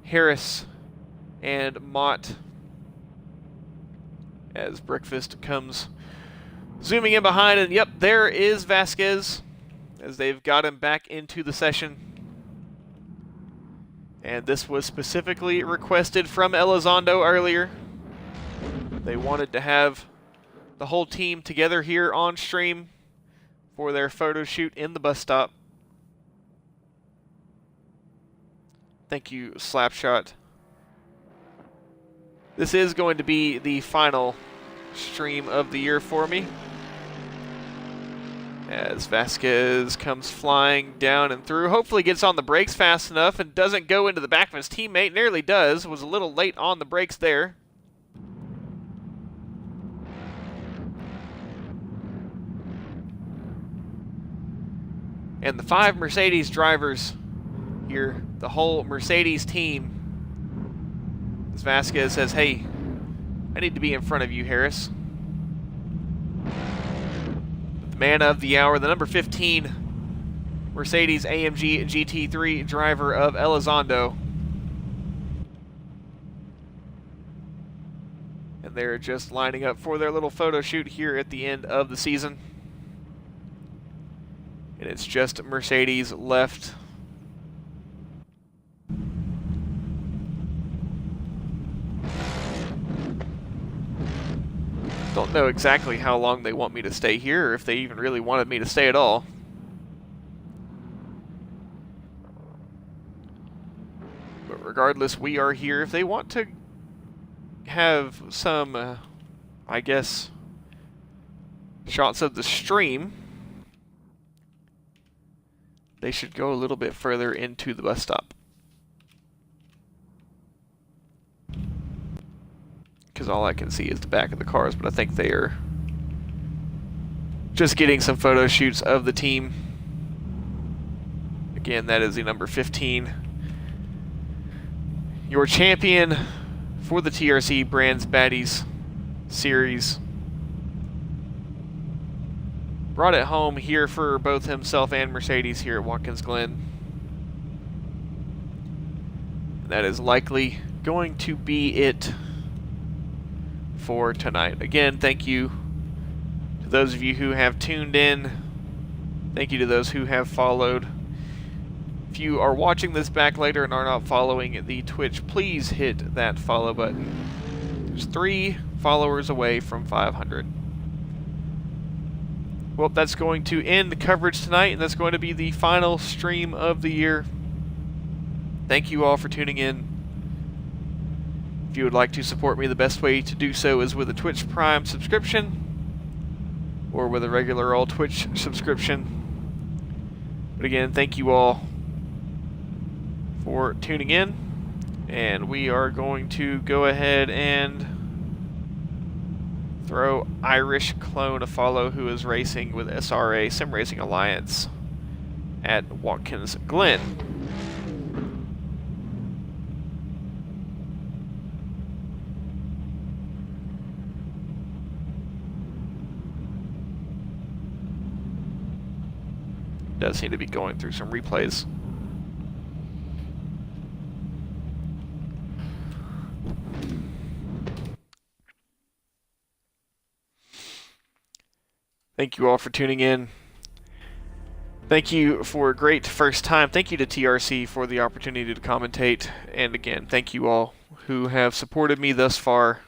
Harris, and Mott as Breakfast comes zooming in behind. And yep, there is Vasquez as they've got him back into the session. And this was specifically requested from Elizondo earlier. They wanted to have the whole team together here on stream for their photo shoot in the bus stop. Thank you, Slapshot. This is going to be the final stream of the year for me, as Vasquez comes flying down and through. Hopefully gets on the brakes fast enough and doesn't go into the back of his teammate. Nearly does. Was a little late on the brakes there. And the 5 Mercedes drivers here, the whole Mercedes team, as Vasquez says, hey, I need to be in front of you, Harris. The man of the hour, the number 15 Mercedes AMG GT3 driver of Elizondo. And they're just lining up for their little photo shoot here at the end of the season. And it's just Mercedes left Don't know exactly how long they want me to stay here, or if they even really wanted me to stay at all. But regardless, we are here. If they want to have some, I guess, shots of the stream, they should go a little bit further into the bus stop. Because all I can see is the back of the cars, but I think they are just getting some photo shoots of the team. Again, that is the number 15. Your champion for the TRC Brands Baddies series. Brought it home here for both himself and Mercedes here at Watkins Glen. That is likely going to be it for tonight. Again, thank you to those of you who have tuned in. Thank you to those who have followed. If you are watching this back later and are not following the Twitch, please hit that follow button. There's 3 followers away from 500. Well, that's going to end the coverage tonight, and that's going to be the final stream of the year. Thank you all for tuning in. If you would like to support me, the best way to do so is with a Twitch Prime subscription or with a regular old Twitch subscription. But again, thank you all for tuning in, and we are going to go ahead and throw Irish Clone a follow, who is racing with SRA Sim Racing Alliance at Watkins Glen. Does seem to be going through some replays. Thank you all for tuning in. Thank you for a great first time. Thank you to TRC for the opportunity to commentate. And again, thank you all who have supported me thus far.